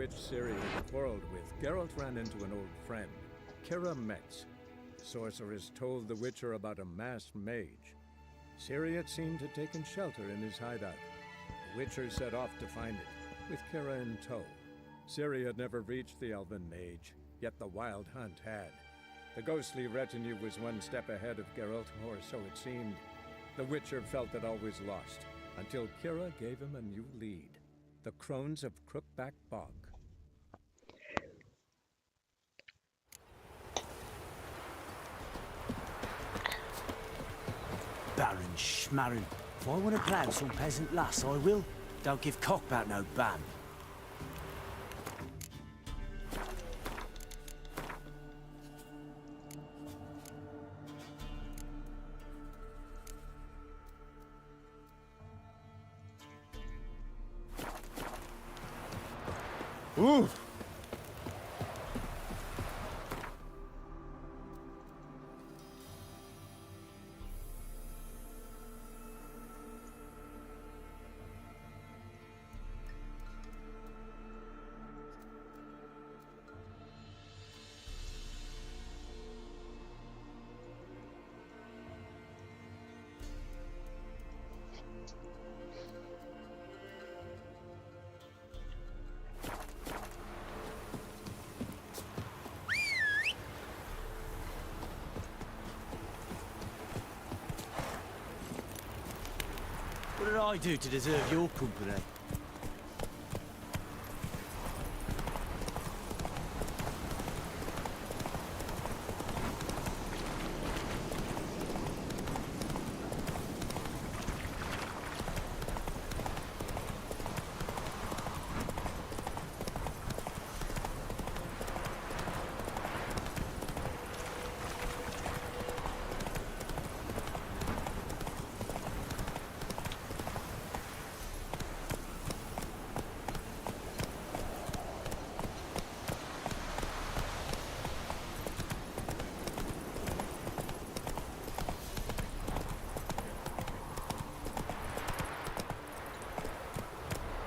witch Ciri had quarreled with, Geralt ran into an old friend, Kira Metz. The sorceress told the Witcher about a masked mage. Ciri had seemed to taken shelter in his hideout. The Witcher set off to find it, with Kira in tow. Ciri had never reached the elven mage, yet the wild hunt had. The ghostly retinue was one step ahead of Geralt, or so it seemed. The Witcher felt that all was lost, until Kira gave him a new lead. The Crones of Crookback Bog. Baron Schmarren. If I want to grab some peasant lass, I will. Don't give cockbat no bam. Ooh! What did I do to deserve your company?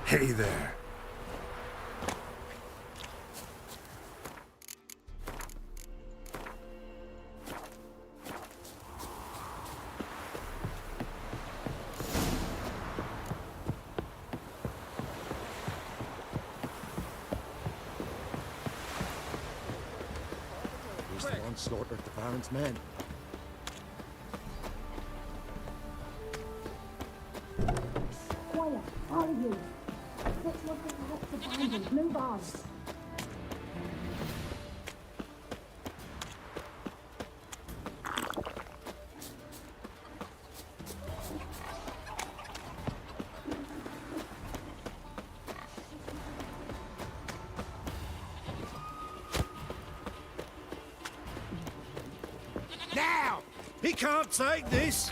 Hey there. Here's the onslaught of the Baron's men. Quiet, all of you. Let's look at the bindings. Move on. Now! He can't take this!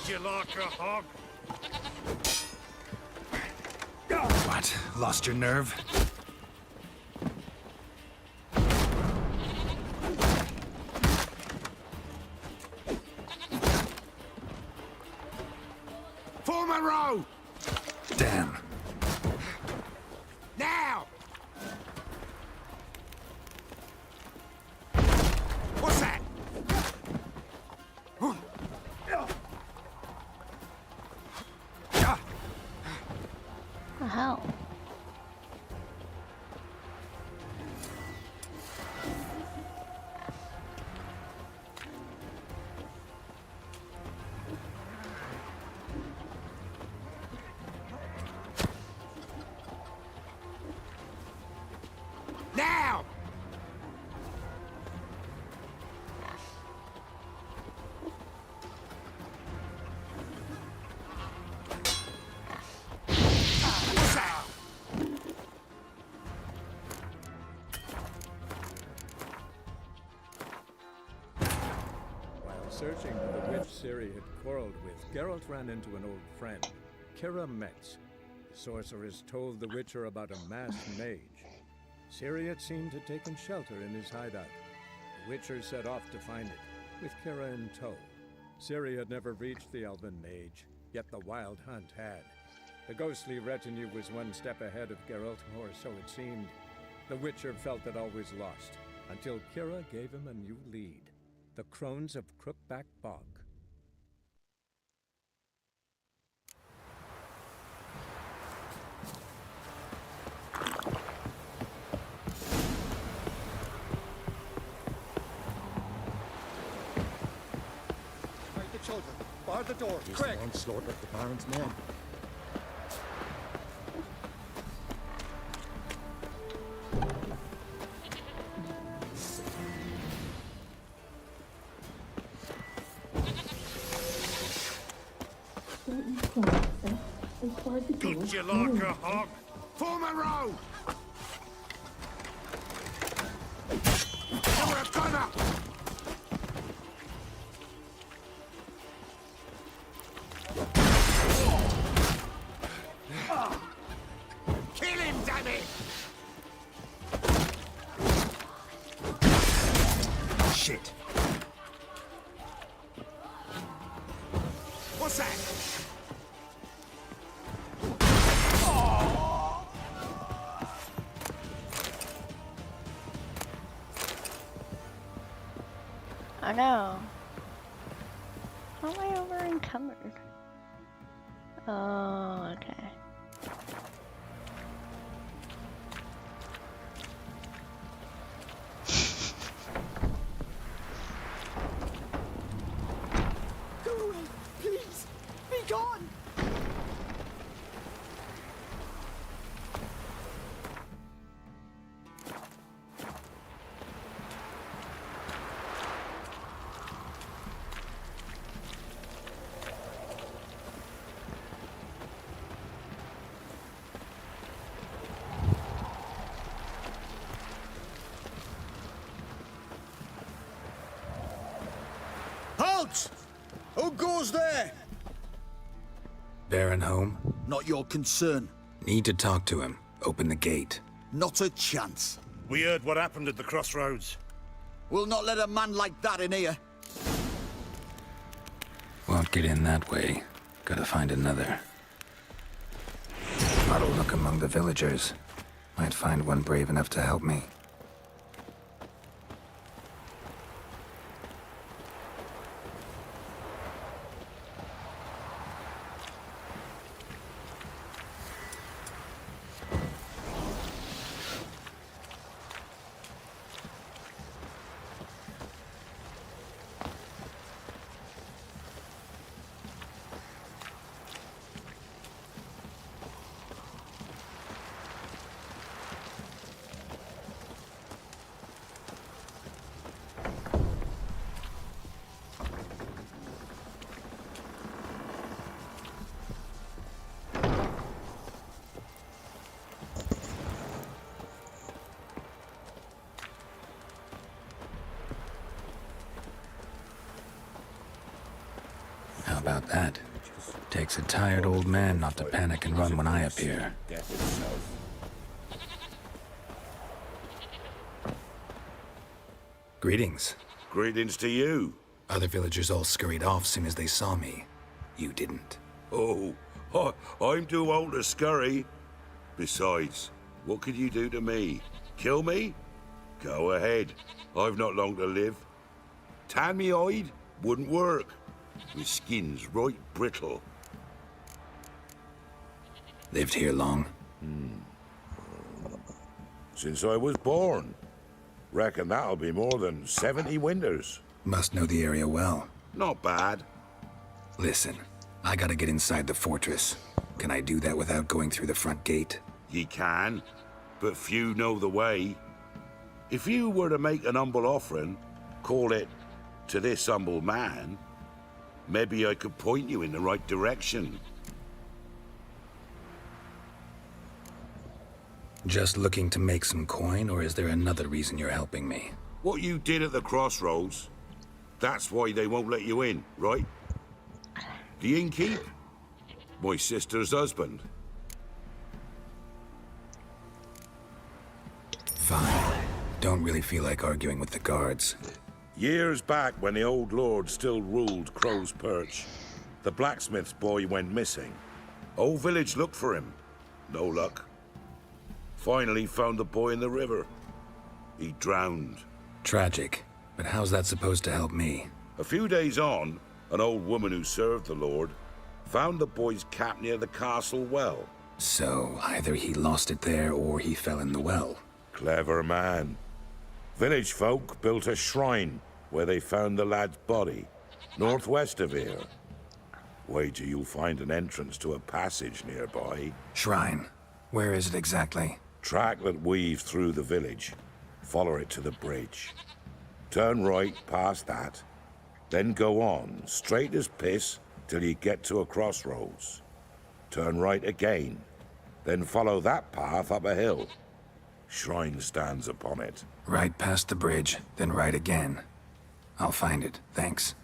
You like a hog? What? Lost your nerve? Form a row! Damn. Now! What's that? The hell? Now! What's that? While searching for the witch Ciri had quarreled with, Geralt ran into an old friend, Kira Metz. The sorceress told the Witcher about a masked mage. Syria seemed to have taken shelter in his hideout. The Witcher set off to find it, with Kira in tow. Syria had never reached the Elven Mage, yet the Wild Hunt had. The ghostly retinue was one step ahead of Geralt, or so it seemed. The Witcher felt it always lost, until Kira gave him a new lead. The Crones of Crookback Bog. Fight the children. Bar the door. Quick! Onslaught of the Baron's men. Good you like a hog? Form a row! You're a gunner! Kill him, damn it! Shit. What's that? Oh no. How am I over encumbered? Oh, okay. Go away! Please! Be gone! Halt! Who goes there? Baron home? Not your concern. Need to talk to him. Open the gate. Not a chance. We heard what happened at the crossroads. We'll not let a man like that in here. Won't get in that way. Gotta find another. Ought to look among the villagers. Might find one brave enough to help me. How about that? Takes a tired old man not to panic and run when I appear. Greetings. Greetings to you. Other villagers all scurried off soon as they saw me. You didn't. Oh, I'm too old to scurry. Besides, what could you do to me? Kill me? Go ahead. I've not long to live. Tan me hide? Wouldn't work. My skin's right brittle. Lived here long? Since I was born. Reckon that'll be more than 70 winters. Must know the area well. Not bad. Listen, I gotta get inside the fortress. Can I do that without going through the front gate? Ye can, but few know the way. If you were to make an humble offering, call it, to this humble man, maybe I could point you in the right direction. Just looking to make some coin, or is there another reason you're helping me? What you did at the crossroads, that's why they won't let you in, right? The innkeep? My sister's husband. don't really feel like arguing with the guards. Years back, when the old lord still ruled Crow's Perch, the blacksmith's boy went missing. Whole village looked for him. No luck. Finally found the boy in the river. He drowned. Tragic. But how's that supposed to help me? A few days on, an old woman who served the lord found the boy's cap near the castle well. So, either he lost it there or he fell in the well. Clever man. Village folk built a shrine where they found the lad's body, northwest of here. Wager you'll find an entrance to a passage nearby. Shrine. Where is it exactly? Track that weaves through the village. Follow it to the bridge. Turn right past that. Then go on, straight as piss, till you get to a crossroads. Turn right again. Then follow that path up a hill. Shrine stands upon it. Right past the bridge, then right again. I'll find it, thanks.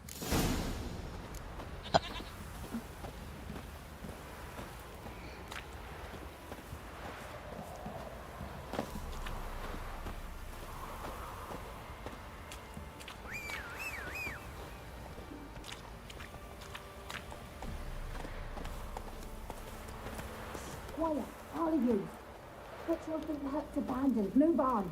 Quiet, all of you. Fix your thing the hut's abandoned. Move on.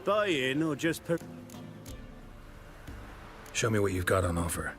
Buy in or just Show me what you've got on offer.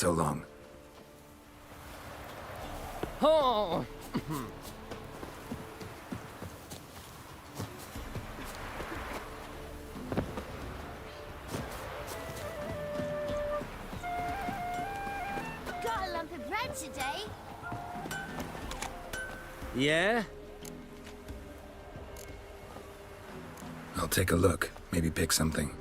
So long. Oh! Got a lump of bread today. Yeah? I'll take a look. Maybe pick something.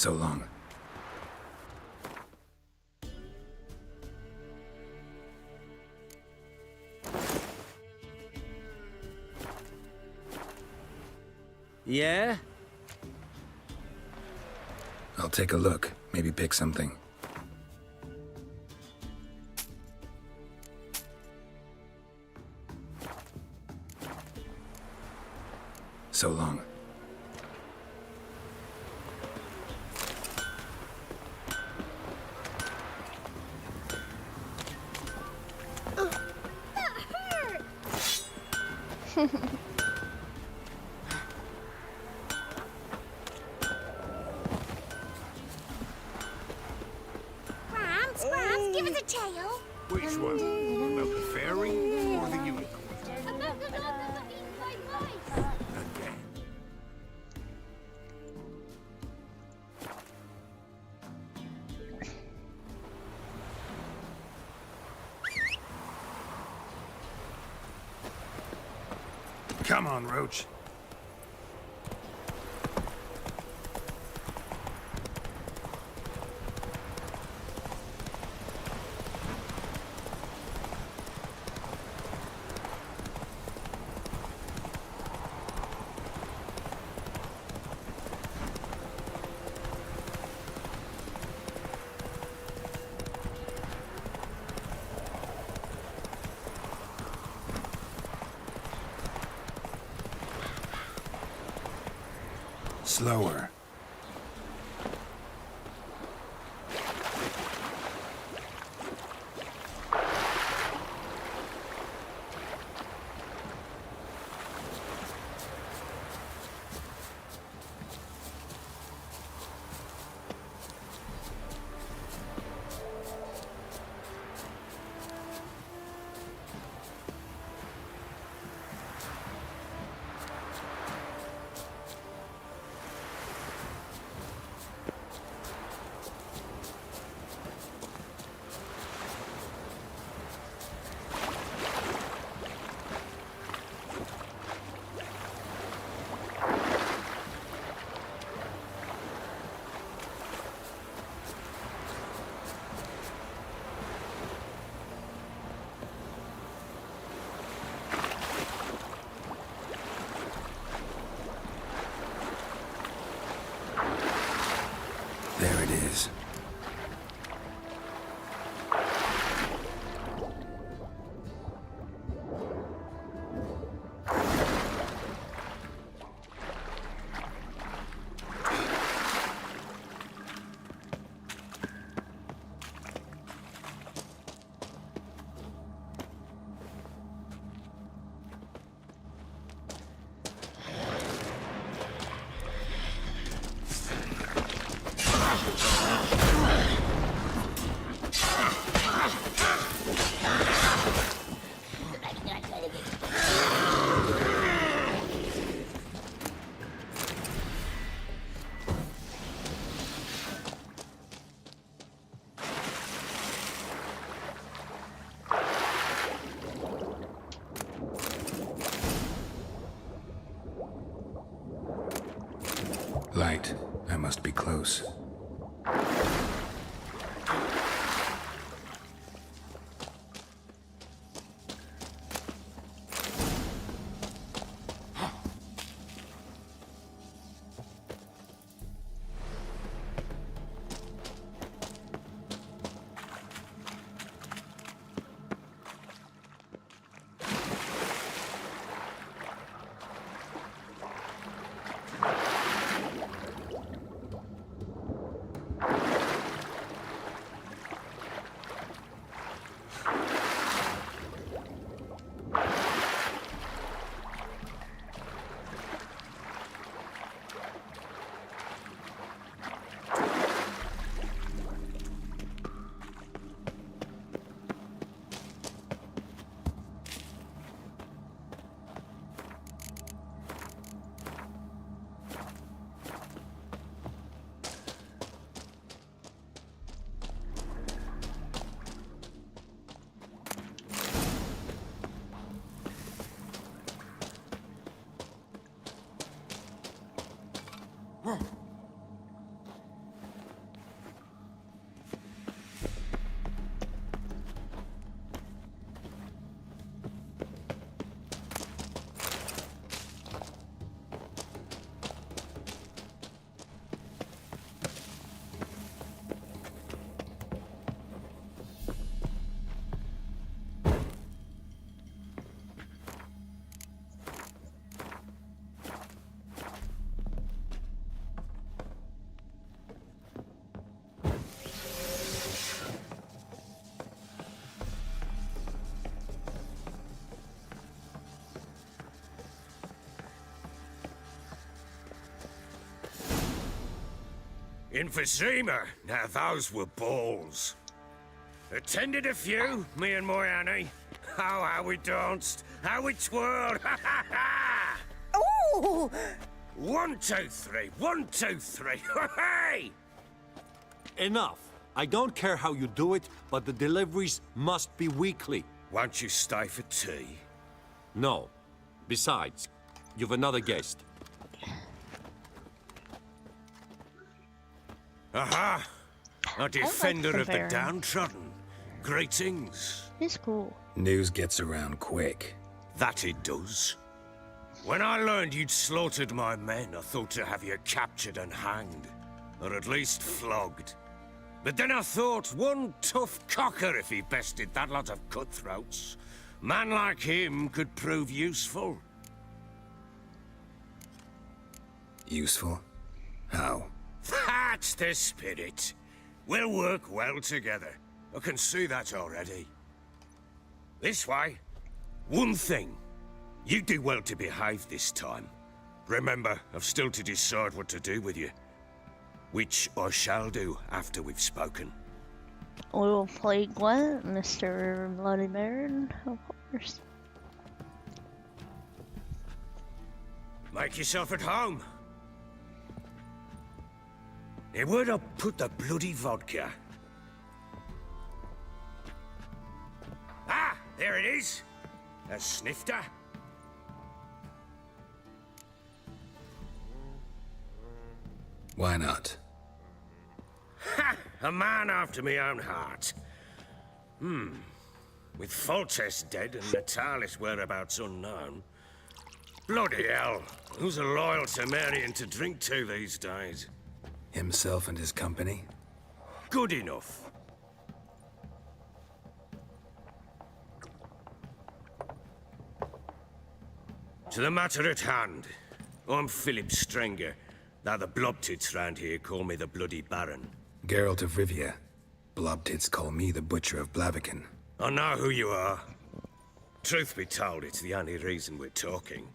So long. Yeah? I'll take a look. Maybe pick something. So long. Grams, give us a tale. Which one? About the fairy or the unicorn? About the dog that was eaten by mice. Again. Come on, Roach. Slower. There it is. Light. I must be close. Emphysema. Now those were balls. Attended a few, me and my Annie. Oh, how we danced, how we twirled. Ha ha ha! Ooh! 1, 2, 3. 1, 2, 3. Hey! Enough. I don't care how you do it, but the deliveries must be weekly. Won't you stay for tea? No. Besides, you've another guest. Aha! A defender the of the Baron. downtrodden. Greetings. He's cool. News gets around quick. That it does. When I learned you'd slaughtered my men, I thought to have you captured and hanged. Or at least flogged. But then I thought, one tough cocker if he bested that lot of cutthroats. Man like him could prove useful. Useful? How? That's the spirit. We'll work well together. I can see that already. This way. One thing. You do well to behave this time. Remember, I've still to decide what to do with you. Which I shall do after we've spoken. We will play Gwent, Mr. Bloody Baron, of course. Make yourself at home. Now, where'd I put the bloody vodka? Ah, there it is. A snifter. Why not? Ha! A man after my own heart. With Foltest dead and Natalis whereabouts unknown. Bloody hell. Who's a loyal Temerian to drink to these days? Himself and his company? Good enough. To the matter at hand. I'm Philip Strenger. Now the blobtits round here call me the Bloody Baron. Geralt of Rivia. Blobtits call me the Butcher of Blaviken. I know who you are. Truth be told, it's the only reason we're talking.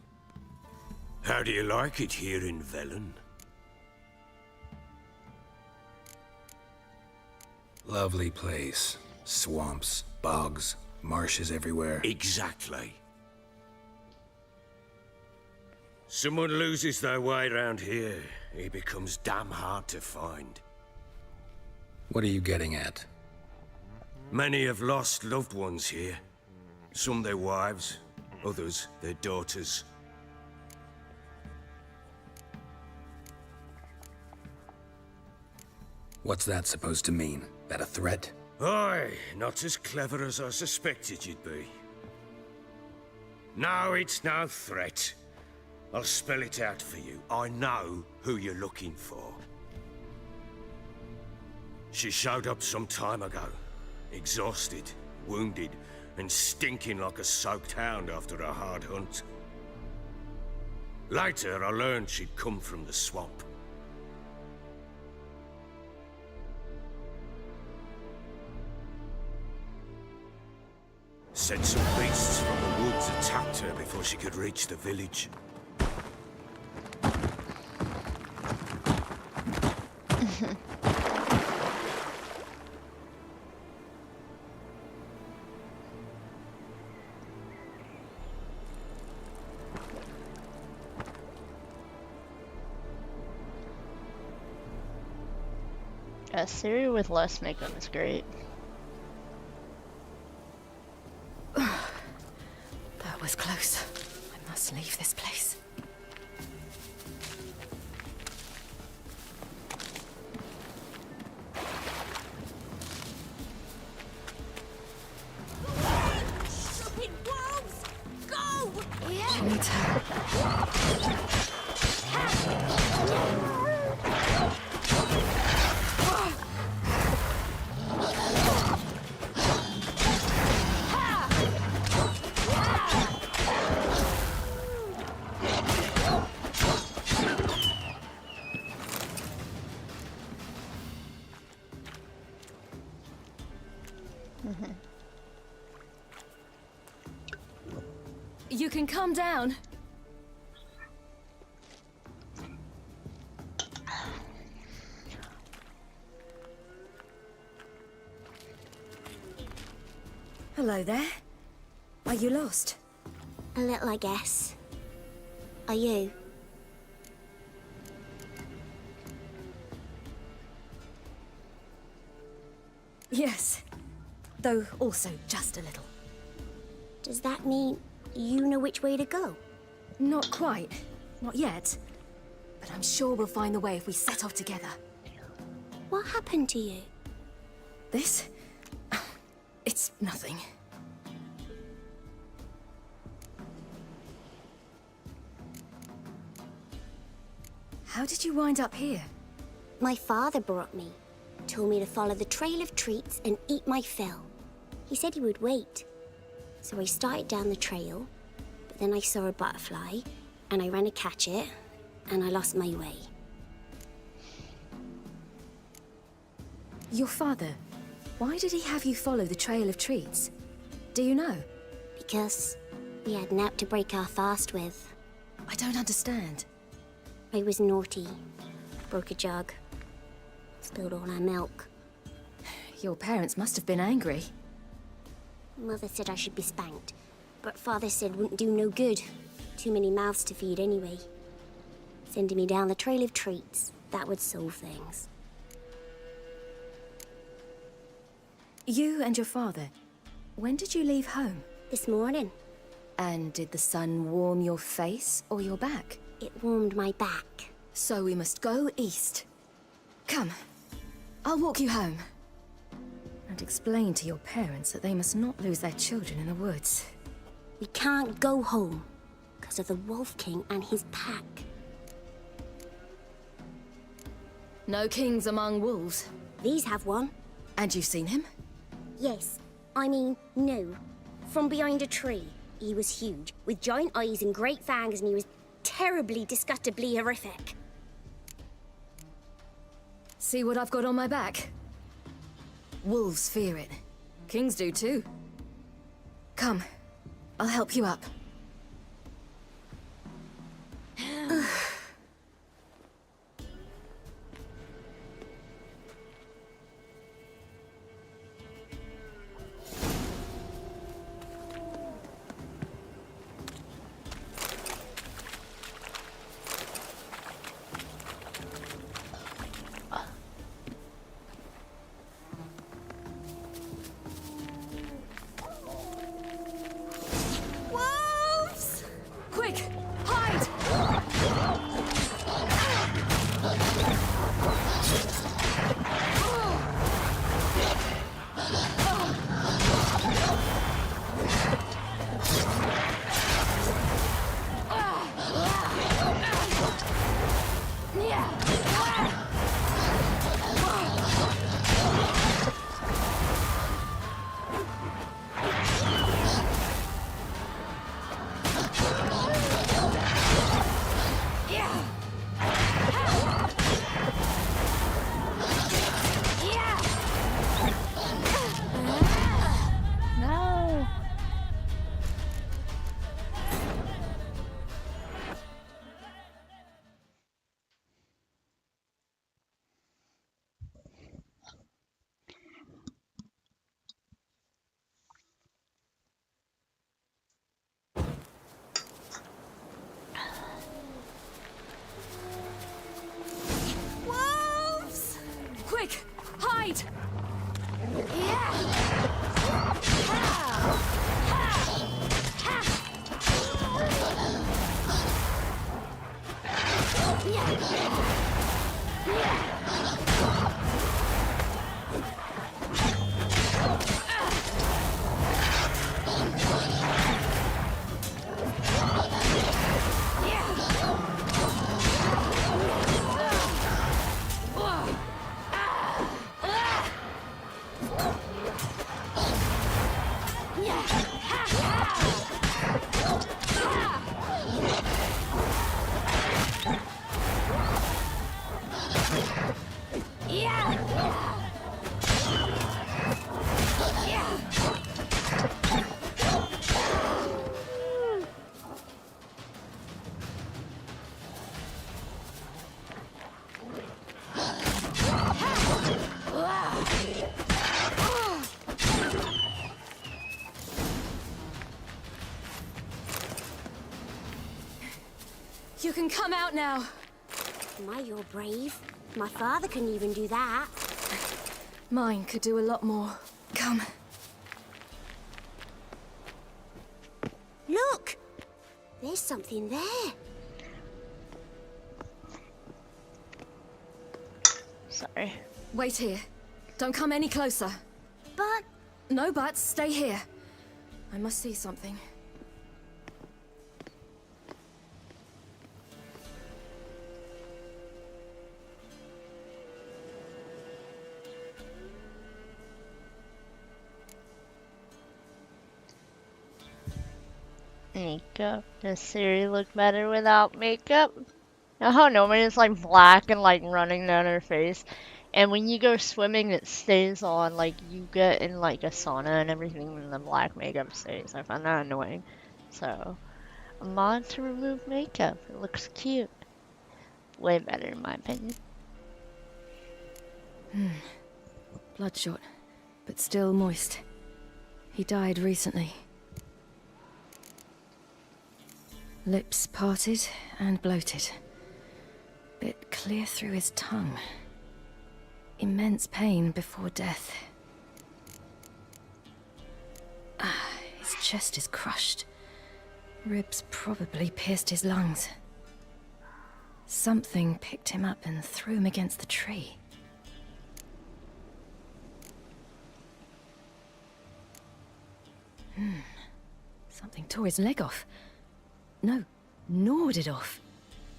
How do you like it here in Velen? Lovely place. Swamps, bogs, marshes everywhere. Exactly. Someone loses their way around here, he becomes damn hard to find. What are you getting at? Many have lost loved ones here. Some their wives, others their daughters. What's that supposed to mean? That a threat? Aye, not as clever as I suspected you'd be. No, it's no threat. I'll spell it out for you. I know who you're looking for. She showed up some time ago. Exhausted, wounded, and stinking like a soaked hound after a hard hunt. Later, I learned she'd come from the swamp. Said some beasts from the woods attacked her before she could reach the village. A cereal with less makeup is great. That was close. I must leave this place. Stupid wolves! Go! She needs her. You can calm down. Hello there. Are you lost? A little, I guess. Are you? Yes. Though also just a little. Does that mean you know which way to go? Not quite. Not yet. But I'm sure we'll find the way if we set off together. What happened to you? This? It's nothing. How did you wind up here? My father brought me. Told me to follow the trail of treats and eat my fill. He said he would wait. So I started down the trail, but then I saw a butterfly, and I ran to catch it, and I lost my way. Your father, why did he have you follow the trail of treats? Do you know? Because we had nap to break our fast with. I don't understand. I was naughty. Broke a jug. Spilled all our milk. Your parents must have been angry. Mother said I should be spanked, but Father said wouldn't do no good. Too many mouths to feed anyway. Sending me down the trail of treats, that would solve things. You and your father, when did you leave home? This morning. And did the sun warm your face or your back? It warmed my back. So we must go east. Come, I'll walk you home. And explain to your parents that they must not lose their children in the woods. We can't go home because of the Wolf King and his pack. No kings among wolves. These have one. And you've seen him? Yes. I mean, no. From behind a tree. He was huge, with giant eyes and great fangs, and he was terribly, disgustingly horrific. See what I've got on my back? Wolves fear it. Kings do too. Come, I'll help you up. can come out now. My, you're brave. My father couldn't even do that. Mine could do a lot more. Come. Look! There's something there. Sorry. Wait here. Don't come any closer. But... No buts. Stay here. I must see something. Makeup. Does Siri look better without makeup? Now how normally it's like black and like running down her face. And when you go swimming it stays on, like you get in like a sauna and everything and the black makeup stays. I find that annoying. So a mod to remove makeup. It looks cute. Way better in my opinion. Bloodshot, but still moist. He died recently. Lips parted and bloated. Bit clear through his tongue. Immense pain before death. His chest is crushed. Ribs probably pierced his lungs. Something picked him up and threw him against the tree. Something tore his leg off. No, gnawed it off.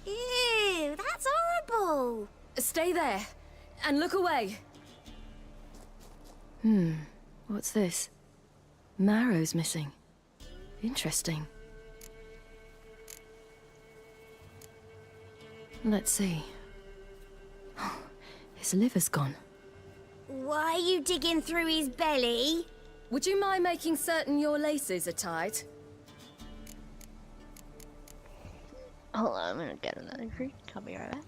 Ew, that's horrible. Stay there, and look away. What's this? Marrow's missing. Interesting. Let's see. His liver's gone. Why are you digging through his belly? Would you mind making certain your laces are tied? Hold on, I'm gonna get another drink. I'll be right back.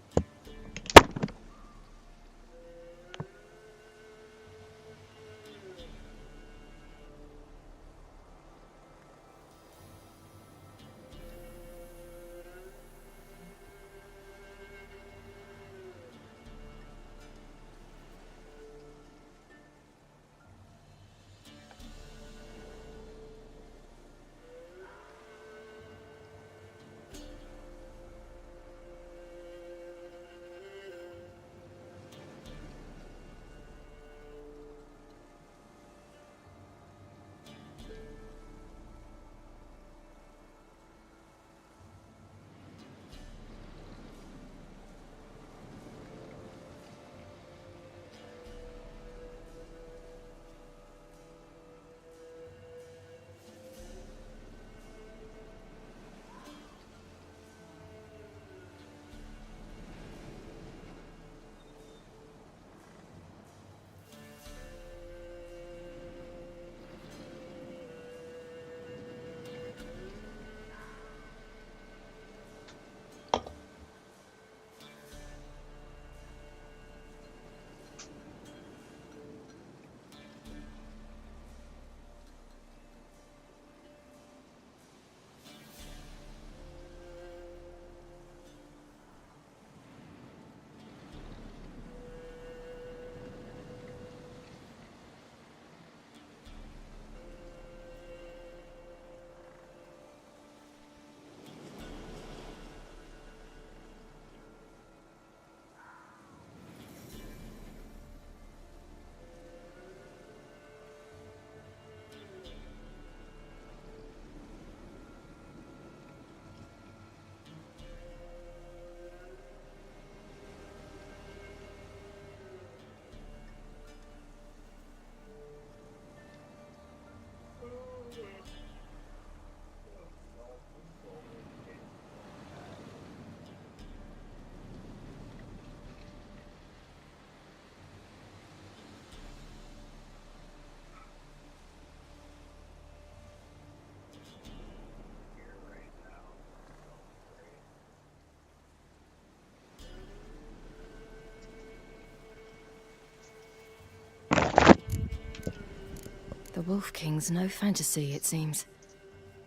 The Wolf King's no fantasy, it seems.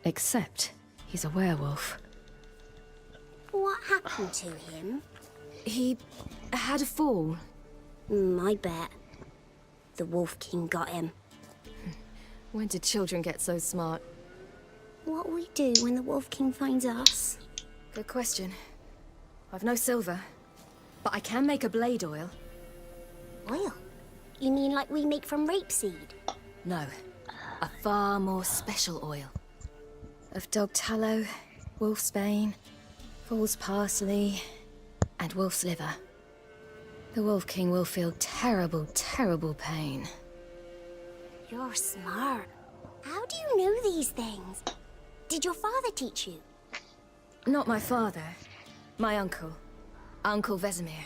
Except he's a werewolf. What happened to him? He had a fall. I bet. The Wolf King got him. When did children get so smart? What'll we do when the Wolf King finds us? Good question. I've no silver, but I can make a blade oil. Oil? You mean like we make from rapeseed? No, a far more special oil. Of dog tallow, wolf's bane, foal's parsley, and wolf's liver. The Wolf King will feel terrible, terrible pain. You're smart. How do you know these things? Did your father teach you? Not my father. My uncle. Uncle Vesemir.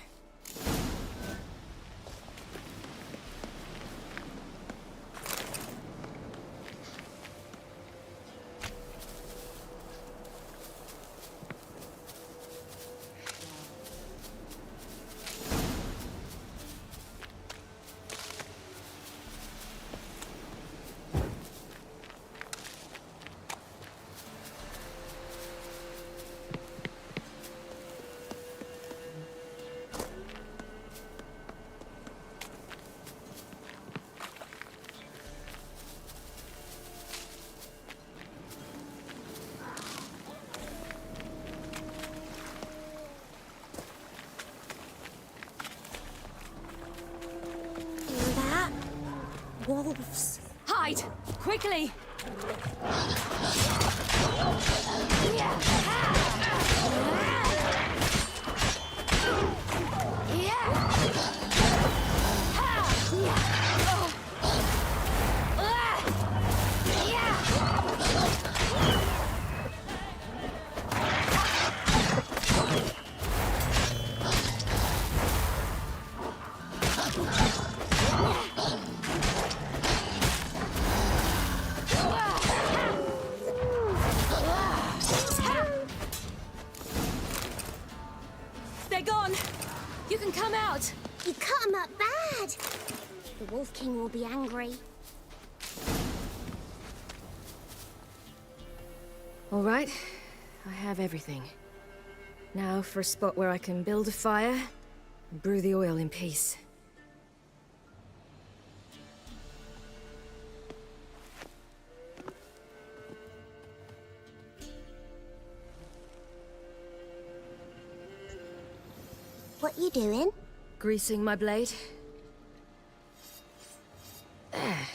Wolves. Hide! Quickly! They're gone! You can come out! You cut him up bad! The Wolf King will be angry. All right, I have everything. Now for a spot where I can build a fire and brew the oil in peace. What you doing? Greasing my blade. There.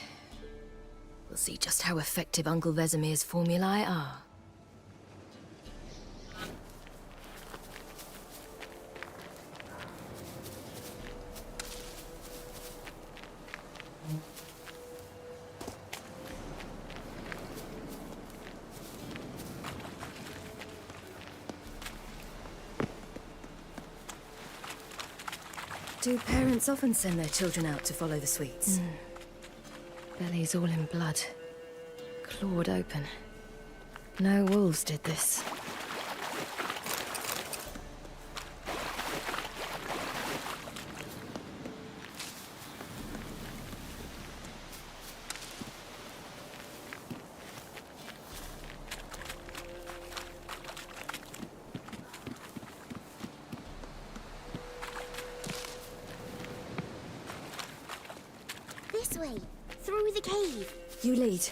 We'll see just how effective Uncle Vesemir's formulae are. Do parents often send their children out to follow the sweets? Bellies all in blood. Clawed open. No wolves did this. This way, through the cave. You lead.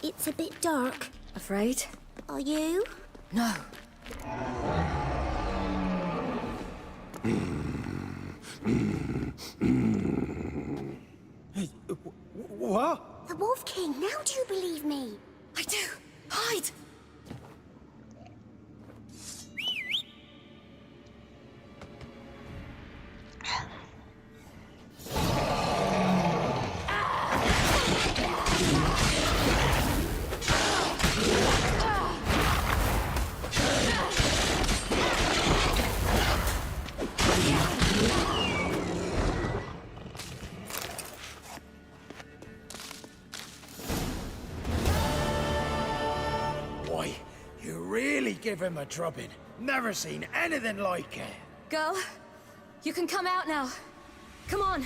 It's a bit dark. Afraid? Are you? No. What? The Wolf King, now do you believe me? I do. Hide! Why, you really give him a drubbing. Never seen anything like it. Girl, you can come out now. Come on.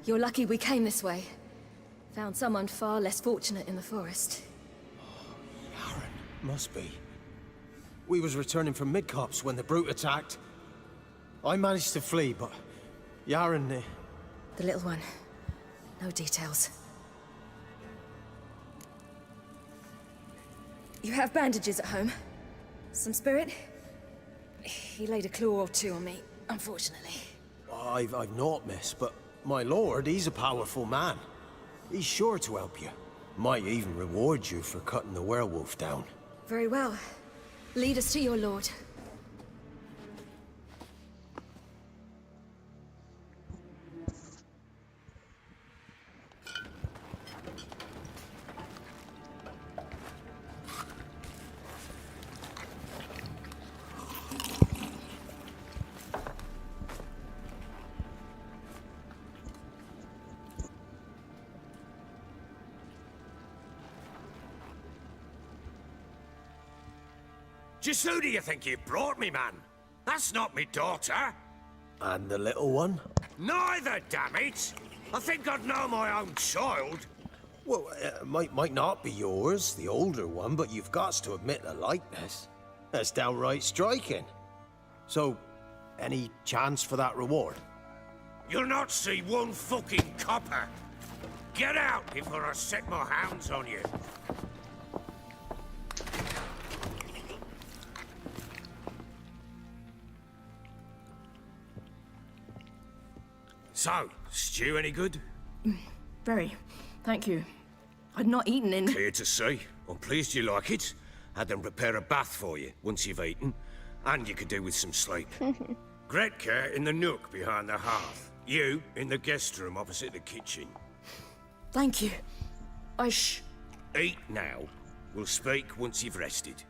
You're lucky we came this way. Found someone far less fortunate in the forest. Must be. We was returning from Midcops when the brute attacked. I managed to flee, but Yaren... The little one. No details. You have bandages at home? Some spirit? He laid a claw or two on me, unfortunately. I've not, miss, but my lord, he's a powerful man. He's sure to help you. Might even reward you for cutting the werewolf down. Very well. Lead us to your lord. Just who do you think you brought me, man? That's not me daughter. And the little one? Neither, damn it! I think I'd know my own child. Well, might not be yours, the older one, but you've got to admit the likeness. That's downright striking. So, any chance for that reward? You'll not see one fucking copper. Get out before I set my hounds on you. So, stew any good? Very. Thank you. I'd not eaten in... Clear to see. I'm pleased you like it. Had them prepare a bath for you once you've eaten. And you could do with some sleep. Gretka in the nook behind the hearth. You in the guest room opposite the kitchen. Thank you. Eat now. We'll speak once you've rested.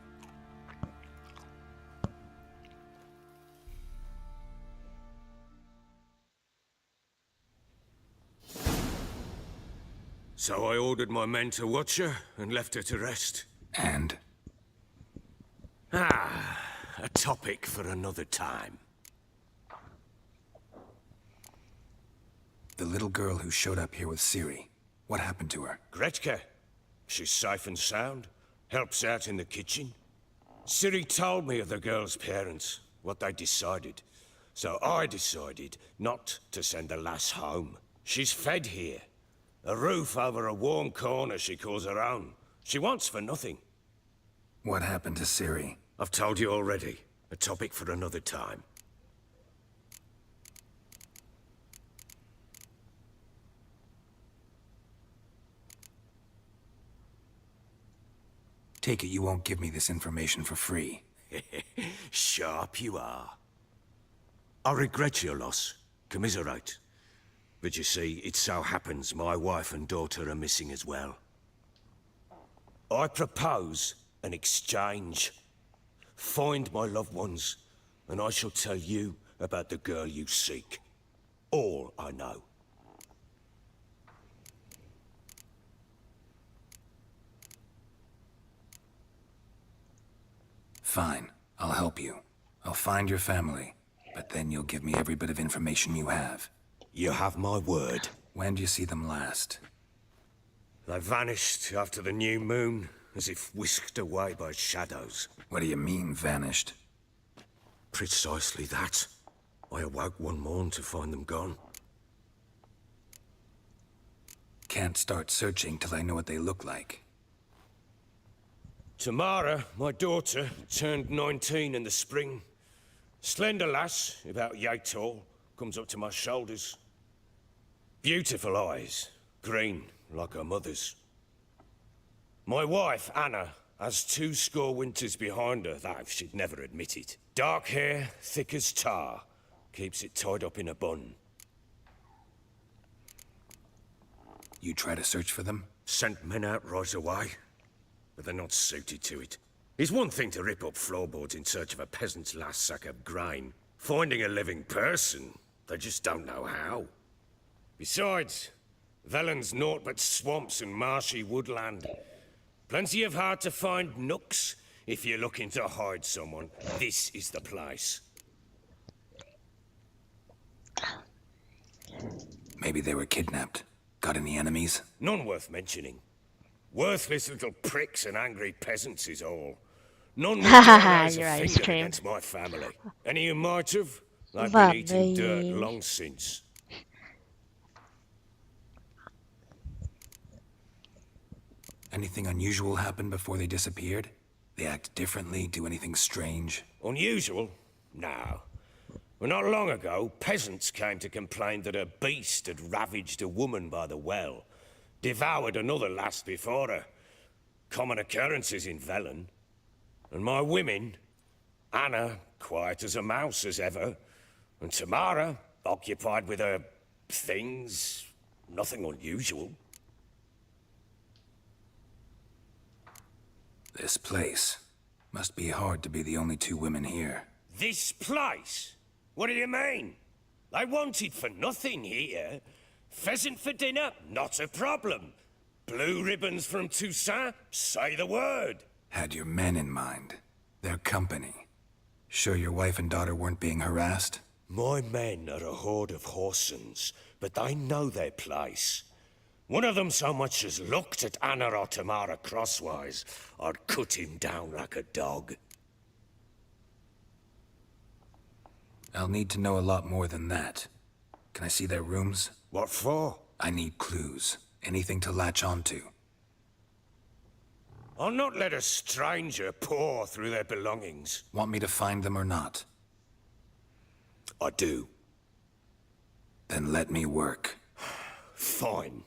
So I ordered my men to watch her and left her to rest. And? A topic for another time. The little girl who showed up here with Ciri. What happened to her? Gretka. She's safe and sound. Helps out in the kitchen. Ciri told me of the girl's parents, what they decided. So I decided not to send the lass home. She's fed here. A roof over a warm corner she calls her own. She wants for nothing. What happened to Ciri? I've told you already. A topic for another time. Take it you won't give me this information for free. Sharp you are. I regret your loss. Commiserate. But you see, it so happens my wife and daughter are missing as well. I propose an exchange. Find my loved ones, and I shall tell you about the girl you seek. All I know. Fine. I'll help you. I'll find your family. But then you'll give me every bit of information you have. You have my word. When do you see them last? They vanished after the new moon, as if whisked away by shadows. What do you mean, vanished? Precisely that. I awoke one morn to find them gone. Can't start searching till I know what they look like. Tamara, my daughter, turned 19 in the spring. Slender lass, about yay tall, comes up to my shoulders. Beautiful eyes, green like her mother's. My wife, Anna, has 20 winters behind her, though she'd never admit it. Dark hair, thick as tar, keeps it tied up in a bun. You try to search for them? Sent men out right away, but they're not suited to it. It's one thing to rip up floorboards in search of a peasant's last sack of grain. Finding a living person, they just don't know how. Besides, Velen's naught but swamps and marshy woodland. Plenty of hard-to-find nooks. If you're looking to hide someone, this is the place. Maybe they were kidnapped. Got any enemies? None worth mentioning. Worthless little pricks and angry peasants is all. None would dare raise a finger against my family. Any who might have, they've been eating dirt long since. Anything unusual happen before they disappeared? They act differently, do anything strange? Unusual? No. Well, not long ago, peasants came to complain that a beast had ravaged a woman by the well. Devoured another lass before her. Common occurrences in Velen. And my women, Anna, quiet as a mouse as ever, and Tamara, occupied with her things, nothing unusual. This place. Must be hard to be the only two women here. This place? What do you mean? I wanted for nothing here. Pheasant for dinner? Not a problem. Blue ribbons from Toussaint? Say the word. Had your men in mind. Their company. Sure your wife and daughter weren't being harassed? My men are a horde of Horsens, but they know their place. One of them so much as looked at Anna or Tamara crosswise, I'd cut him down like a dog. I'll need to know a lot more than that. Can I see their rooms? What for? I need clues. Anything to latch onto. I'll not let a stranger pore through their belongings. Want me to find them or not? I do. Then let me work. Fine.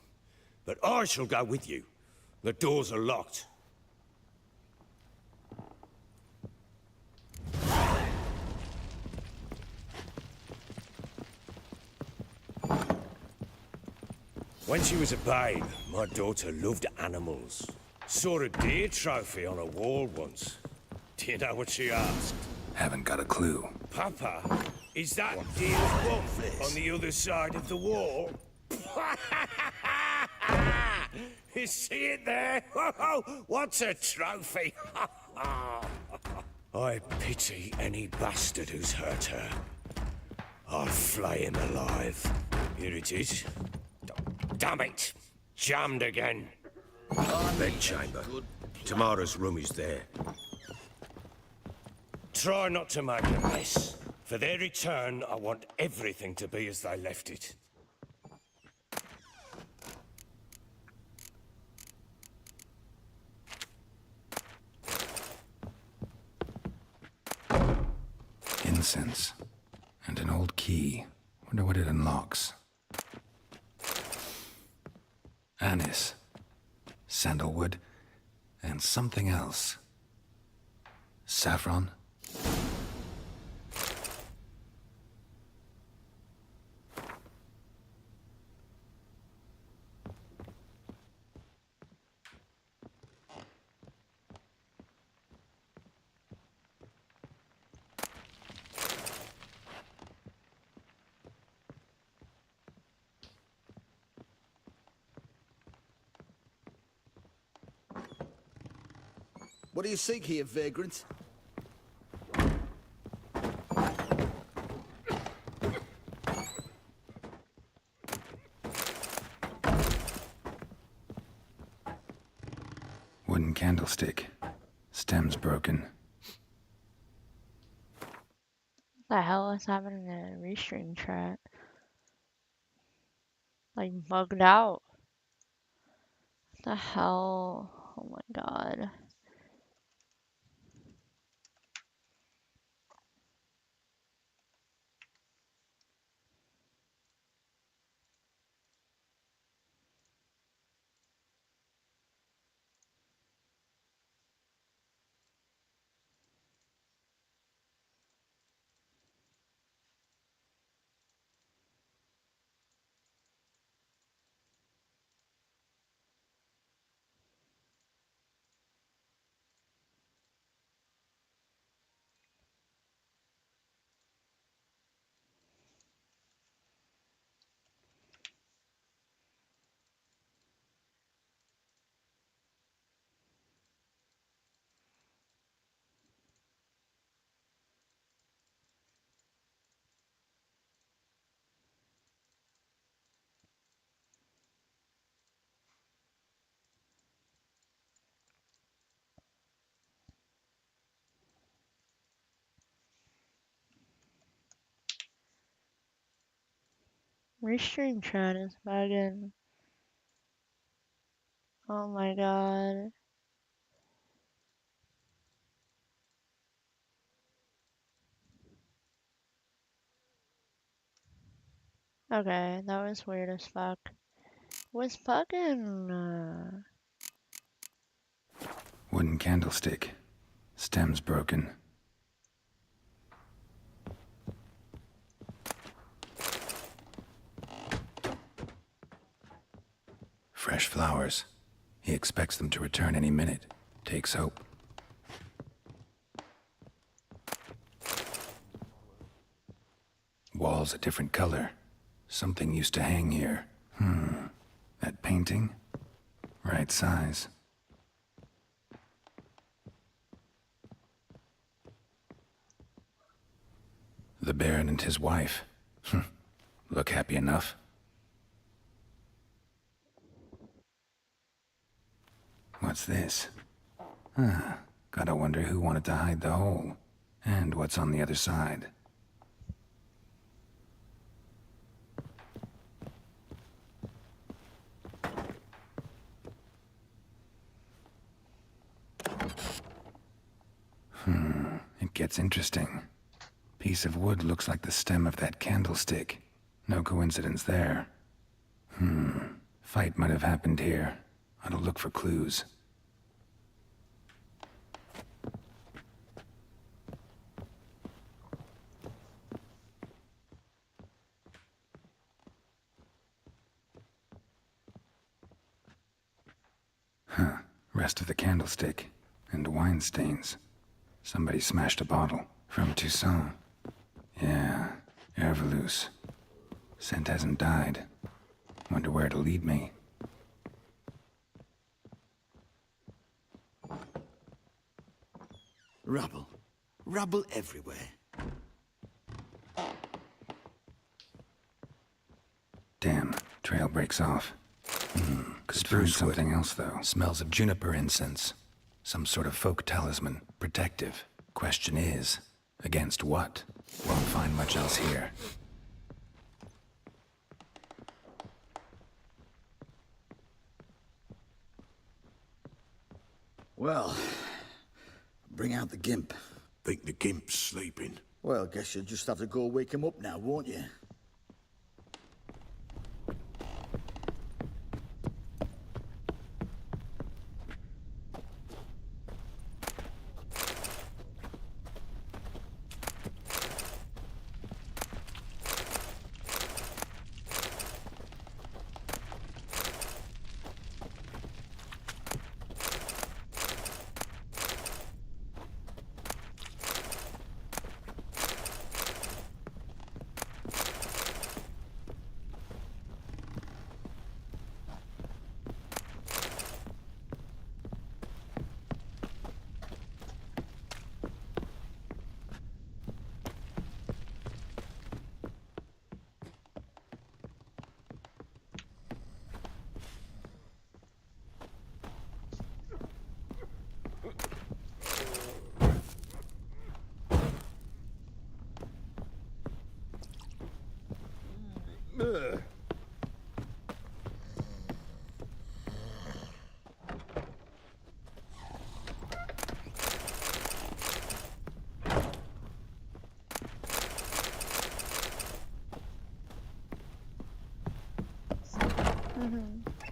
But I shall go with you. The doors are locked. When she was a babe, my daughter loved animals. Saw a deer trophy on a wall once. Do you know what she asked? Haven't got a clue. Papa, is that deer's wolf on the other side of the wall? You see it there? What's a trophy? I pity any bastard who's hurt her. I'll flay him alive. Here it is. Damn it! Jammed again. Bedchamber. Tamara's room is there. Try not to make a mess. For their return, I want everything to be as they left it. Incense. And an old key. Wonder what it unlocks. Anise. Sandalwood. And something else. Saffron. What do you seek here, vagrant? Wooden candlestick. Stem's broken. The hell is happening to the restream chat? Like bugged out. The hell? Oh my god. Restream chat is bugging. Oh my god. Okay, that was weird as fuck. Was bugging. Wooden candlestick. Stem's broken. Fresh flowers. He expects them to return any minute. Takes hope. Walls a different color. Something used to hang here. That painting? Right size. The Baron and his wife. Look happy enough. What's this? Gotta wonder who wanted to hide the hole. And what's on the other side. It gets interesting. Piece of wood looks like the stem of that candlestick. No coincidence there. Fight might have happened here. Ought to look for clues. Rest of the candlestick. And wine stains. Somebody smashed a bottle. From Toussaint. Yeah, Herveloos. Scent hasn't died. Wonder where it'll lead me. Rubble. Rubble everywhere. Damn, trail breaks off. Could find something else, though. Smells of juniper incense. Some sort of folk talisman. Protective. Question is, against what? Won't find much else here. Well, bring out the gimp. Think the gimp's sleeping? Well, guess you'll just have to go wake him up now, won't you?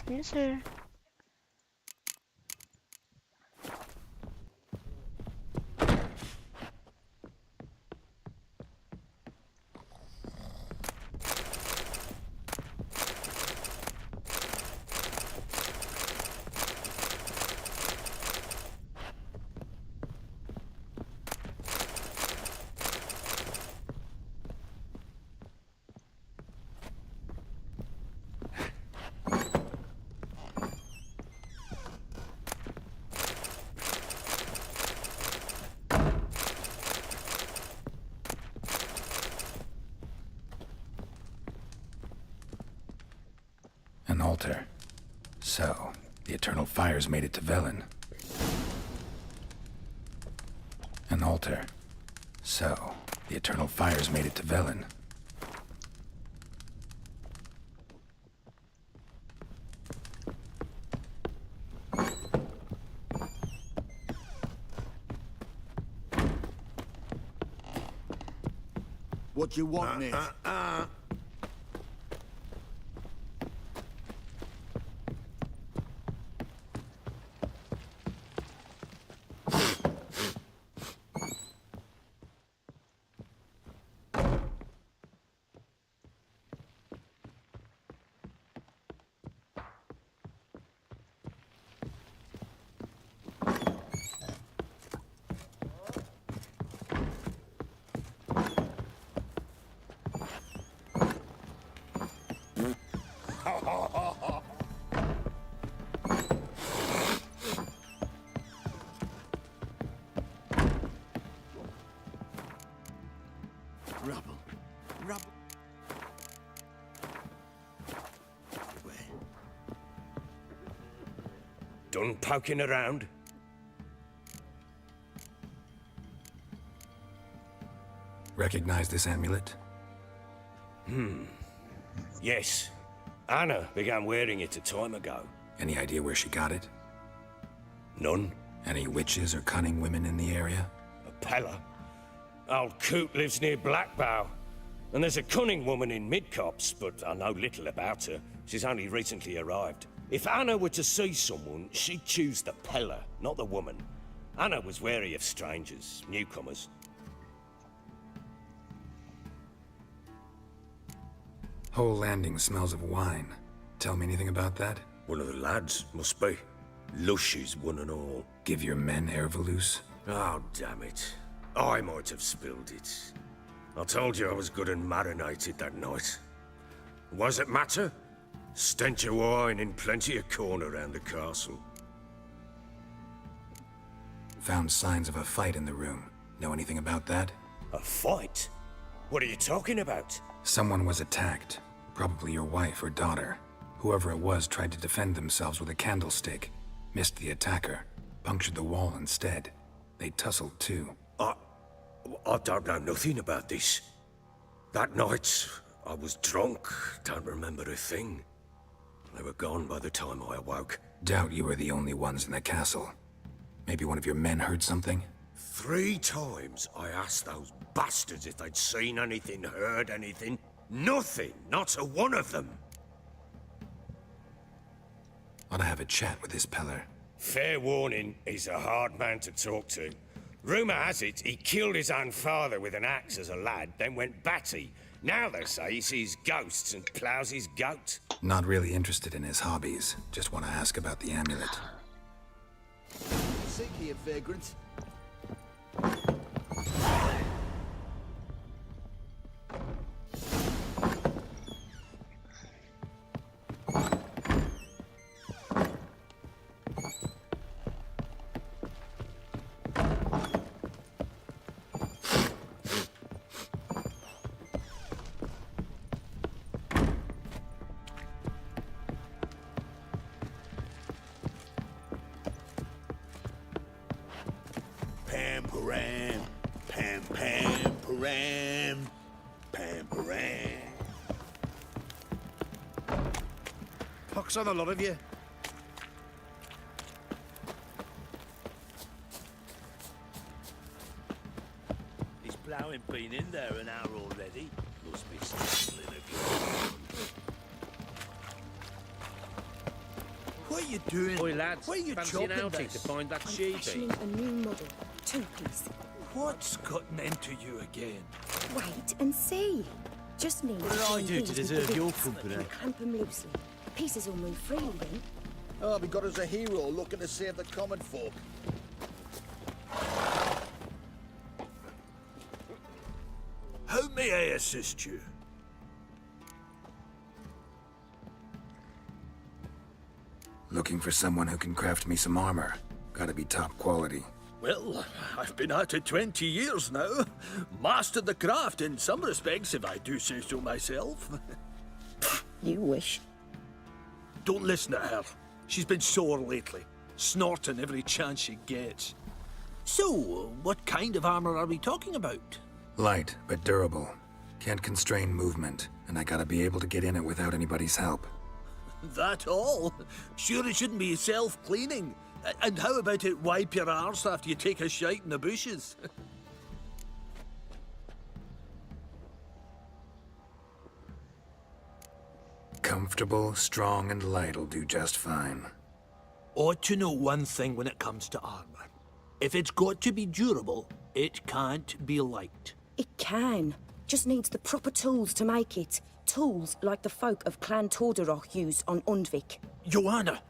Yes, sir. An altar. So, the eternal fires made it to Velen. An altar. So, the eternal fires made it to Velen. What do you want, Nick? Rubble. Rubble. Where? Done poking around? Recognize this amulet? Yes. Anna began wearing it a time ago. Any idea where she got it? None. Any witches or cunning women in the area? A Pella. Old Coot lives near Blackbow. And there's a cunning woman in Midcopse, but I know little about her. She's only recently arrived. If Anna were to see someone, she'd choose the Pella, not the woman. Anna was wary of strangers, newcomers. Whole landing smells of wine. Tell me anything about that? One of the lads, must be. Lushes, one and all. Give your men Ervalus? Oh, damn it. I might have spilled it. I told you I was good and marinated that night. What does it matter? Stench of wine in plenty of corn around the castle. Found signs of a fight in the room. Know anything about that? A fight? What are you talking about? Someone was attacked. Probably your wife or daughter. Whoever it was tried to defend themselves with a candlestick. Missed the attacker. Punctured the wall instead. They tussled too. I don't know nothing about this. That night, I was drunk. Don't remember a thing. They were gone by the time I awoke. Doubt you were the only ones in the castle. Maybe one of your men heard something? 3 times I asked those bastards if they'd seen anything, heard anything. Nothing! Not a one of them! Ought to have a chat with this Peller. Fair warning, he's a hard man to talk to. Rumour has it he killed his own father with an axe as a lad, then went batty. Now they say he sees ghosts and ploughs his goat. Not really interested in his hobbies. Just want to ask about the amulet. Seek here, vagrant. Pam-param, pam-pam-param, pam-param. Pox on a lot of you. He's ploughing been in there an hour already. Must be struggling again. What are you doing? Oi, lads, Why are you fancy an chopping outing this? to find that I'm sheepy? fashioning a new model. 2-piece. What's gotten into you again? Wait and see. Just need What did I do to deserve your company? You clamp them loosely. Pieces will move freely then. Oh, we got us a hero looking to save the common folk. How may I assist you? Looking for someone who can craft me some armor. Gotta be top quality. Well, I've been at it 20 years now. Mastered the craft in some respects, if I do say so myself. You wish. Don't listen to her. She's been sore lately, snorting every chance she gets. So, what kind of armor are we talking about? Light, but durable. Can't constrain movement, and I gotta be able to get in it without anybody's help. That all? Sure it shouldn't be self-cleaning. And how about it wipe your arse after you take a shite in the bushes? comfortable, strong, and light'll do just fine. Ought to know one thing when it comes to armor. If it's got to be durable, it can't be light. It can. Just needs the proper tools to make it. Tools like the folk of Clan Torderoch use on Undvik. Joanna,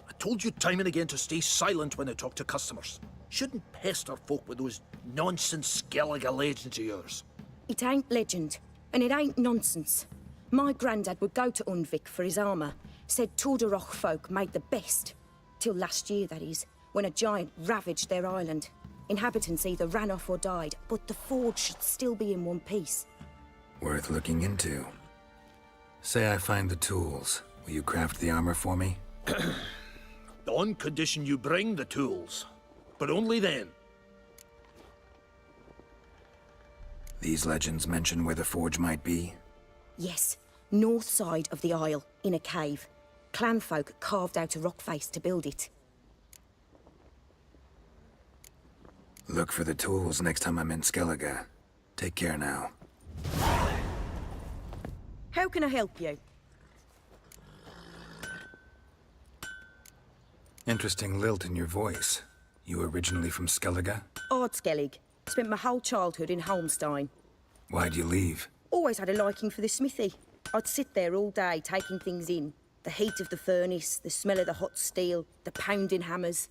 I told you time and again to stay silent when I talk to customers. Shouldn't pester folk with those nonsense Skellige legends of yours. It ain't legend, and it ain't nonsense. My granddad would go to Undvik for his armour. Said Torderoch folk made the best. Till last year, that is, when a giant ravaged their island. Inhabitants either ran off or died, but the forge should still be in one piece. Worth looking into. Say I find the tools. Will you craft the armor for me? On condition you bring the tools. But only then. These legends mention where the forge might be? Yes, north side of the isle, in a cave. Clanfolk carved out a rock face to build it. Look for the tools next time I'm in Skellige. Take care now. How can I help you? Interesting lilt in your voice. You originally from Skellige? Ardskellig. Spent my whole childhood in Holmstein. Why'd you leave? Always had a liking for the smithy. I'd sit there all day taking things in. The heat of the furnace, the smell of the hot steel, the pounding hammers.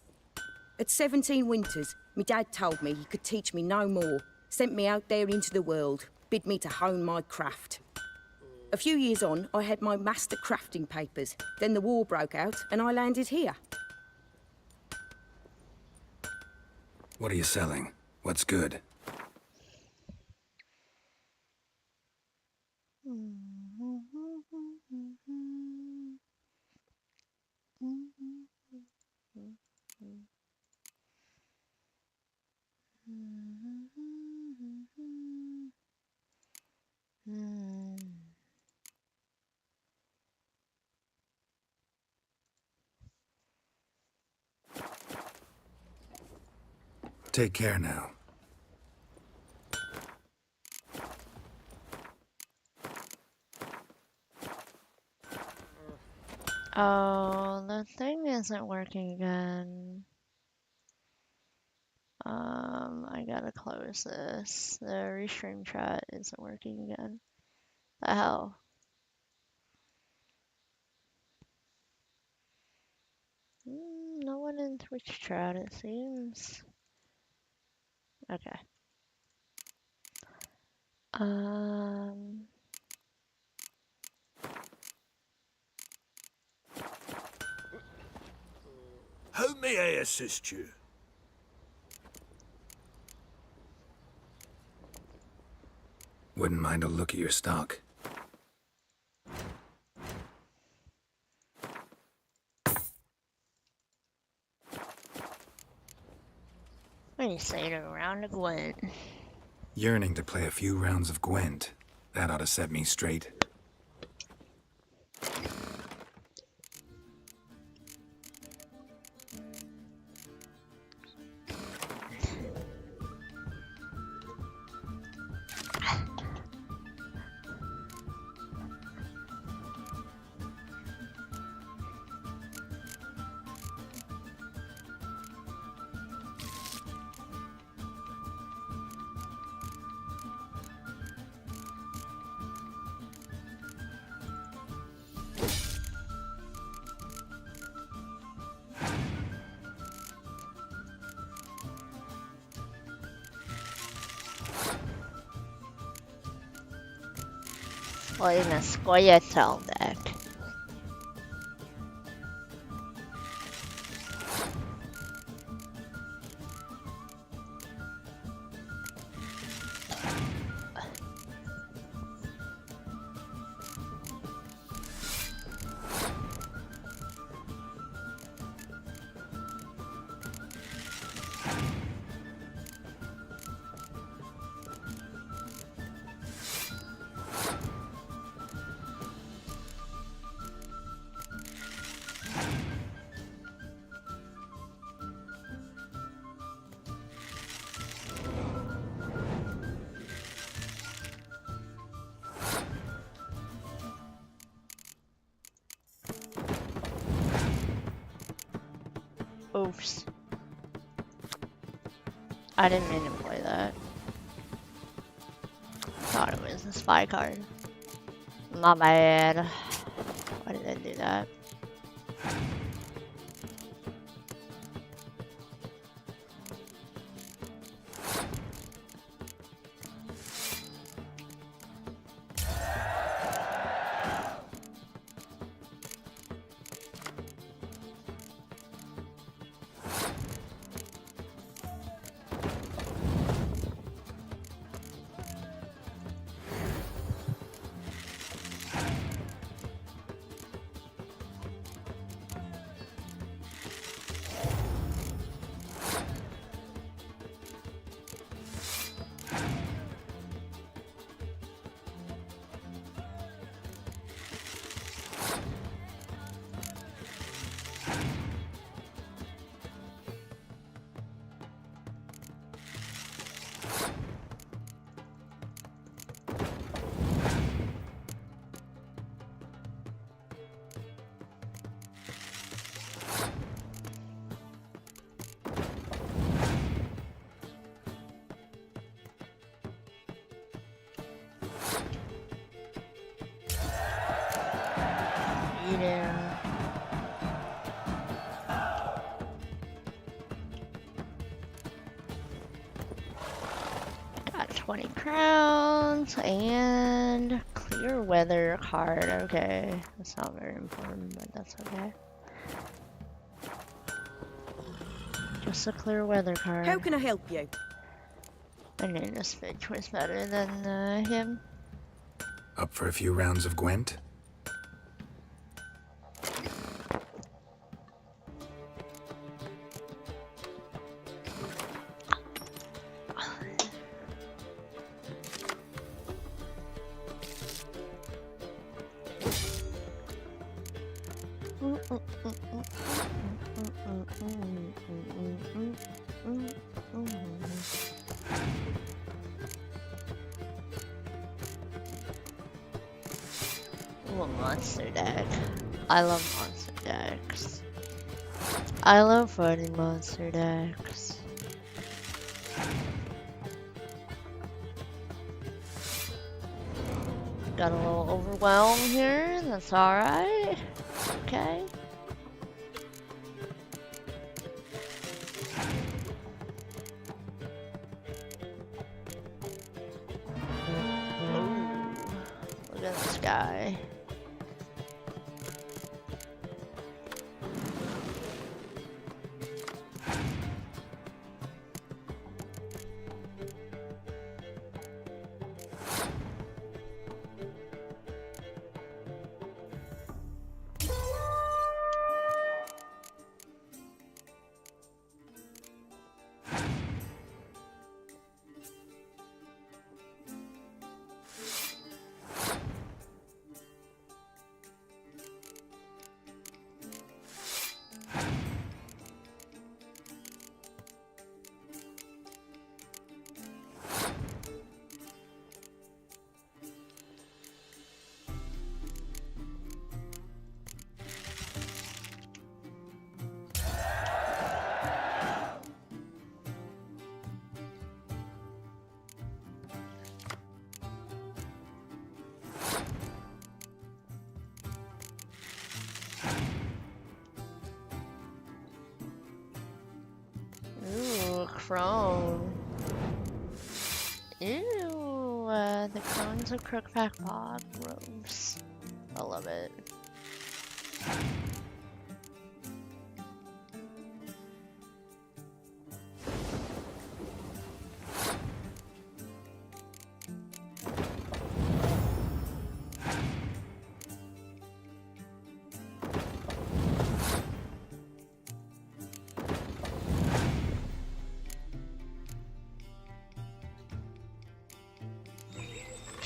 At 17 winters, my dad told me he could teach me no more. Sent me out there into the world, bid me to hone my craft. A few years on, I had my master crafting papers. Then the war broke out and I landed here. What are you selling? What's good? Take care now. Oh, the thing isn't working again. I gotta close this. The restream chat isn't working again. The hell? No one in Twitch chat, it seems. Okay. How may I assist you? Wouldn't mind a look at your stock. What do you say to a round of Gwent? Yearning to play a few rounds of Gwent. That ought to set me straight. Playing a Squirtle deck. Oops. I didn't mean to play that. Thought it was a spy card. My bad. Why did I do that? Got 20 crowns and clear weather card. Okay, that's not very important, but that's okay. Just a clear weather card. How can I help you? I knew this bitch was better than him. Up for a few rounds of Gwent? Ooh, monster deck. I love monster decks. I love fighting monster decks. Got a little overwhelmed here, that's alright. Okay. Ooh, look at this guy. Ooh, crone. Ew, the crones of Crookback Bog. Gross. I love it.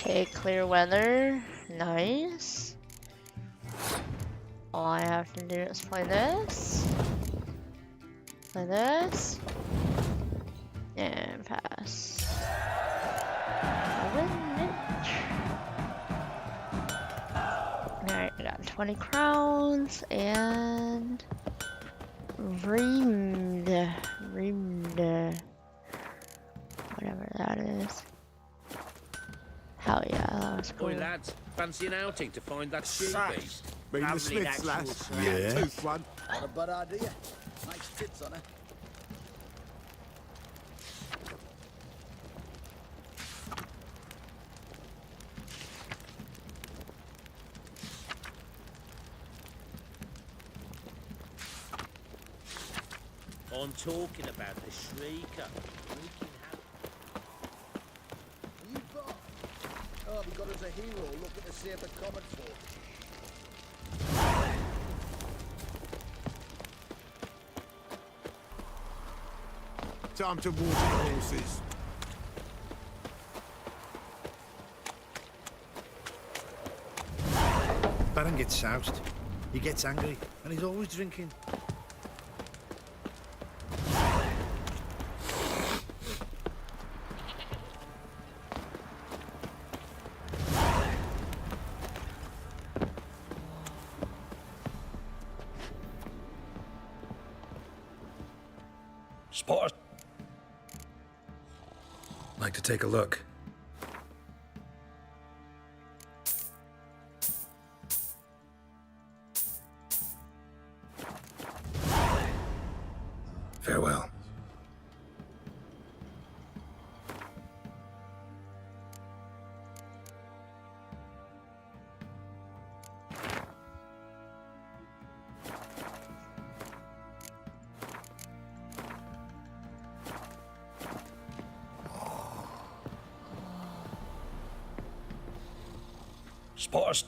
Okay, clear weather. Nice. All I have to do is play this. Play this. And pass. Alright, I got 20 crowns and Reamed. Whatever that is. Hell yeah, that was cool. Oi, lads, fancy an outing to find that she beast? Mean the Lovely Smiths, actual lass? crack. Tooth one. Not a bad idea. Nice tits on her. I'm talking about the Shrieker. You got? Oh, we got us a hero looking to save the common folk. Time to water the horses. Baron gets soused. He gets angry, and he's always drinking. Spot. Like to take a look. Farewell. Spot.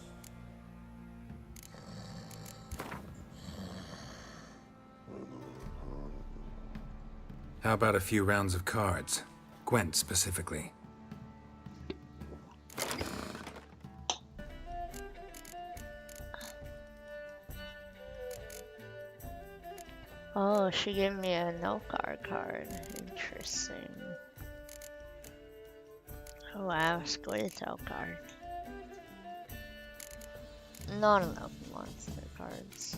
How about a few rounds of cards? Gwent specifically. Oh, she gave me a no-card card. Interesting. Oh wow, Squirtle card. Not enough monster cards.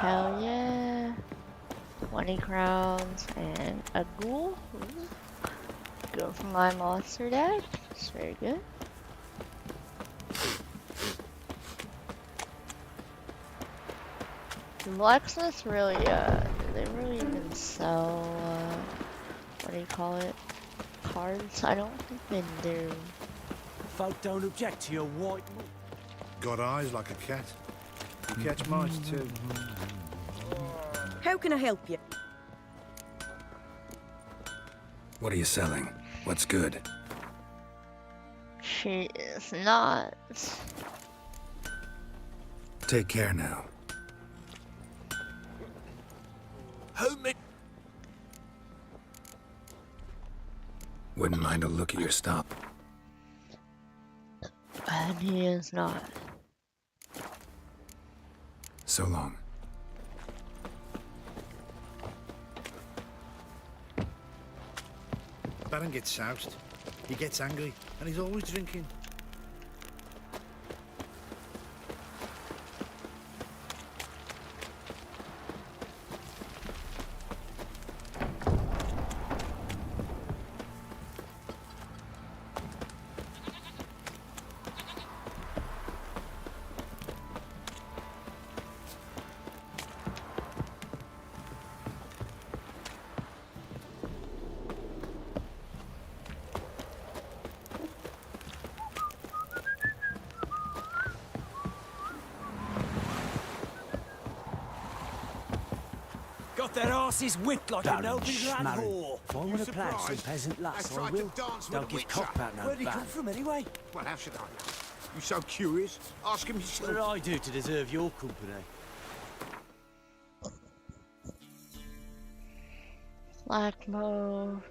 Hell yeah. 20 crowns and a ghoul. Ooh. Go for my monster deck. It's very good. The blacksmiths really, do they really even sell, what do you call it? Cards? I don't think they do. Folk don't object to your white... Got eyes like a cat. You catch mice too. How can I help you? What are you selling? What's good? She is not. Take care now. How many? Wouldn't mind a look at your stop. And he is not. So long. Baron gets soused. He gets angry, and he's always drinking. Got their asses whipped like a no-big lad schmarrin. whore. If I want to play some peasant lass, I will. Don't give cock about no Where'd he bad. come from anyway? Well, how should I know? You so curious? Ask him What yourself. did I do to deserve your company? Blackmo.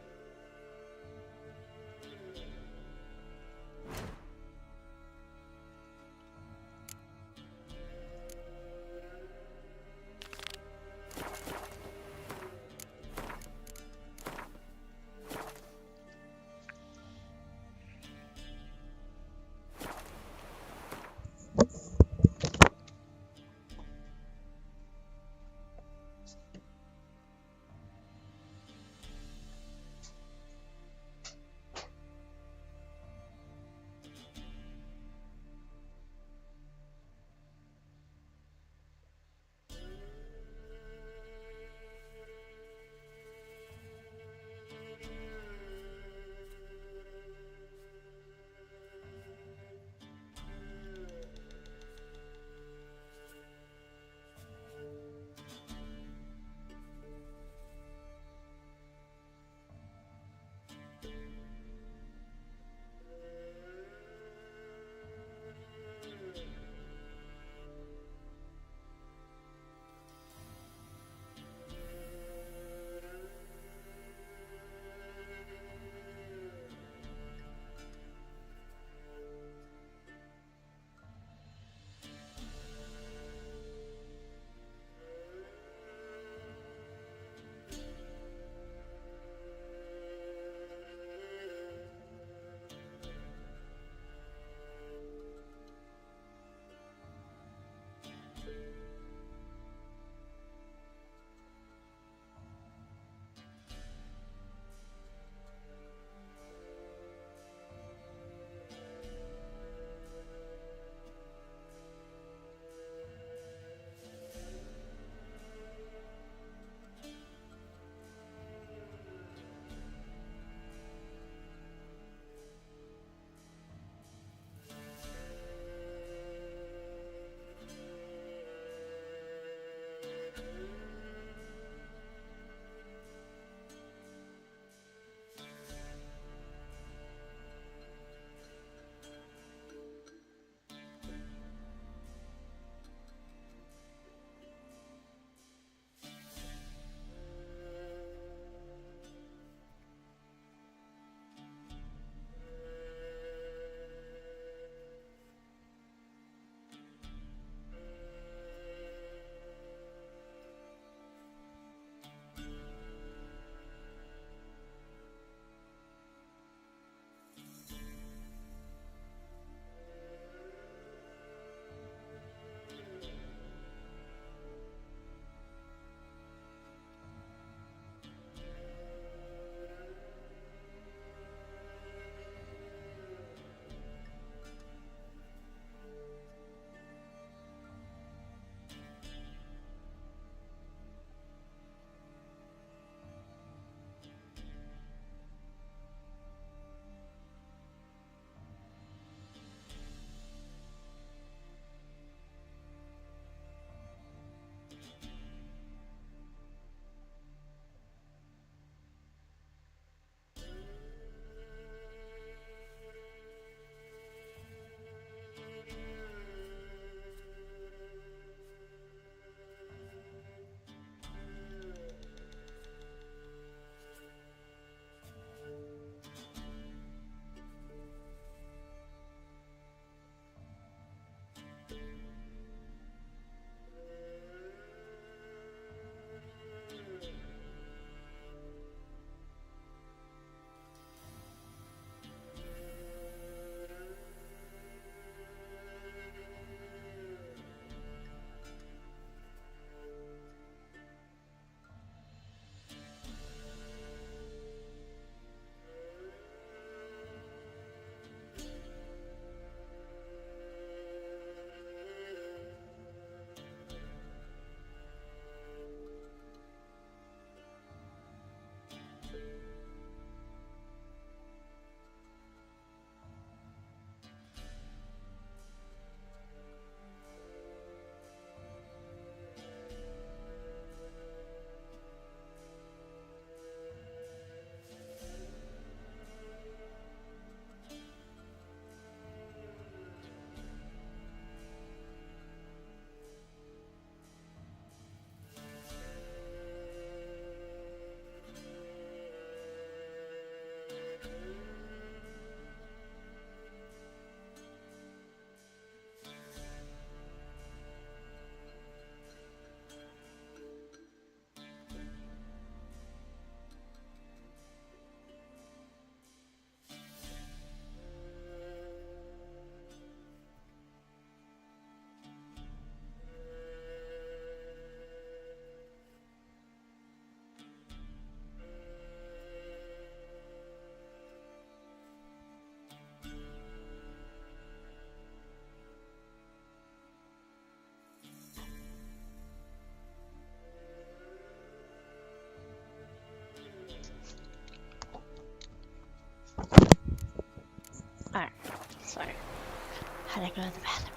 Gotta go to the bathroom.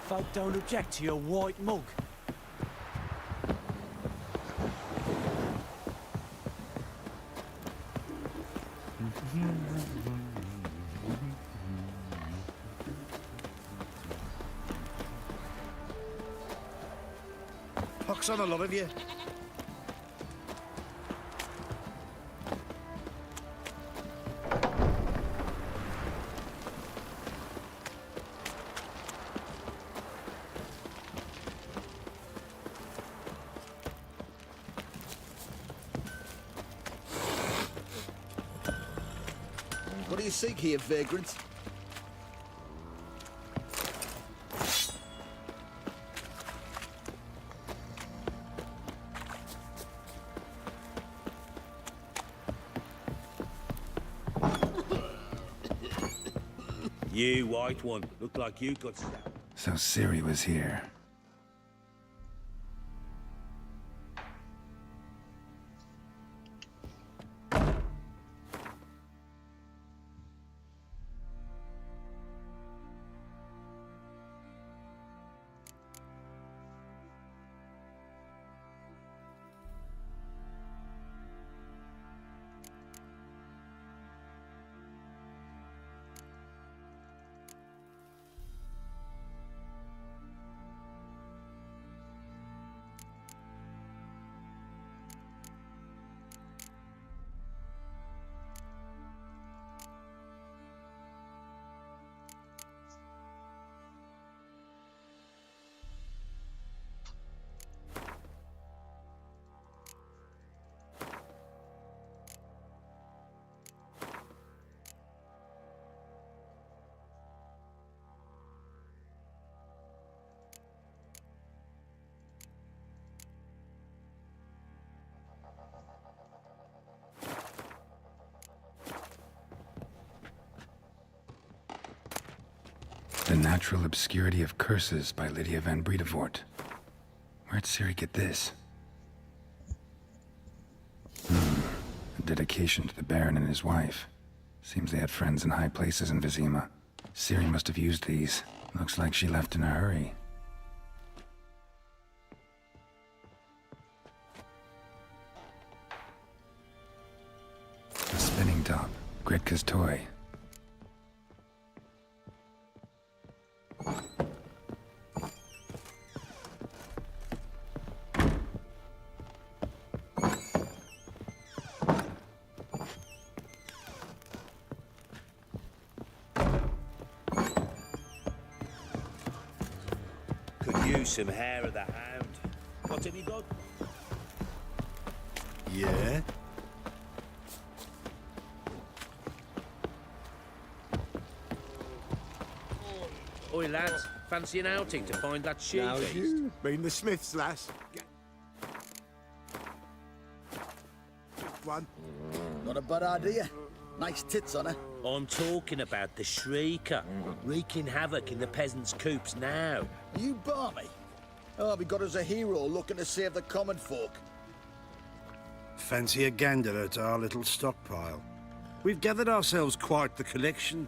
Folk don't object to your white mug. Pox on a lot of you. What do you seek here, vagrant? You, white one, look like you got stabbed. So Ciri was here. The Natural Obscurity of Curses by Lydia van Bredevoort. Where'd Ciri get this? A dedication to the Baron and his wife. Seems they had friends in high places in Vizima. Ciri must have used these. Looks like she left in a hurry. A spinning top. Gretka's toy. Could use some hair of the hound. Got any dog? Yeah? Oi, lads, fancy an outing to find that sheep Now beast? you mean the Smiths, lass? One. Not a bad idea. Nice tits on her. I'm talking about the Shrieker, wreaking havoc in the peasants' coops now. You barmy. Oh, we got us a hero looking to save the common folk. Fancy a gander at our little stockpile. We've gathered ourselves quite the collection.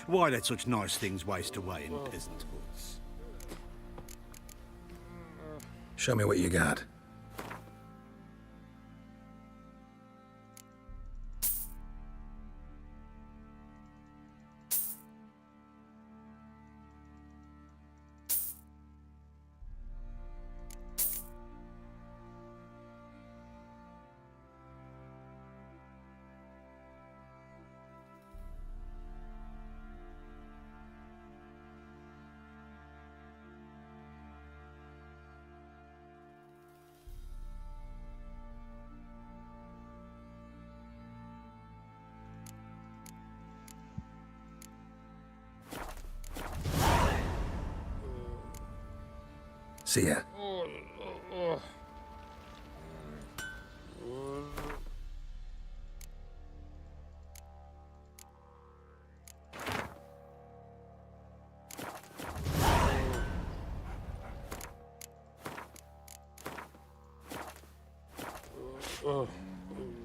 Why let such nice things waste away in peasant hoods? Show me what you got. See ya.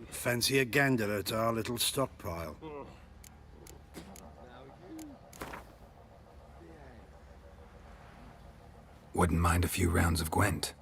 Fancy a gander at our little stockpile? Wouldn't mind a few rounds of Gwent.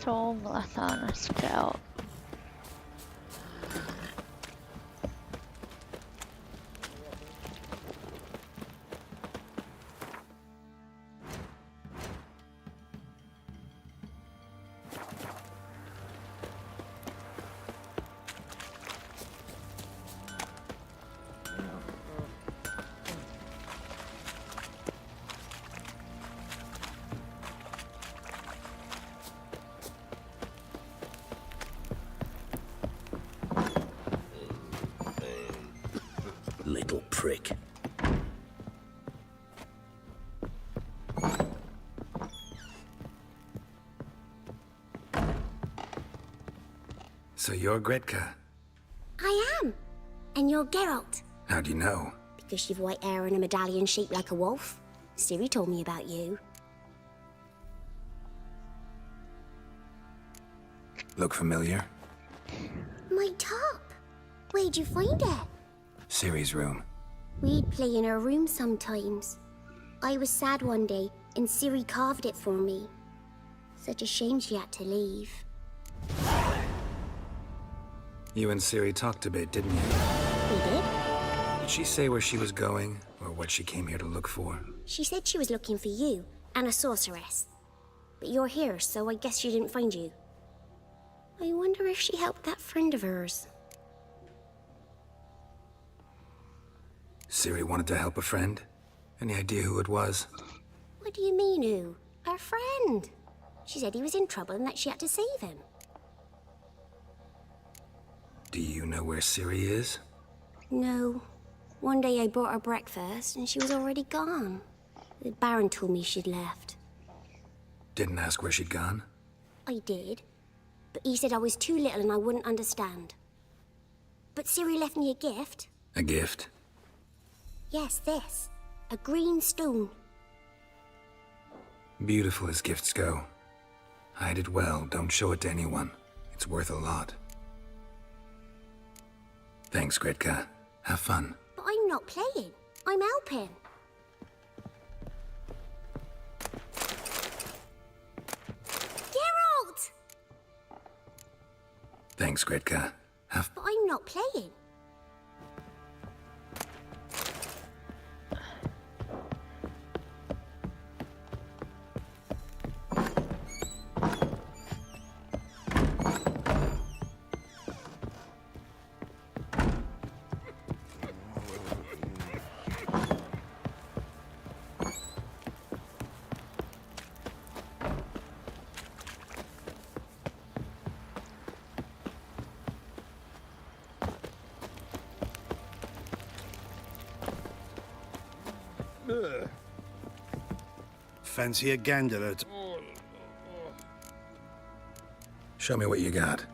Tall black on a scout. Little prick. So you're Gretka. I am. And you're Geralt. How do you know? Because you've white hair and a medallion shaped like a wolf. Ciri told me about you. Look familiar? My top. Where'd you find it? Ciri's room. We'd play in her room sometimes. I was sad one day, and Ciri carved it for me. Such a shame she had to leave. You and Ciri talked a bit, didn't you? We did? Did she say where she was going, or what she came here to look for? She said she was looking for you, and a sorceress. But you're here, so I guess she didn't find you. I wonder if she helped that friend of hers. Ciri wanted to help a friend? Any idea who it was? What do you mean, who? Our friend. She said he was in trouble and that she had to save him. Do you know where Ciri is? No. One day I brought her breakfast and she was already gone. The Baron told me she'd left. Didn't ask where she'd gone? I did. But he said I was too little and I wouldn't understand. But Ciri left me a gift. A gift? Yes, this. A green stone. Beautiful as gifts go. Hide it well, don't show it to anyone. It's worth a lot. Thanks, Gretka. Have fun. But I'm not playing. I'm helping. Geralt! Thanks, Gretka. But I'm not playing. Fancy a gander at... Show me what you got.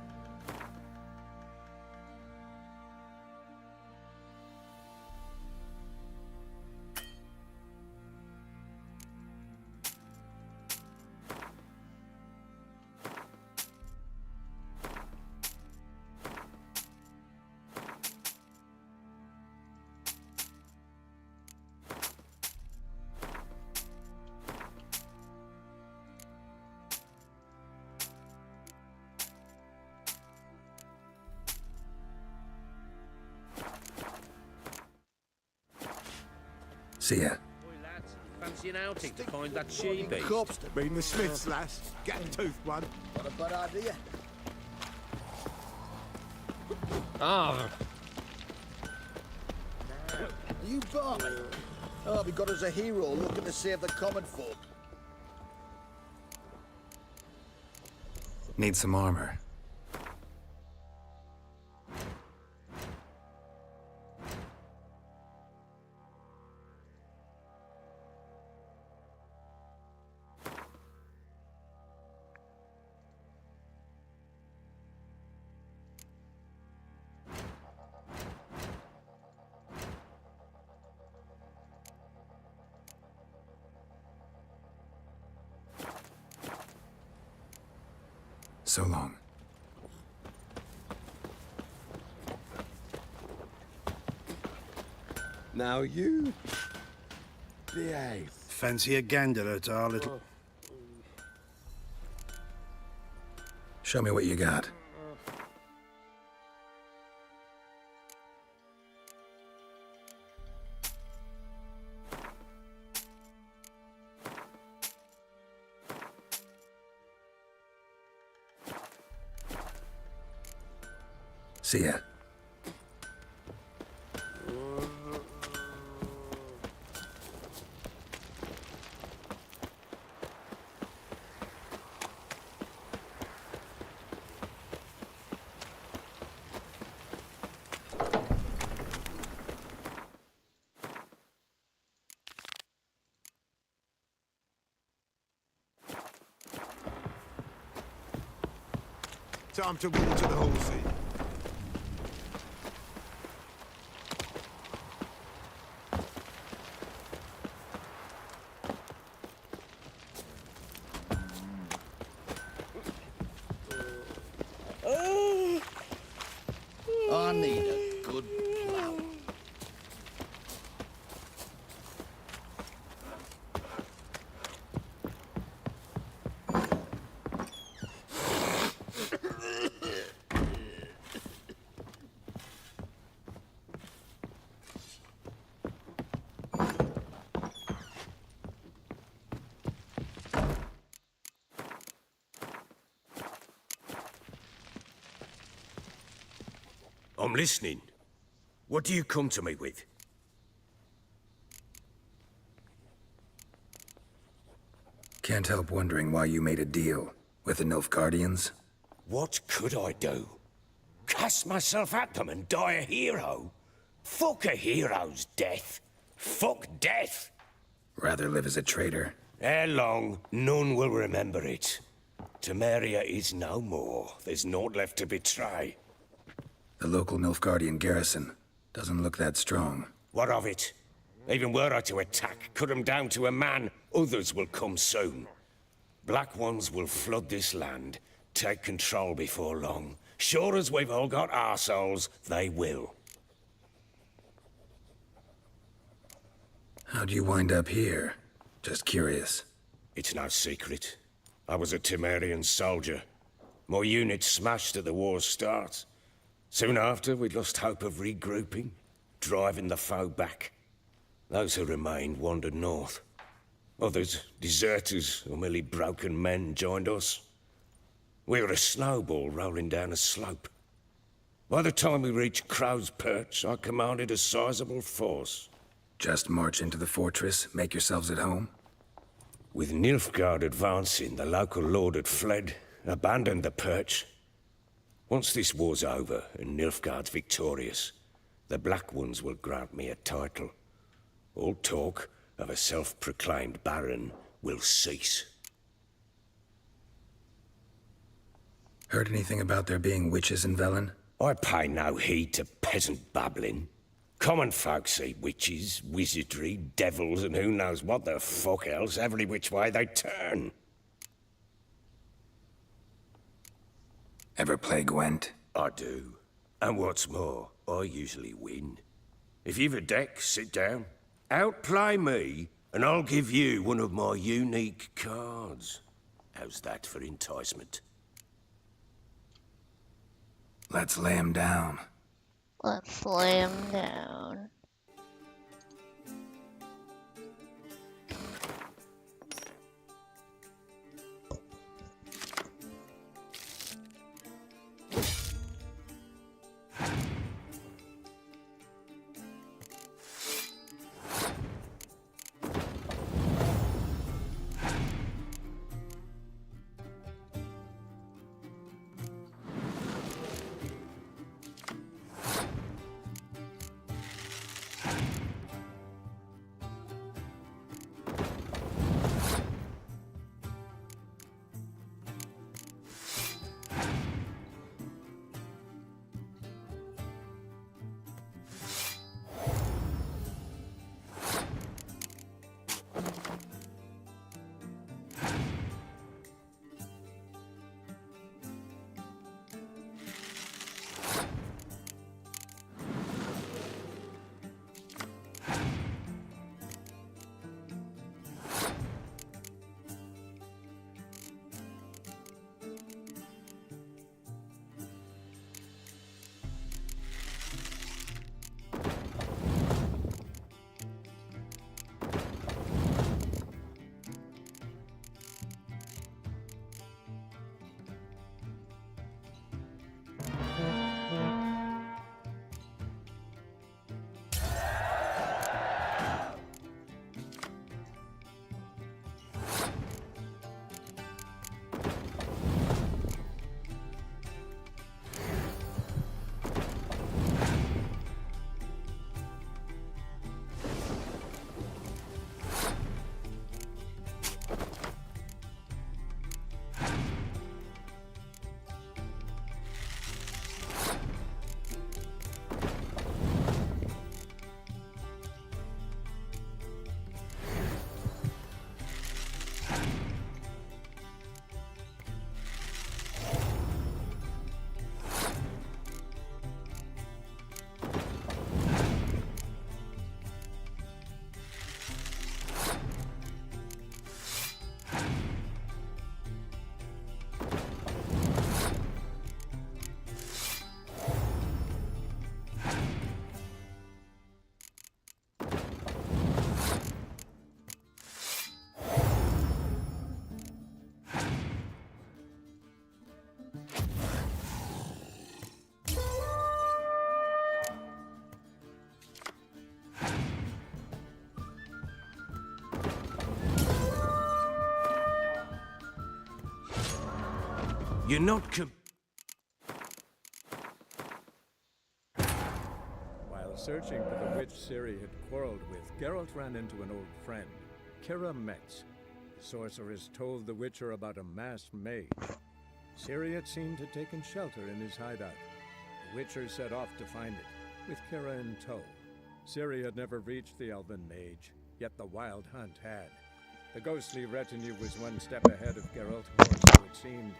See ya. Fancy an outing to find that she-beast? Cops to mean the Smiths, lass. Get a tooth one. What a bad idea. Ah. You buy. Oh, we got us a hero looking to save the common folk. Need some armor. So long. Now you behave. Fancy a gander at our little... Show me what you got. See ya. Time to water the horses. I need a good plough. I'm listening. What do you come to me with? Can't help wondering why you made a deal with the Nilfgaardians. What could I do? Cast myself at them and die a hero? Fuck a hero's death. Fuck death. Rather live as a traitor. Ere long, none will remember it. Temeria is no more. There's naught left to betray. The local Nilfgaardian garrison doesn't look that strong. What of it? Even were I to attack, cut them down to a man, others will come soon. Black Ones will flood this land, take control before long. Sure as we've all got arseholes, they will. How'd you wind up here? Just curious. It's no secret. I was a Temerian soldier. My unit smashed at the war's start. Soon after, we'd lost hope of regrouping, driving the foe back. Those who remained wandered north. Others, deserters or merely broken men, joined us. We were a snowball rolling down a slope. By the time we reached Crow's Perch, I commanded a sizable force. Just march into the fortress, make yourselves at home? With Nilfgaard advancing, the local lord had fled, abandoned the perch. Once this war's over and Nilfgaard's victorious, the Black Ones will grant me a title. All talk of a self-proclaimed baron will cease. Heard anything about there being witches in Velen? I pay no heed to peasant babbling. Common folk see witches, wizardry, devils, and who knows what the fuck else every which way they turn. Ever play Gwent? I do. And what's more, I usually win. If you've a deck, sit down. Outplay me, and I'll give you one of my unique cards. How's that for enticement? Let's lay him down. Let's lay him down. You're not While searching for the witch Ciri had quarreled with, Geralt ran into an old friend, Kira Metz. The sorceress told the Witcher about a masked mage. Ciri had seemed to have taken shelter in his hideout. The Witcher set off to find it, with Kira in tow. Ciri had never reached the elven mage, yet the wild hunt had. The ghostly retinue was one step ahead of Geralt, or so it seemed.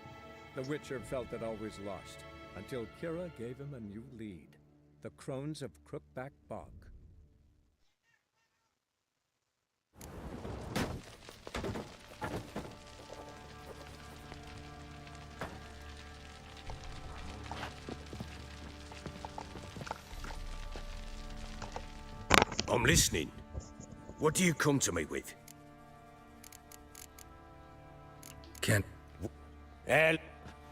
The Witcher felt it always lost, until Kira gave him a new lead. The Crones of Crookback Bog. I'm listening. What do you come to me with? Kent. Hell.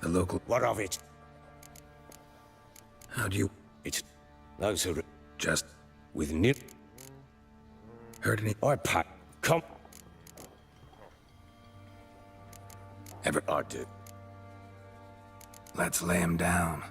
The local... What of it? How do you... It's... Those who... Just... With nip... Heard any... I pack... Come... Ever... I do. Let's lay him down.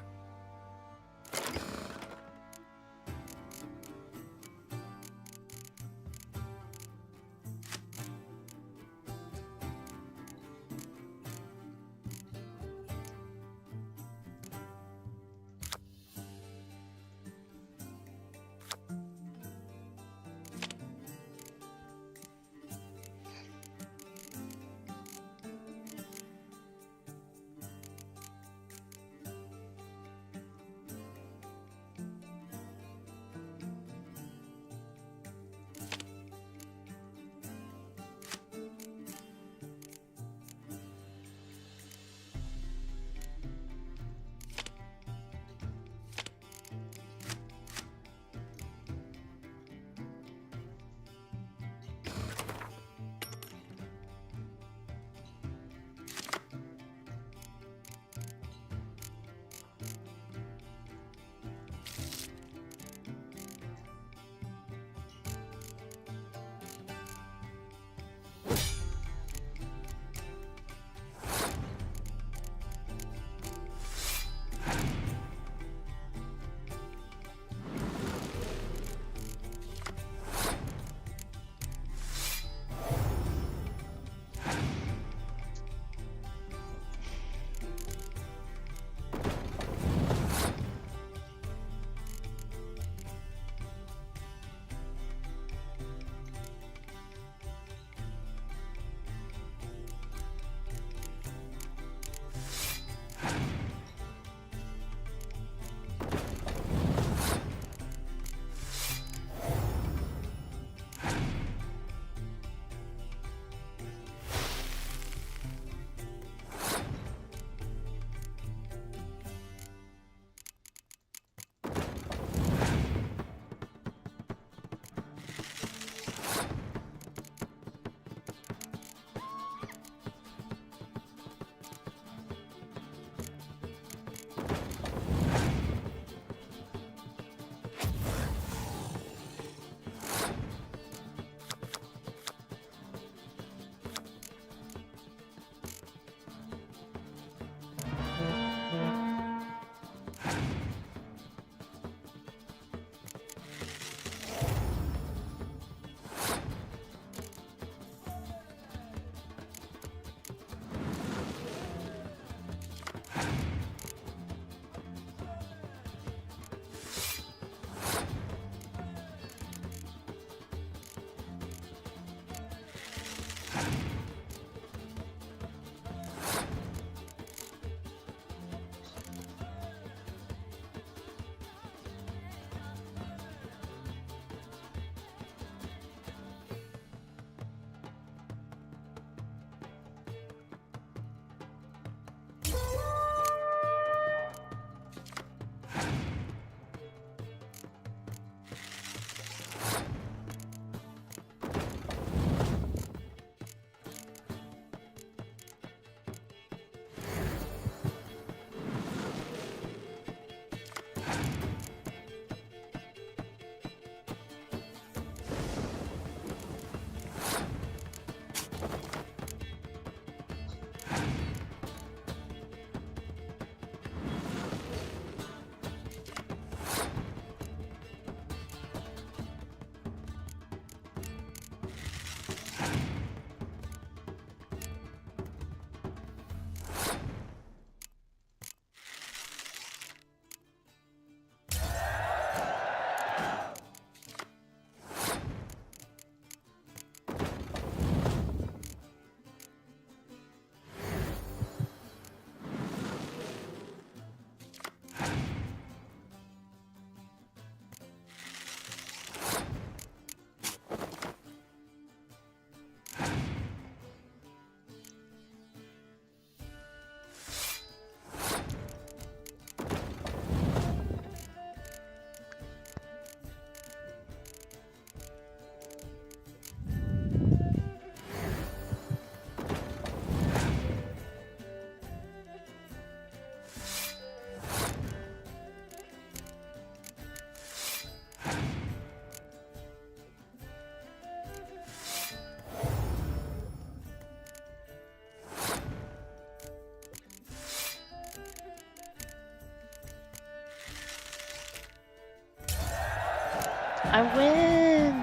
I win!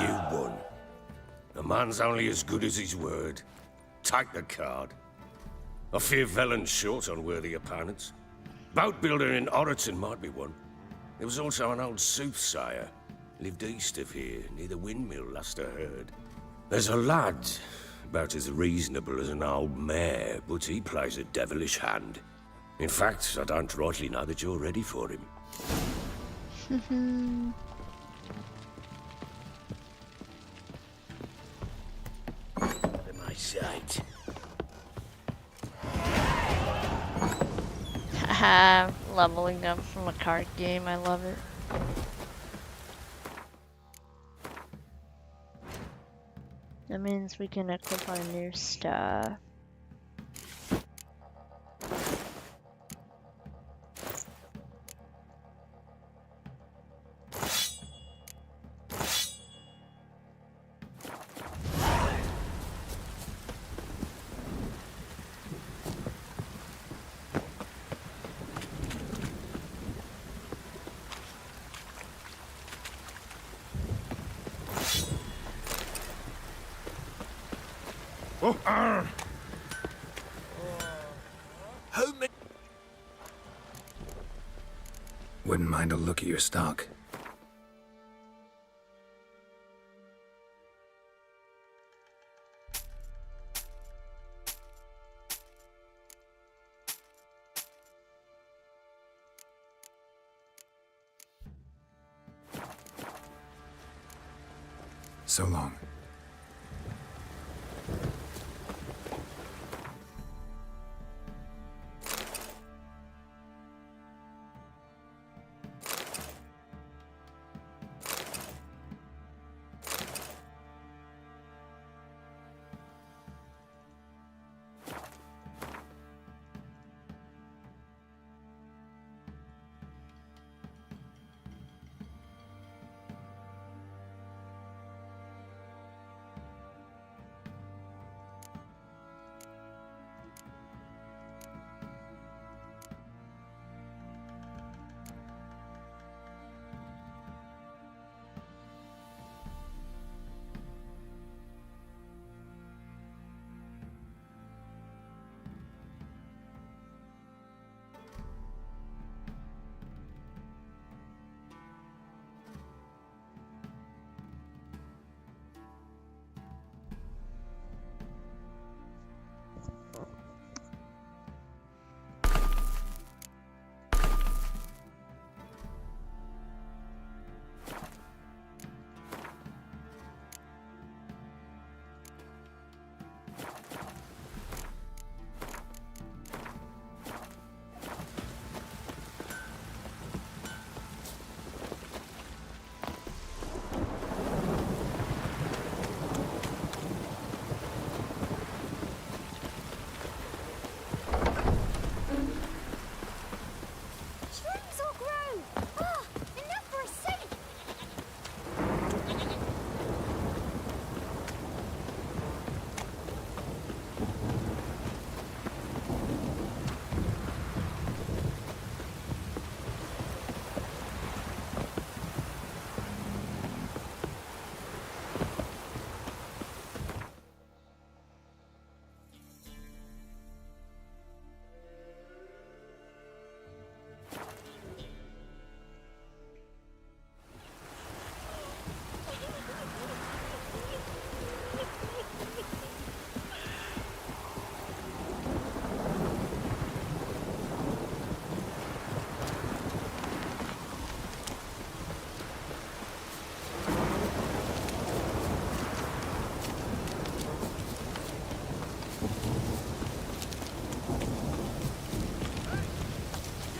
You won. A man's only as good as his word. Take the card. I fear Velen's short on worthy opponents. Boat builder in Oroton might be one. There was also an old soothsayer. Lived east of here, near the windmill, last I heard. There's a lad, about as reasonable as an old mare, but he plays a devilish hand. In fact, I don't rightly know that you're ready for him. What am I sight? Haha, leveling up from a card game, I love it. That means we can equip our new stuff. Wouldn't mind a look at your stock. So long.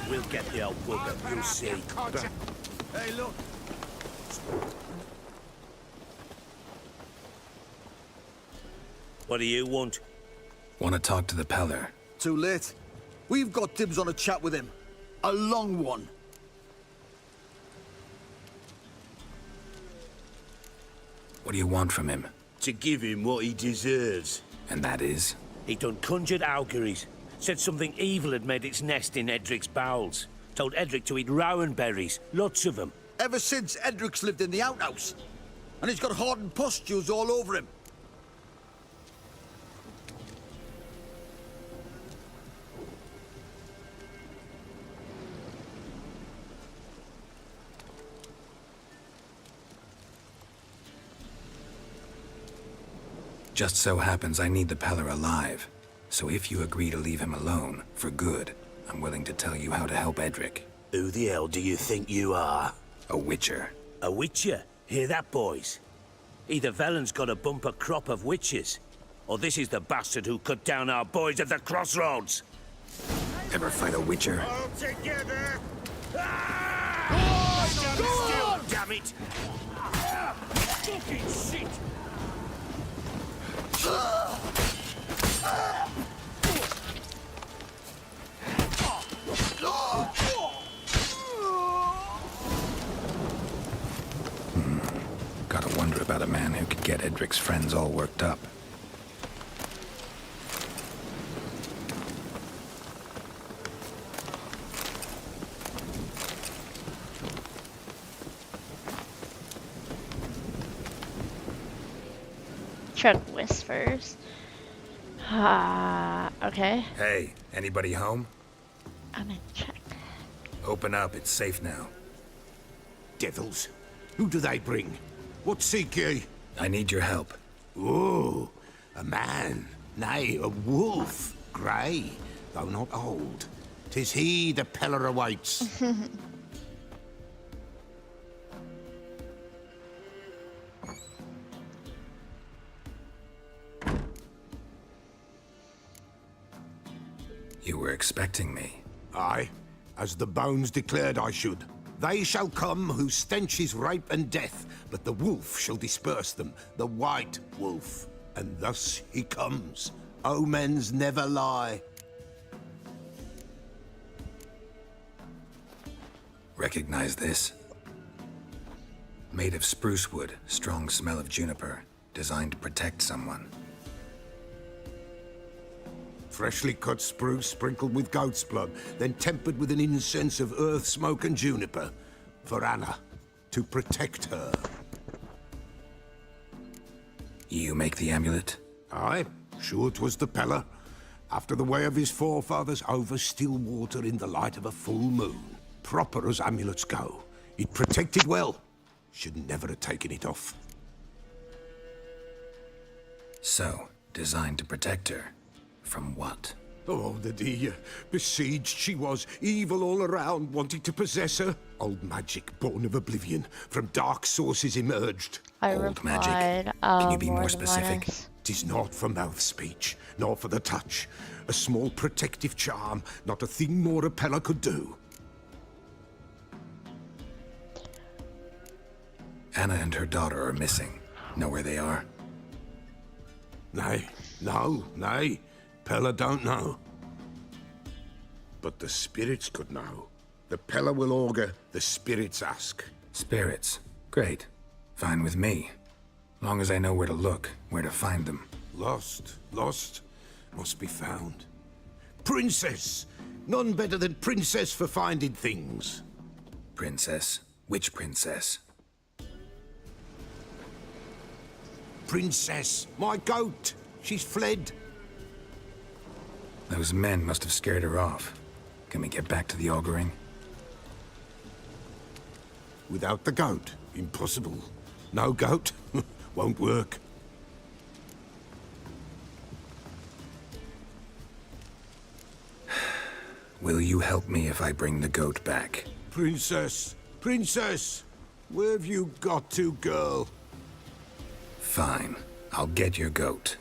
We'll get the old bugger, you'll see. Hey, look. What do you want? Want to talk to the Peller. Too late. We've got dibs on a chat with him. A long one. What do you want from him? To give him what he deserves. And that is? He done conjured auguries. Said something evil had made its nest in Edric's bowels. Told Edric to eat rowan berries, lots of them. Ever since Edric's lived in the outhouse. And he's got hardened pustules all over him. Just so happens I need the Peller alive. So if you agree to leave him alone, for good, I'm willing to tell you how to help Edric. Who the hell do you think you are? A witcher. A witcher? Hear that, boys? Either Velen's got a bumper crop of witches, or this is the bastard who cut down our boys at the crossroads. Ever fight a witcher? All together! Stand still, damn it! Fucking shit! Gotta wonder about a man who could get Edric's friends all worked up. Truck whispers. Okay. Hey, anybody home? I'm in check. Open up, it's safe now. Devils, who do they bring? What seek ye? I need your help. Oh, a man, nay, a wolf, grey, though not old. 'Tis he the Peller awaits. You were expecting me. Aye, as the bones declared I should. They shall come whose stench is rape and death, but the wolf shall disperse them, the white wolf. And thus he comes. Omens never lie. Recognize this? Made of spruce wood, strong smell of juniper, designed to protect someone. Freshly cut spruce sprinkled with goat's blood, then tempered with an incense of earth, smoke and juniper. For Anna, to protect her. You make the amulet? Aye, sure 'twas the Peller. After the way of his forefathers, over still water in the light of a full moon. Proper as amulets go. It protected well. Should never have taken it off. So, designed to protect her. From what? Oh, the dear. Besieged she was, evil all around, wanting to possess her. Old magic, born of oblivion, from dark sources emerged. Old magic? Can you be more specific? Tis not for mouth speech, nor for the touch. A small protective charm, not a thing more a Peller could do. Anna and her daughter are missing. Know where they are? Nay, nay. Peller don't know. But the spirits could know. The Peller will augur, the spirits ask. Spirits? Great. Fine with me. Long as I know where to look, where to find them. Lost, must be found. Princess! None better than Princess for finding things. Princess? Which princess? Princess, my goat! She's fled. Those men must have scared her off. Can we get back to the auguring? Without the goat, impossible. No goat, won't work. Will you help me if I bring the goat back? Princess, where have you got to, girl? Fine. I'll get your goat.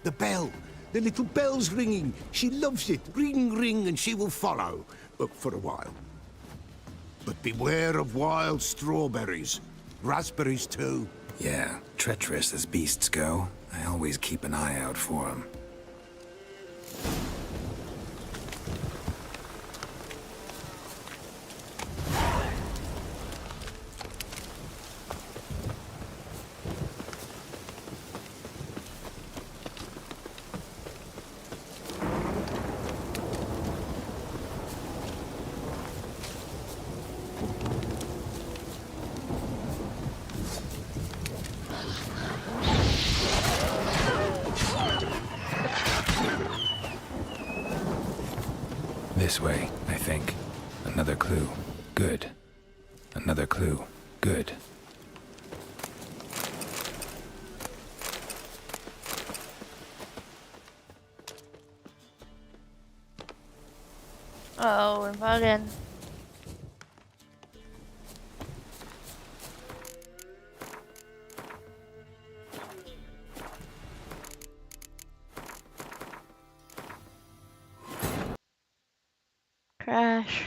The bell! The little bell's ringing. She loves it. Ring, ring, and she will follow. For a while. But beware of wild strawberries. Raspberries, too. Yeah, treacherous as beasts go. I always keep an eye out for them. This way, I think. Another clue. Good. Another clue. Good. Oh, we're bugging. Crash.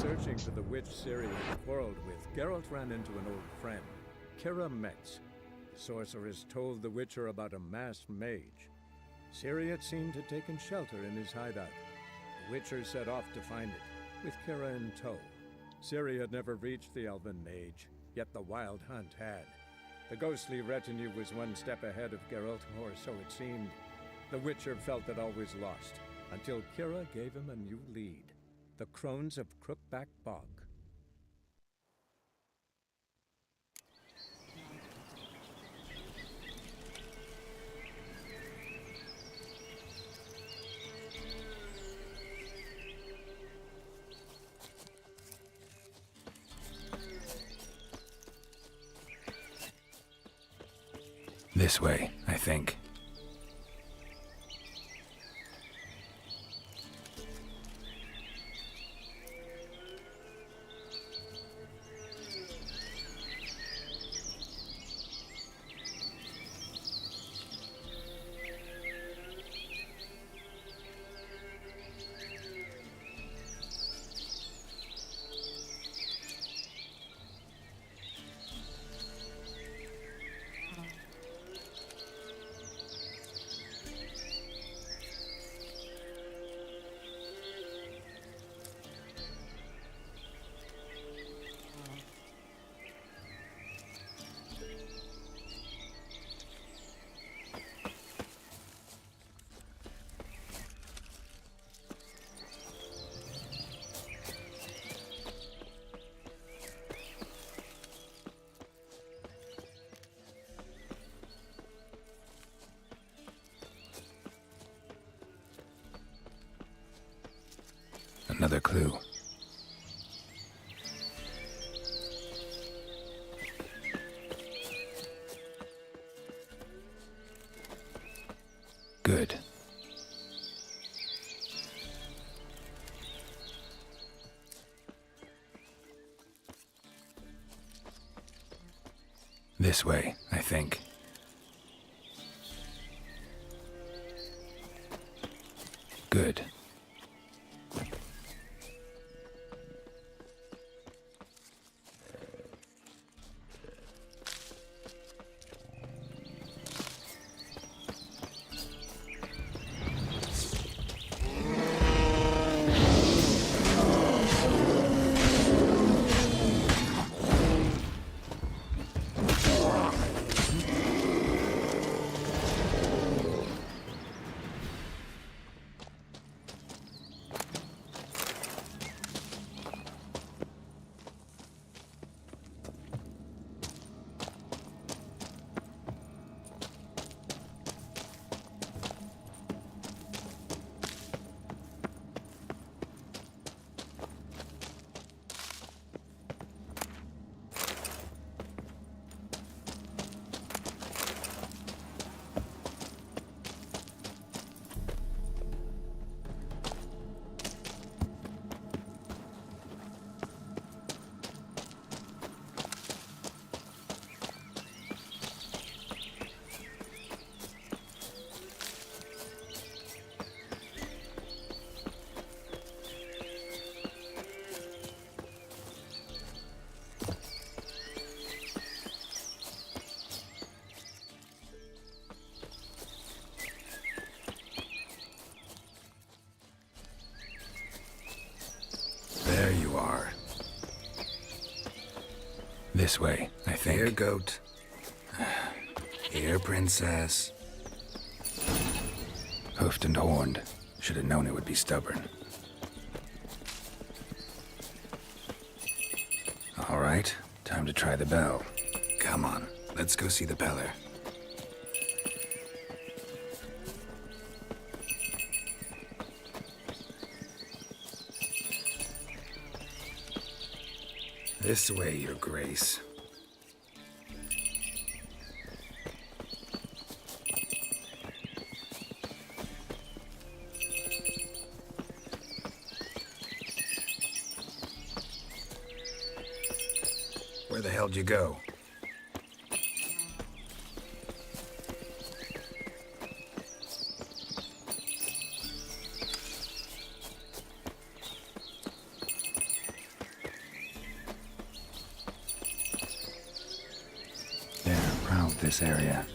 Searching for the witch Ciri had quarreled with, Geralt ran into an old friend, Kira Metz. The sorceress told the Witcher about a masked mage. Ciri had seemed to taken shelter in his hideout. The Witcher set off to find it, with Kira in tow. Ciri had never reached the elven mage, yet the wild hunt had. The ghostly retinue was one step ahead of Geralt, or so it seemed. The Witcher felt that all was lost, until Kira gave him a new lead. The Crones of Crookback Bog. This way, I think. Another clue. Good. This way, I think. Good. This way, I think. Here, goat. Here, princess. Hoofed and horned. Should have known it would be stubborn. All right, time to try the bell. Come on, let's go see the Peller. This way, Your Grace. Where the hell'd you go? They're proud of this area.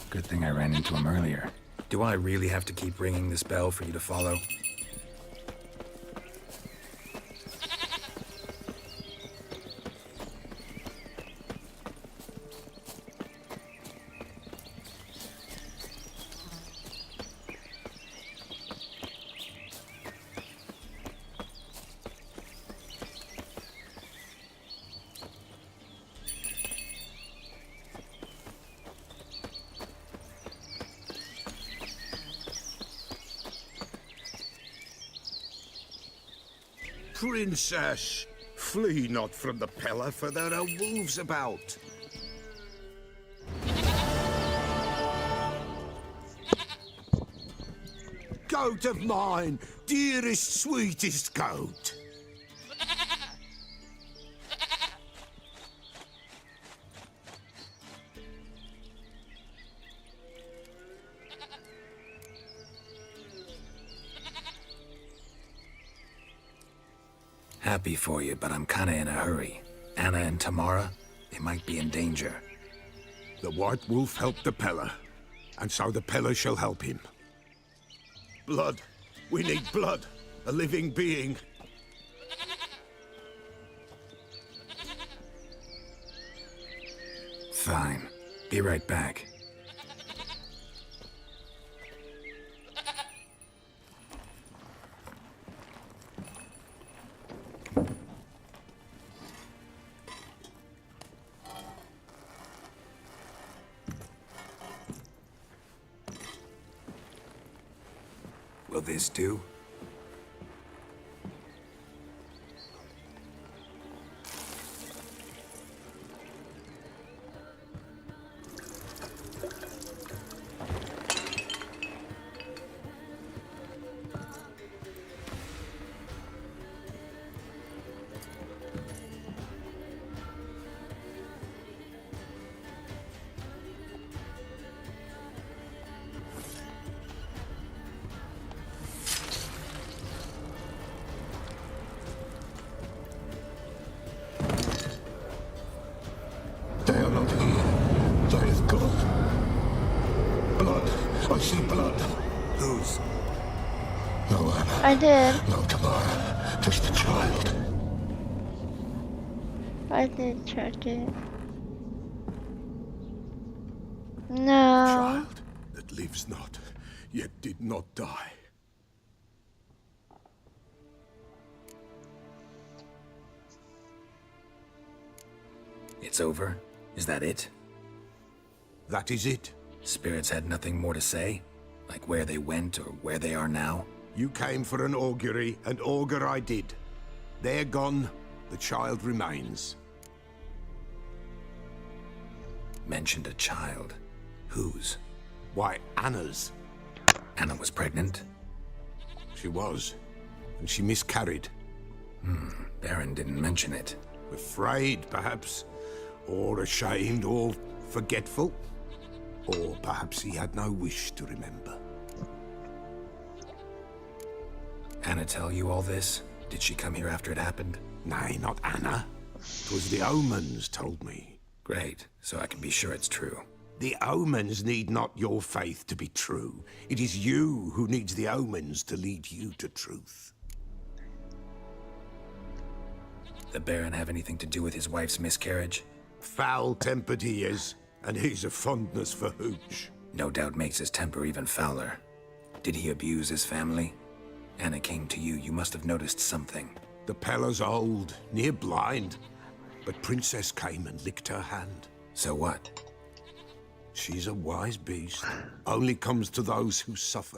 Good thing I ran into him earlier. Do I really have to keep ringing this bell for you to follow? Princess, flee not from the Peller, for there are wolves about. Goat of mine, dearest, sweetest goat. Happy for you, but I'm kinda in a hurry. Anna and Tamara, they might be in danger. The White Wolf helped the Peller, and so the Peller shall help him. Blood. We need blood. A living being. Fine. Be right back. Will this do? They are not here. There is blood. Blood. I see blood. Whose? No Anna. I did. No Tamara. Just the child. I did check it. No. Child that lives not, yet did not die. It's over? Is that it? That is it. Spirits had nothing more to say? Like where they went or where they are now? You came for an augury, and augur I did. They're gone. The child remains. Mentioned a child. Whose? Why, Anna's. Anna was pregnant? She was. And she miscarried. Baron didn't mention it. Afraid, perhaps. Or ashamed, or forgetful. Or perhaps he had no wish to remember. Anna tell you all this? Did she come here after it happened? Nay, not Anna. 'Twas the omens told me. Great, so I can be sure it's true. The omens need not your faith to be true. It is you who needs the omens to lead you to truth. The Baron have anything to do with his wife's miscarriage? Foul-tempered he is, and he's a fondness for hooch. No doubt makes his temper even fouler. Did he abuse his family? Anna came to you, you must have noticed something. The Pella's old, near blind, but Princess came and licked her hand. So what? She's a wise beast. Only comes to those who suffer.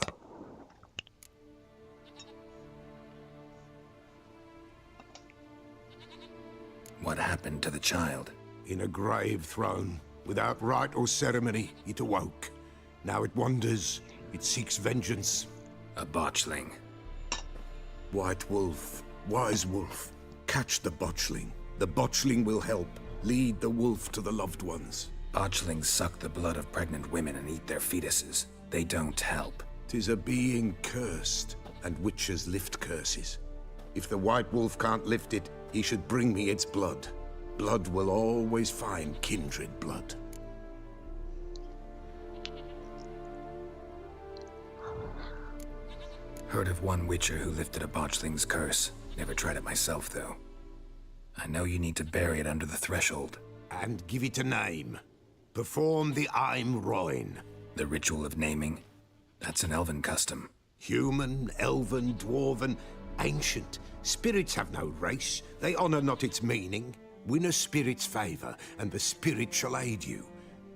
What happened to the child? In a grave thrown. Without rite or ceremony, it awoke. Now it wanders. It seeks vengeance. A botchling. White wolf, wise wolf. Catch the botchling. The botchling will help. Lead the wolf to the loved ones. Botchlings suck the blood of pregnant women and eat their fetuses. They don't help. 'Tis a being cursed, and witches lift curses. If the white wolf can't lift it, he should bring me its blood. Blood will always find kindred blood. Heard of one witcher who lifted a botchling's curse. Never tried it myself, though. I know you need to bury it under the threshold. And give it a name. Perform the Aim Roin. The ritual of naming? That's an elven custom. Human, elven, dwarven, ancient. Spirits have no race. They honor not its meaning. Win a spirit's favor, and the spirit shall aid you.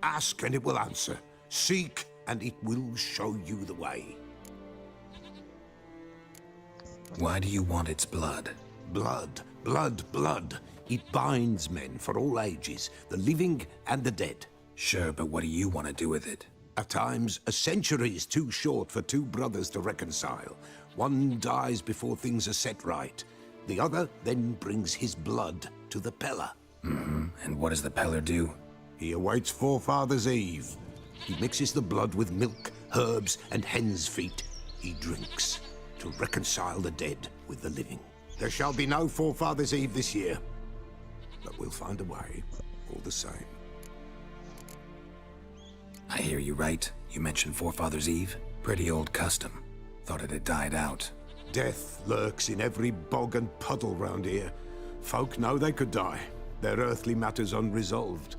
Ask, and it will answer. Seek, and it will show you the way. Why do you want its blood? Blood, blood, blood. It binds men for all ages, the living and the dead. Sure, but what do you want to do with it? At times, a century is too short for two brothers to reconcile. One dies before things are set right. The other then brings his blood to the Pella. And what does the Peller do? He awaits Forefathers' Eve. He mixes the blood with milk, herbs, and hen's feet. He drinks to reconcile the dead with the living. There shall be no Forefathers' Eve this year, but we'll find a way, all the same. I hear you right. You mentioned Forefathers' Eve? Pretty old custom. Thought it had died out. Death lurks in every bog and puddle round here. Folk know they could die, their earthly matters unresolved.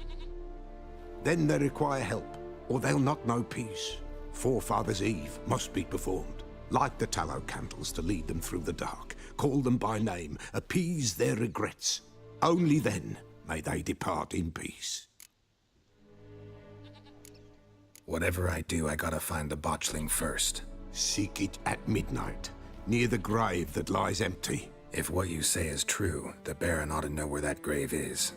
Then they require help, or they'll not know peace. Forefathers' Eve must be performed. Light the tallow candles to lead them through the dark. Call them by name, appease their regrets. Only then may they depart in peace. Whatever I do, I gotta find the botchling first. Seek it at midnight, near the grave that lies empty. If what you say is true, the Baron ought to know where that grave is.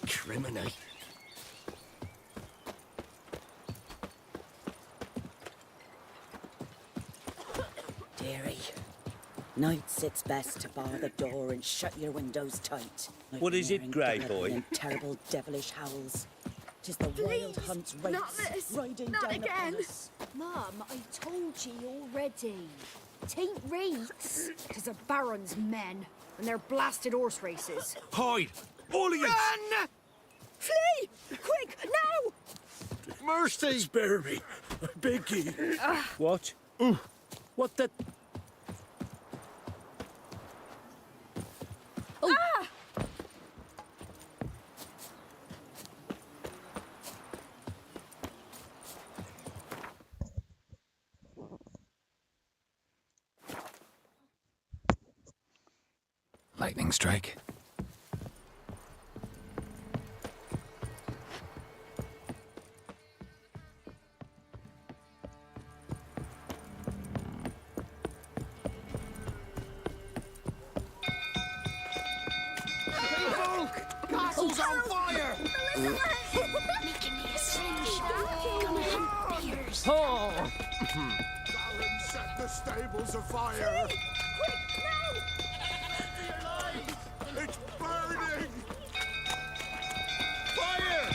Criminy. Dearie, nights it's best to bar the door and shut your windows tight. What is it, Grey Boy? And terrible devilish howls. 'Tis the wild hunt's race riding Not down again. upon us. Mum, I told ye already. Tain't reeks. 'Tis a baron's men, and they're blasted horse races. Hide! All of you! Run! Flee! Quick, now! Mercy! Spare me. I beg ye. What? What the... Lightning strike? Castle's on fire! Making me a slingshot. Gonna hunt bears. Baron set the stables afire! It's burning! Fire!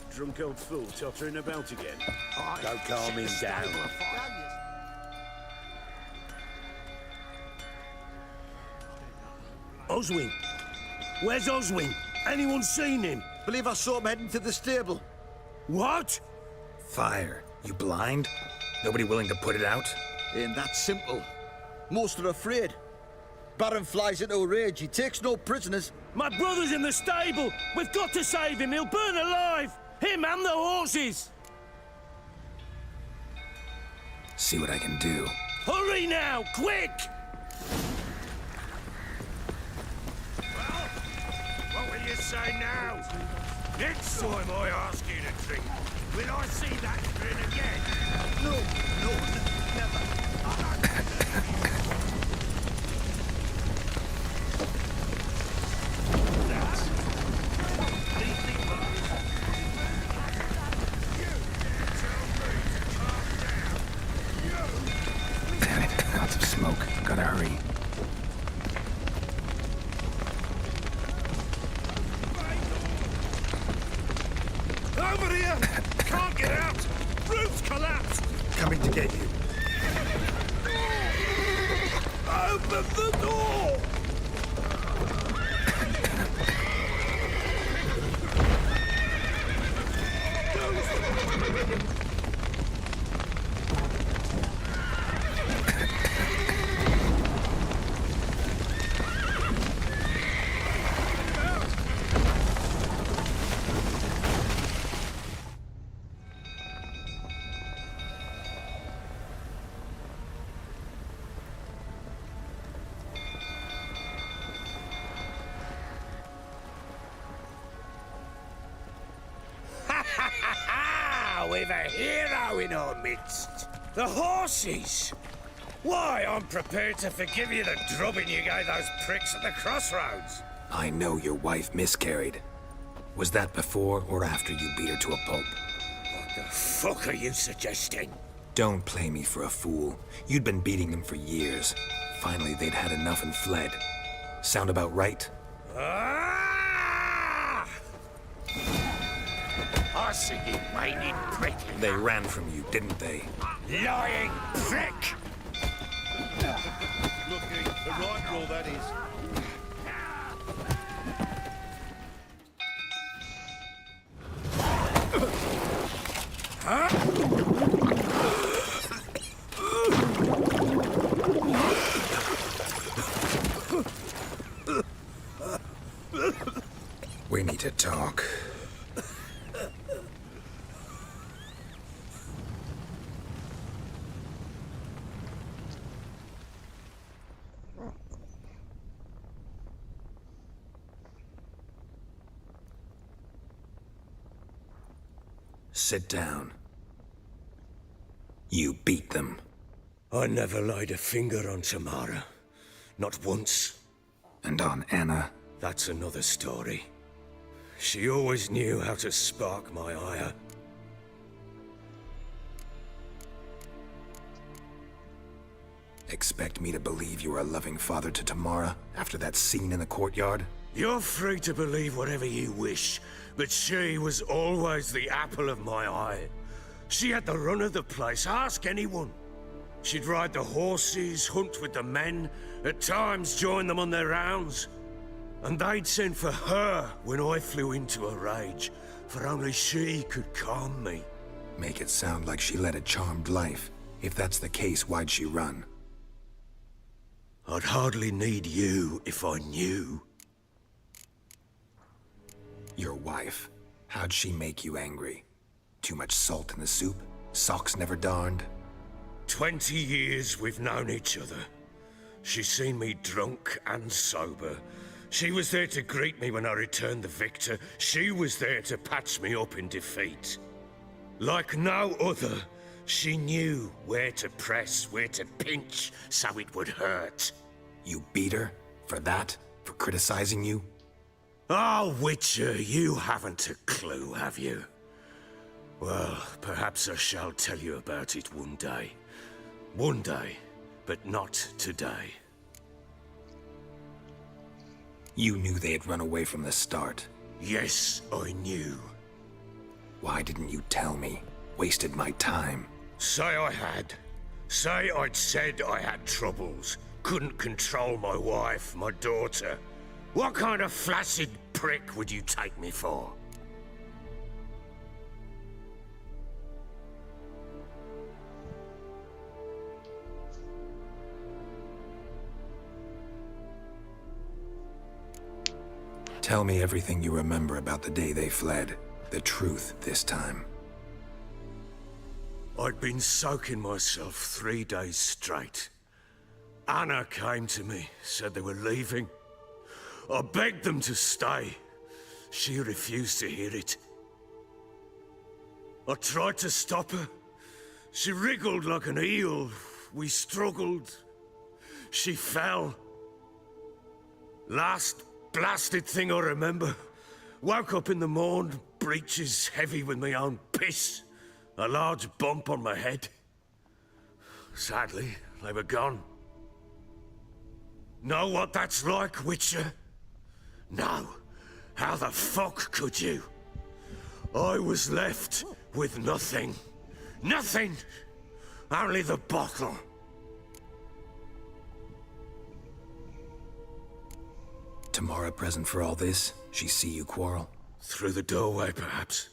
Drunk old fool tottering about again. Don't calm him down. Oswin! Where's Oswin? Anyone seen him? Believe I saw him heading to the stable. What? Fire. You blind? Nobody willing to put it out? Ain't that simple. Most are afraid. Baron flies into a rage. He takes no prisoners. My brother's in the stable! We've got to save him! He'll burn alive! Him and the horses! See what I can do. Hurry now! Quick! What will you say now? Next time I ask you to drink, will I see that grin again? No, never. Damn it, lots of smoke. Gotta hurry. Over here! Can't get out! Roof's collapsed! Coming to get you. Open the door! We've a hero in our midst. The horses! Why, I'm prepared to forgive you the drubbing you gave those pricks at the crossroads. I know your wife miscarried. Was that before or after you beat her to a pulp? What the fuck are you suggesting? Don't play me for a fool. You'd been beating them for years. Finally, they'd had enough and fled. Sound about right? I see you whining prick. They ran from you, didn't they? Lying prick! Looking the right roll, that is. We need to talk. Sit down. You beat them. I never laid a finger on Tamara. Not once. And on Anna? That's another story. She always knew how to spark my ire. Expect me to believe you were a loving father to Tamara after that scene in the courtyard? You're free to believe whatever you wish, but she was always the apple of my eye. She had the run of the place, ask anyone. She'd ride the horses, hunt with the men, at times join them on their rounds. And they'd send for her when I flew into a rage, for only she could calm me. Make it sound like she led a charmed life. If that's the case, why'd she run? I'd hardly need you if I knew. Your wife. How'd she make you angry? Too much salt in the soup? Socks never darned? 20 years we've known each other. She's seen me drunk and sober. She was there to greet me when I returned the victor. She was there to patch me up in defeat. Like no other, she knew where to press, where to pinch, so it would hurt. You beat her? For that? For criticizing you? Oh, Witcher, you haven't a clue, have you? Well, perhaps I shall tell you about it one day. One day, but not today. You knew they had run away from the start. Yes, I knew. Why didn't you tell me? Wasted my time. Say I had. Say I'd said I had troubles. Couldn't control my wife, my daughter. What kind of flaccid prick would you take me for? Tell me everything you remember about the day they fled. The truth this time. I'd been soaking myself 3 days straight. Anna came to me, said they were leaving. I begged them to stay. She refused to hear it. I tried to stop her. She wriggled like an eel. We struggled. She fell. Last blasted thing I remember. Woke up in the morn, breeches heavy with my own piss. A large bump on my head. Sadly, they were gone. Know what that's like, Witcher? No. How the fuck could you? I was left with nothing. Nothing! Only the bottle. Tamara present for all this? She see you quarrel? Through the doorway, perhaps.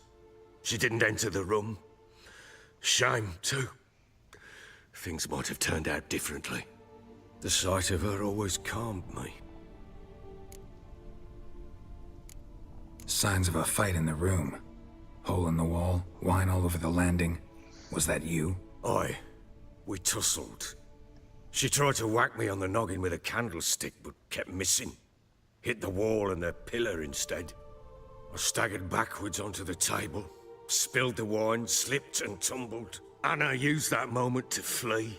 She didn't enter the room. Shame, too. Things might have turned out differently. The sight of her always calmed me. Signs of a fight in the room. Hole in the wall, wine all over the landing. Was that you? Aye. We tussled. She tried to whack me on the noggin with a candlestick, but kept missing. Hit the wall and the pillar instead. I staggered backwards onto the table, spilled the wine, slipped and tumbled. Anna used that moment to flee.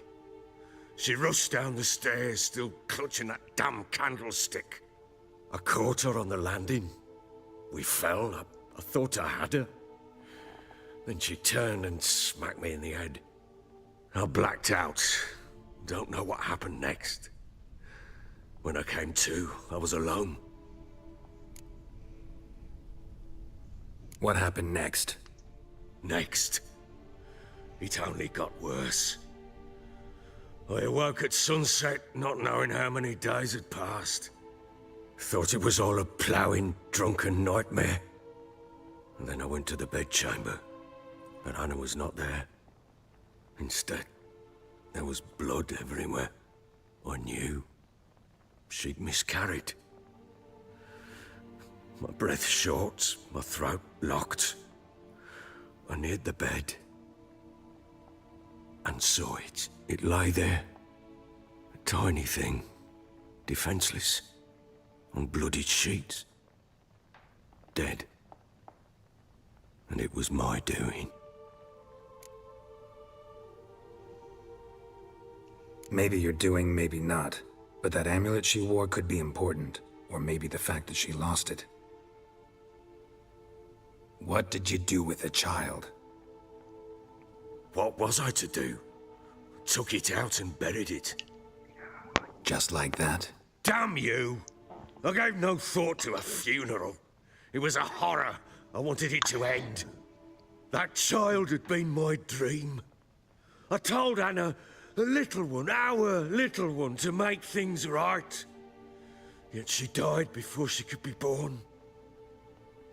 She rushed down the stairs, still clutching that damn candlestick. I caught her on the landing. We fell. I thought I had her. Then she turned and smacked me in the head. I blacked out. Don't know what happened next. When I came to, I was alone. What happened next? Next? It only got worse. I awoke at sunset, not knowing how many days had passed. Thought it was all a ploughing, drunken nightmare. And then I went to the bedchamber, but Anna was not there. Instead, there was blood everywhere. I knew. She'd miscarried. My breath short, my throat locked. I neared the bed and saw it. It lay there, a tiny thing, defenseless, on bloodied sheets, dead. And it was my doing. Maybe you're doing, maybe not. But that amulet she wore could be important. Or maybe the fact that she lost it. What did you do with the child? What was I to do? Took it out and buried it. Just like that? Damn you! I gave no thought to a funeral. It was a horror. I wanted it to end. That child had been my dream. I told Anna, the little one, our little one, to make things right. Yet she died before she could be born.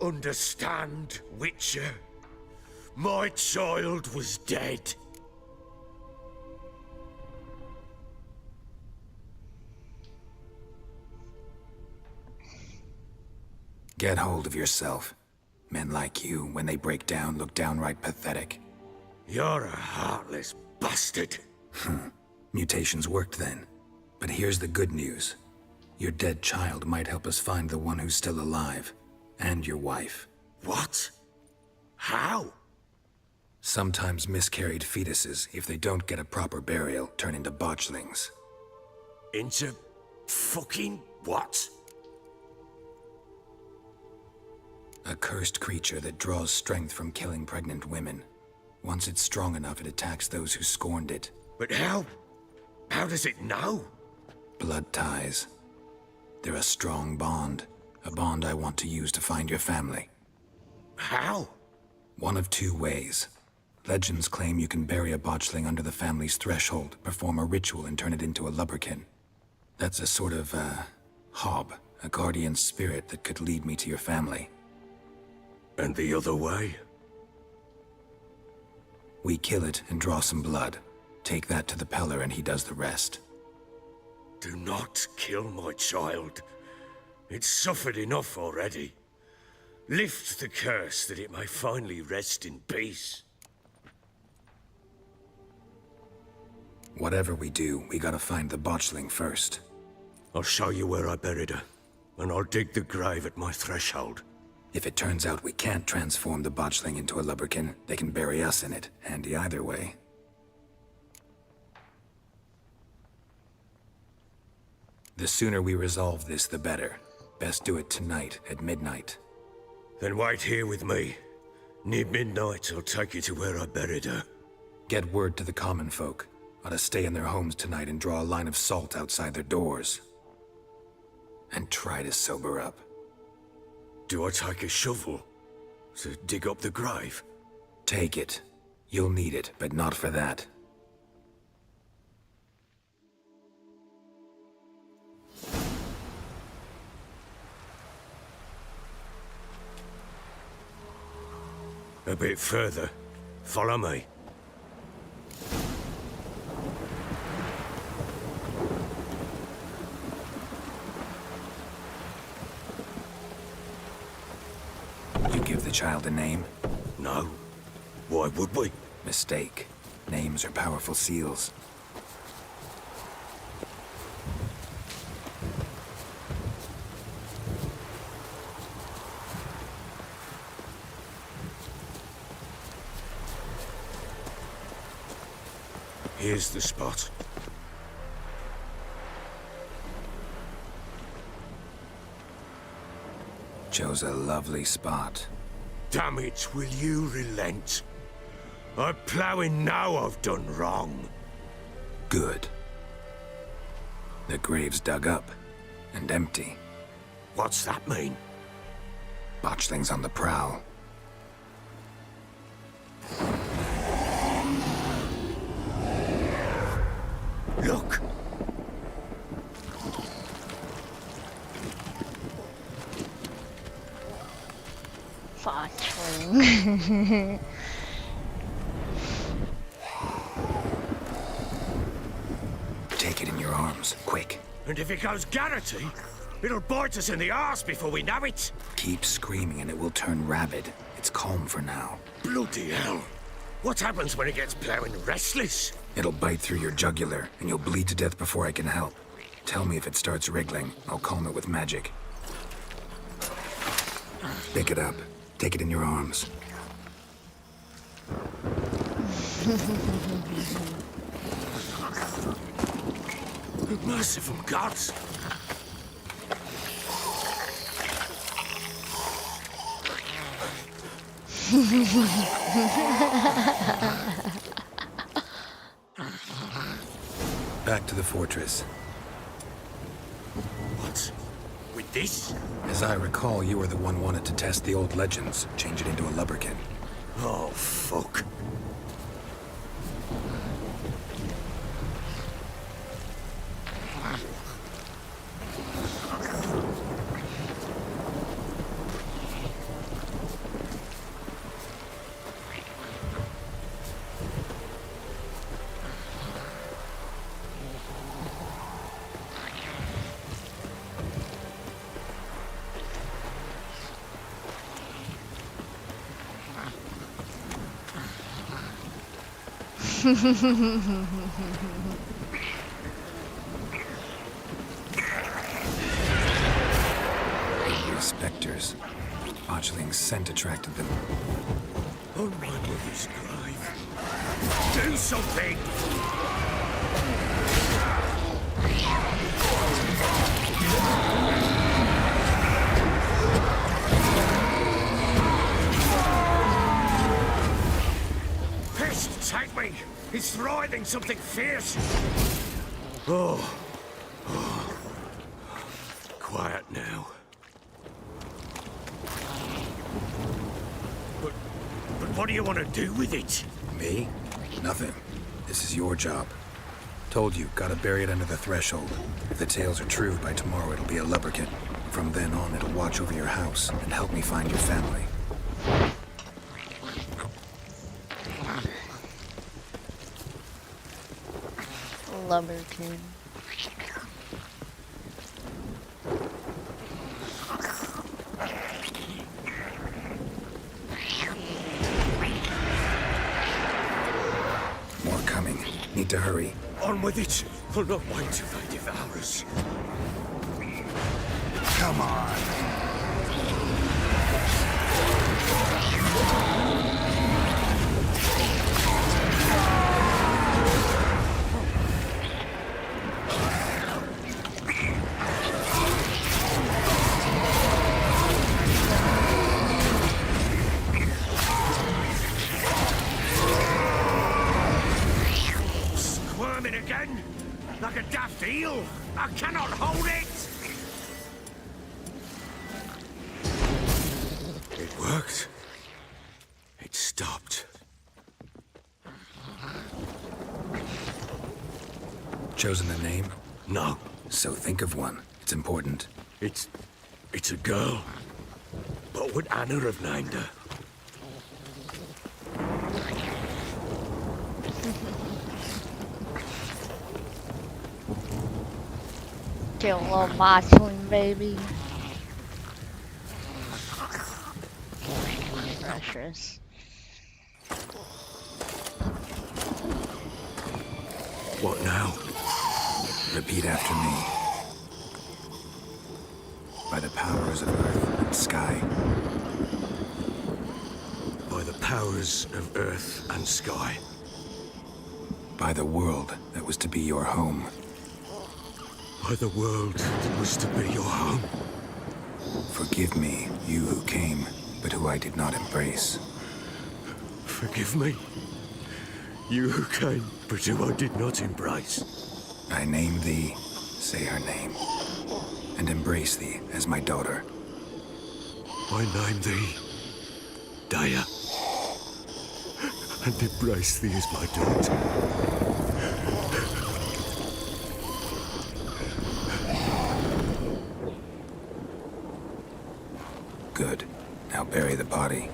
Understand, Witcher? My child was dead. Get hold of yourself. Men like you, when they break down, look downright pathetic. You're a heartless bastard. Mutations worked then. But here's the good news. Your dead child might help us find the one who's still alive. And your wife. What? How? Sometimes miscarried fetuses, if they don't get a proper burial, turn into botchlings. Into fucking what? A cursed creature that draws strength from killing pregnant women. Once it's strong enough, it attacks those who scorned it. But how? How does it know? Blood ties. They're a strong bond. A bond I want to use to find your family. How? One of two ways. Legends claim you can bury a botchling under the family's threshold, perform a ritual, and turn it into a lubberkin. That's a sort of, hob, a guardian spirit that could lead me to your family. And the other way? We kill it and draw some blood. Take that to the Peller and he does the rest. Do not kill my child. It's suffered enough already. Lift the curse that it may finally rest in peace. Whatever we do, we gotta find the botchling first. I'll show you where I buried her, and I'll dig the grave at my threshold. If it turns out we can't transform the botchling into a lubberkin, they can bury us in it. Handy either way. The sooner we resolve this, the better. Best do it tonight, at midnight. Then wait here with me. Near midnight, I'll take you to where I buried her. Get word to the common folk. Ought to stay in their homes tonight and draw a line of salt outside their doors. And try to sober up. Do I take a shovel to dig up the grave? Take it. You'll need it, but not for that. A bit further. Follow me. You give the child a name? No. Why would we? Mistake. Names are powerful seals. Here's the spot. Chose a lovely spot. Damn it, will you relent? I'm ploughing now I've done wrong. Good. The grave's dug up and empty. What's that mean? Botchling's on the prowl. Look! Botchling. Take it in your arms, quick. And if it goes Garrity, it'll bite us in the arse before we know it. Keep screaming and it will turn rabid. It's calm for now. Bloody hell. What happens when it gets ploughing restless? It'll bite through your jugular, and you'll bleed to death before I can help. Tell me if it starts wriggling. I'll calm it with magic. Pick it up. Take it in your arms. Merciful gods! Back to the fortress. What? With this? As I recall, you were the one wanted to test the old legends, change it into a lubberkin. Oh, fuck. Angry specters. Botchling's scent attracted them. On my mother's grave. Do something! Pest, take me! He's thriving something fierce! Oh. Quiet now. But what do you want to do with it? Me? Nothing. This is your job. Told you, gotta bury it under the threshold. If the tales are true, by tomorrow it'll be a lubberkin. From then on, it'll watch over your house and help me find your family. Lubberkin. More coming. Need to hurry. On with it! I'll not wait till they devour us. Come on. Squirming again? Like a daft eel? I cannot hold it! It worked. It stopped. Chosen a name? No. So think of one. It's important. It's a girl. What would Anna have named her? Cute little botchling baby. Precious. What now? Repeat after me. By the powers of earth and sky. By the powers of earth and sky. By the world that was to be your home. By the world that was to be your home. Forgive me, you who came, but who I did not embrace. Forgive me. You who came, but who I did not embrace. I name thee, say her name, and embrace thee as my daughter. I name thee, Daya, and embrace thee as my daughter. Good. Now bury the body.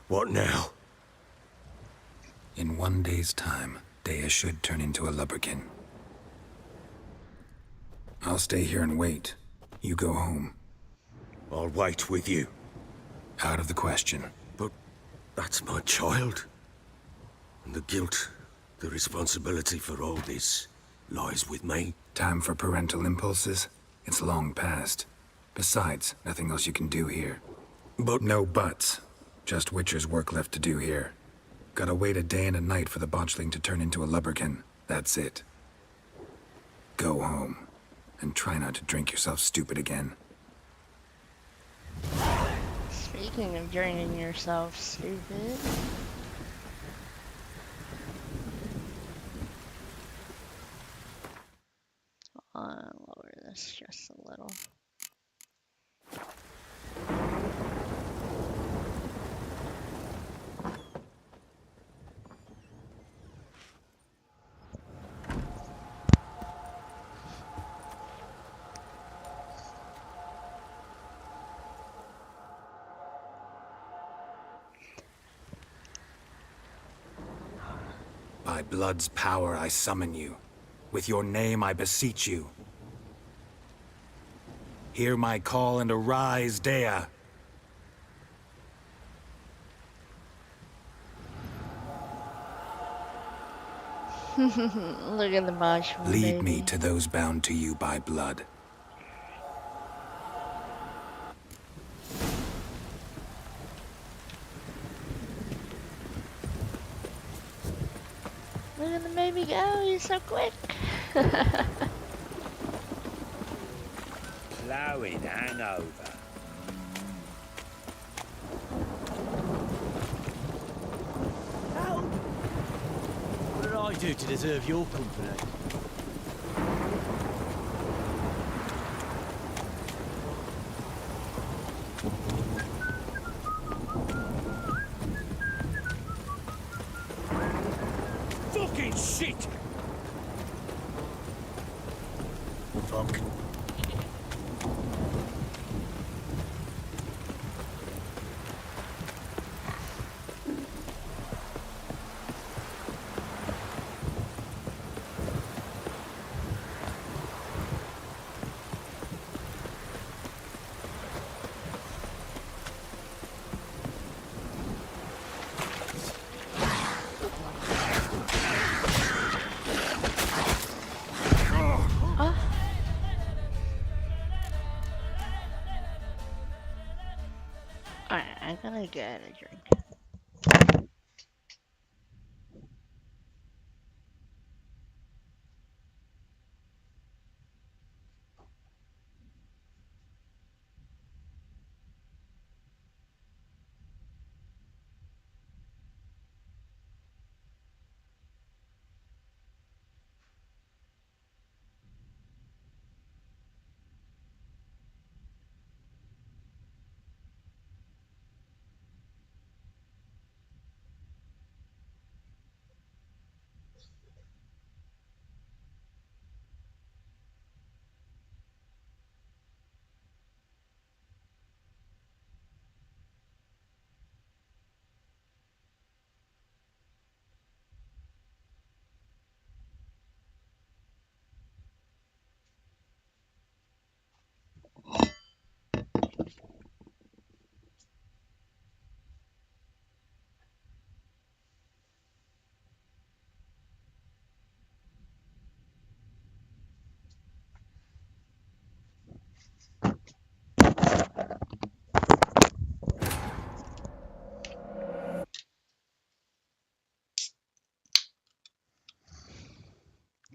What now? In 1 day's time, Daya should turn into a lubberkin. I'll stay here and wait. You go home. I'll wait with you. Out of the question. But that's my child. And the guilt, the responsibility for all this lies with me. Time for parental impulses? It's long past. Besides, nothing else you can do here. But... No buts. Just Witcher's work left to do here. Gotta wait a day and a night for the botchling to turn into a lubberkin. That's it. Go home. And try not to drink yourself stupid again. Speaking of drinking yourself stupid. I'll lower this just a little. By blood's power I summon you. With your name I beseech you. Hear my call and arise, Dea. Look at the marshmallow. Lead me to those bound to you by blood. Look at the baby go, he's so quick. Plowing hangover. What did I do to deserve your company? Fucking shit! Fuck. Alright, I'm gonna get a drink.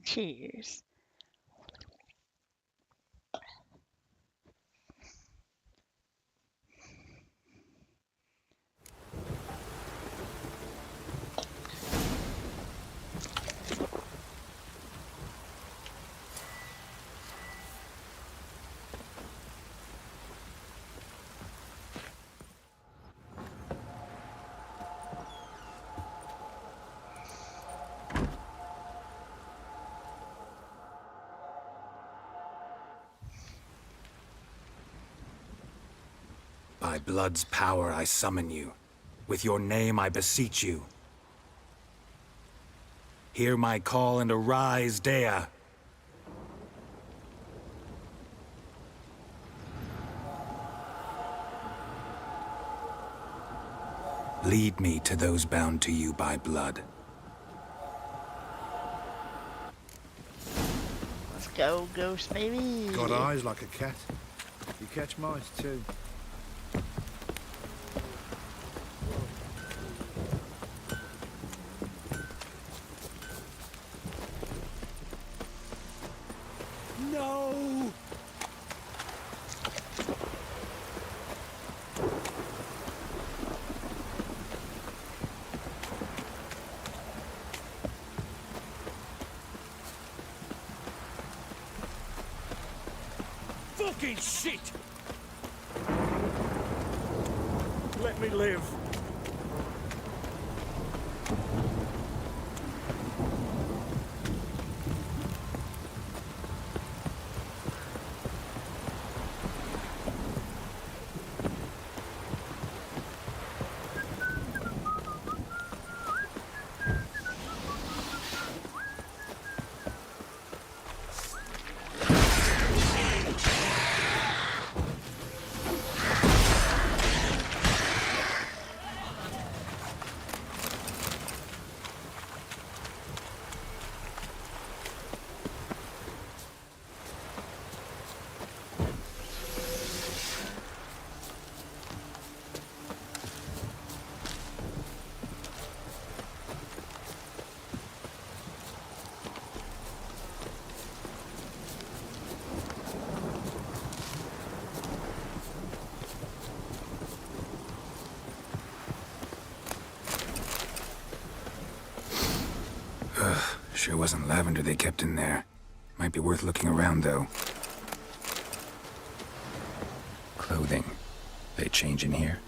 Cheers. By blood's power I summon you. With your name I beseech you. Hear my call and arise, Dea. Lead me to those bound to you by blood. Let's go, ghost baby. Got eyes like a cat. You catch mice too. No! Fucking shit! Let me live. Sure wasn't lavender they kept in there. Might be worth looking around, though. Clothing. They change in here?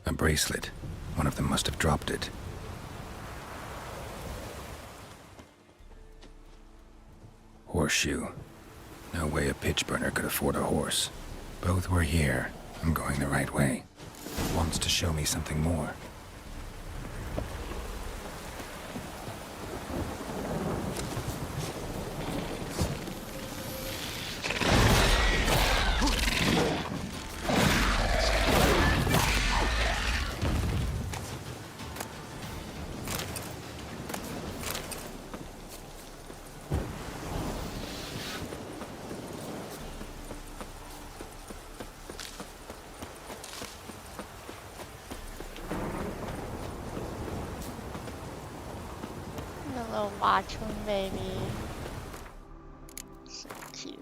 A bracelet. One of them must have dropped it. Horseshoe. No way a pitch burner could afford a horse. Both were here. I'm going the right way. Wants to show me something more. Little watchman baby. So cute.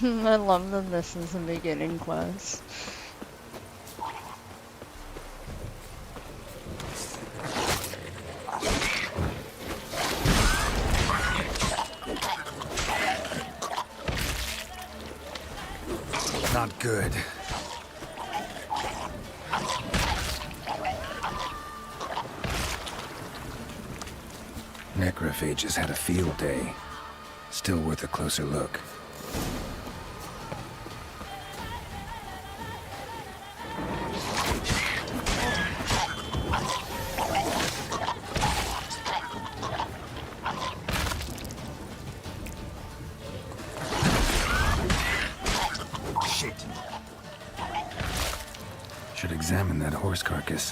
I love that this is a beginning quest. Not good. Necrophages had a field day. Still worth a closer look. Should examine that horse carcass.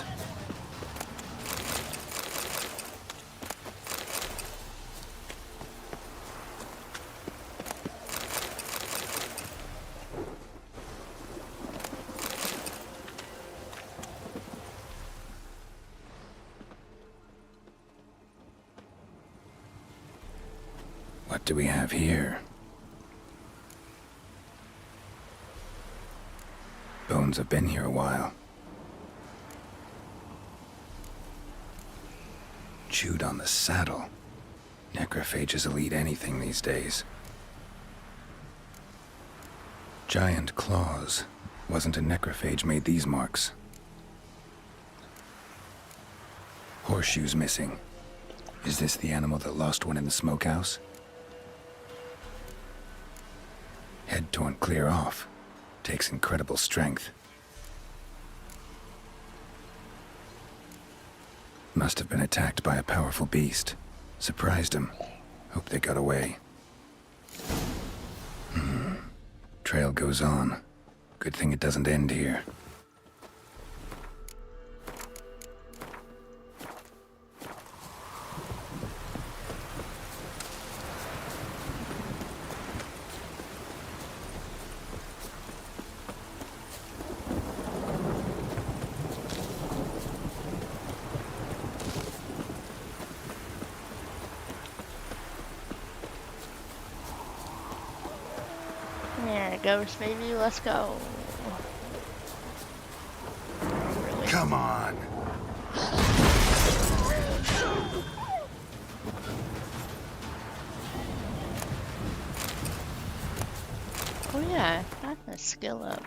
What do we have here? Bones have been here a while. Chewed on the saddle. Necrophages will eat anything these days. Giant claws. Wasn't a necrophage made these marks. Horseshoes missing. Is this the animal that lost one in the smokehouse? Head torn clear off. Takes incredible strength. Must have been attacked by a powerful beast. Surprised him. Hope they got away. Trail goes on. Good thing it doesn't end here. There it goes, baby. Let's go. Really? Come on. Oh yeah, got the skill up.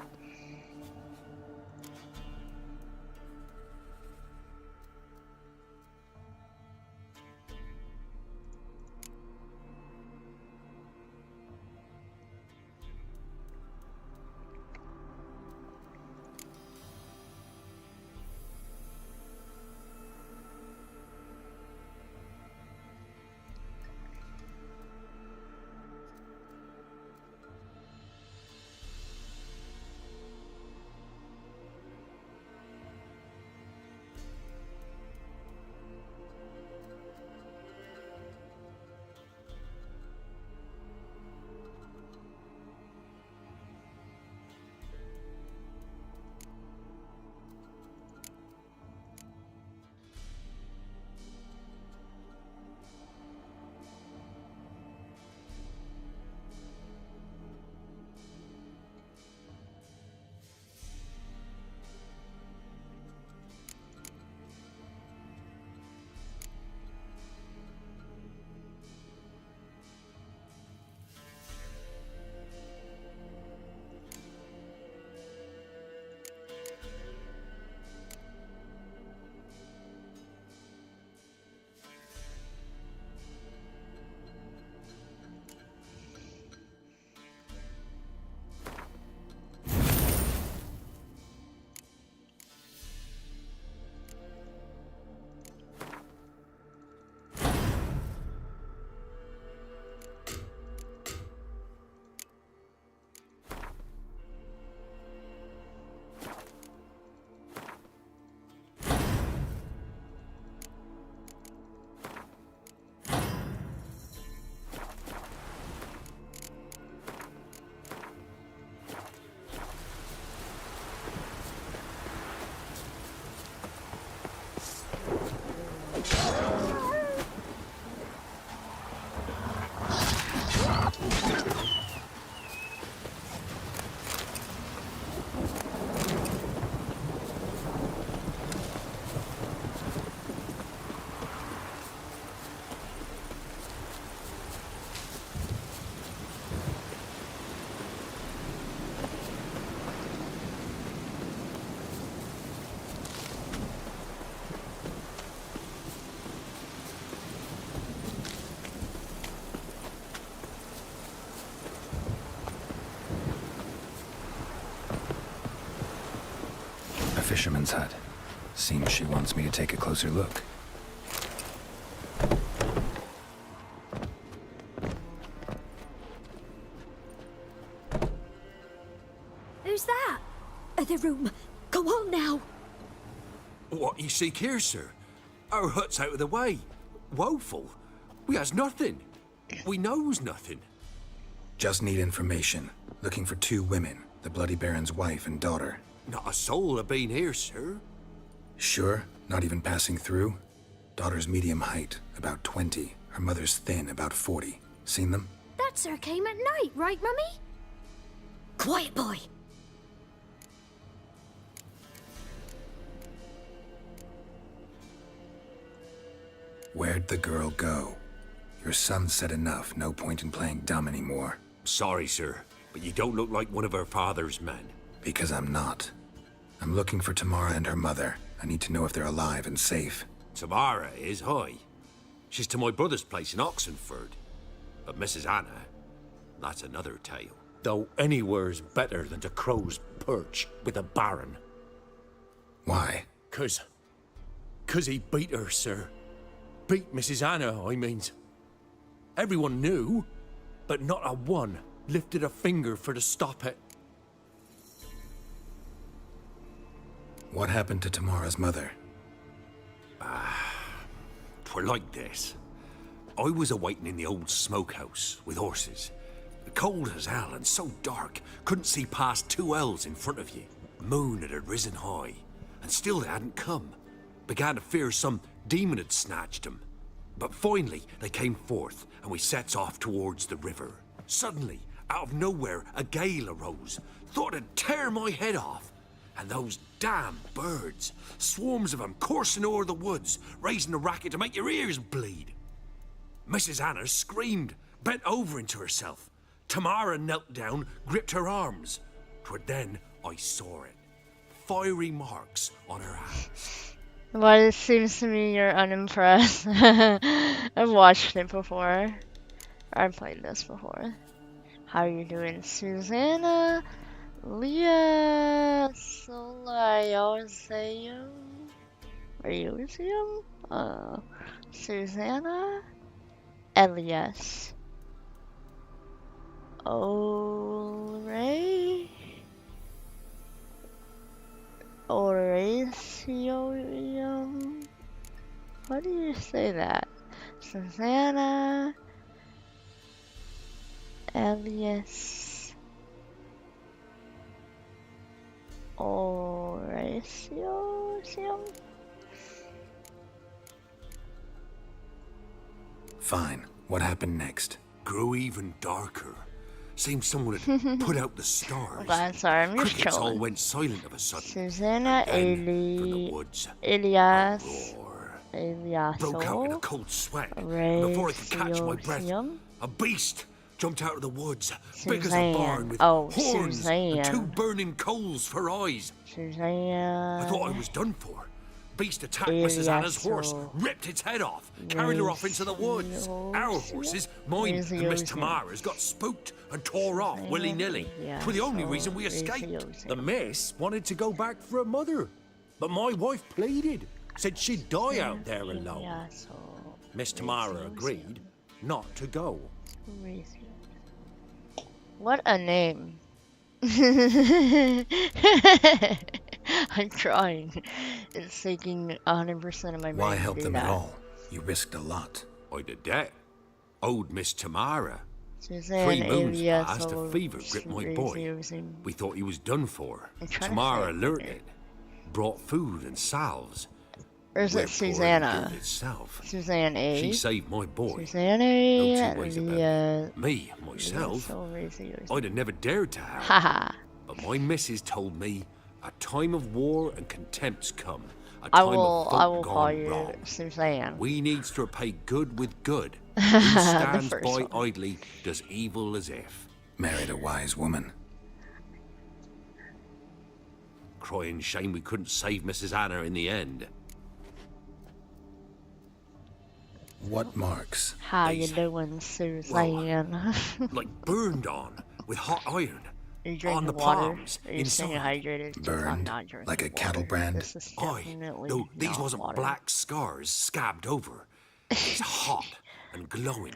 fisherman's hut. Seems she wants me to take a closer look. Who's that? The room. Go on now. What you seek here, sir? Our hut's out of the way. Woeful. We has nothing. We knows nothing. Just need information. Looking for 2 women, the Bloody Baron's wife and daughter. Not a soul have been here, sir. Sure? Not even passing through? Daughter's medium height, about 20. Her mother's thin, about 40. Seen them? That sir came at night, right, Mummy? Quiet, boy. Where'd the girl go? Your son said enough, no point in playing dumb anymore. Sorry, sir, but you don't look like one of her father's men. Because I'm not. I'm looking for Tamara and her mother. I need to know if they're alive and safe. Tamara is, hi. She's to my brother's place in Oxenford. But Mrs. Anna, that's another tale. Though anywhere's better than to Crow's Perch with a baron. Why? 'Cause he beat her, sir. Beat Mrs. Anna, I means. Everyone knew, but not a one lifted a finger for to stop it. What happened to Tamara's mother? Twere like this. I was awaiting in the old smokehouse with horses. Cold as hell and so dark, couldn't see past 2 ells in front of you. Moon had risen high, and still they hadn't come. Began to fear some demon had snatched them. But finally, they came forth, and we sets off towards the river. Suddenly, out of nowhere, a gale arose. Thought it'd tear my head off. And those damn birds, swarms of them coursing o'er the woods, raising a racket to make your ears bleed. Mrs. Anna screamed, bent over into herself. Tamara knelt down, gripped her arms. 'Twere then I saw it. Fiery marks on her hands. Well, it seems to me you're unimpressed. I've watched it before. I've played this before. How are you doing, Susanna? Leah Solayoseo? Are you with him? Susanna? Elias. Ore? Orasium? How do you say that? Susanna? Elias? Orasium? Fine. What happened next? Grew even darker. Seemed someone had put out the stars. I'm sorry, I'm just Crickets all trolling. went silent of a sudden. Susanna From the woods, Elias. broke out in a cold sweat. And before I could catch my breath, a beast jumped out of the woods, big as a barn, with horns and 2 burning coals for eyes. I thought I was done for. Beast attacked Mrs. Anna's horse, ripped its head off, carried her off into the woods. Our horses, mine and Miss Tamara's, got spooked and tore off willy-nilly. For the only reason we escaped. The miss wanted to go back for her mother, but my wife pleaded, said she'd die out there alone. Miss Tamara agreed not to go. What a name. I'm trying. It's taking 100% of my brain. Why to help do them that. at all? You risked a lot. I did that. Owed Miss Tamara. Suzanne 3 moons Elias passed, a fever gripped my boy. We thought he was done for. Tamara alerted, brought food and salves. Or is it Susanna? Suzanne A. She saved my boy. Suzanne A. No 2 ways about it. Me, myself, I'd have never dared to help. But my missus told me a time of war and contempt's come. A time of folk call gone you wrong. Suzanne. We needs to repay good with good. Who stands by idly does evil as if. Married a wise woman. Crying shame we couldn't save Mrs. Anna in the end. What marks? How you doing, Suzanne? Like burned on with hot iron. you drinking on the water? palms, Are you staying inside. hydrated? 'Cause I'm Burned not drinking like a cattle water. brand. This is Aye, definitely no, these not wasn't water. black scars scabbed over. These are hot and glowing,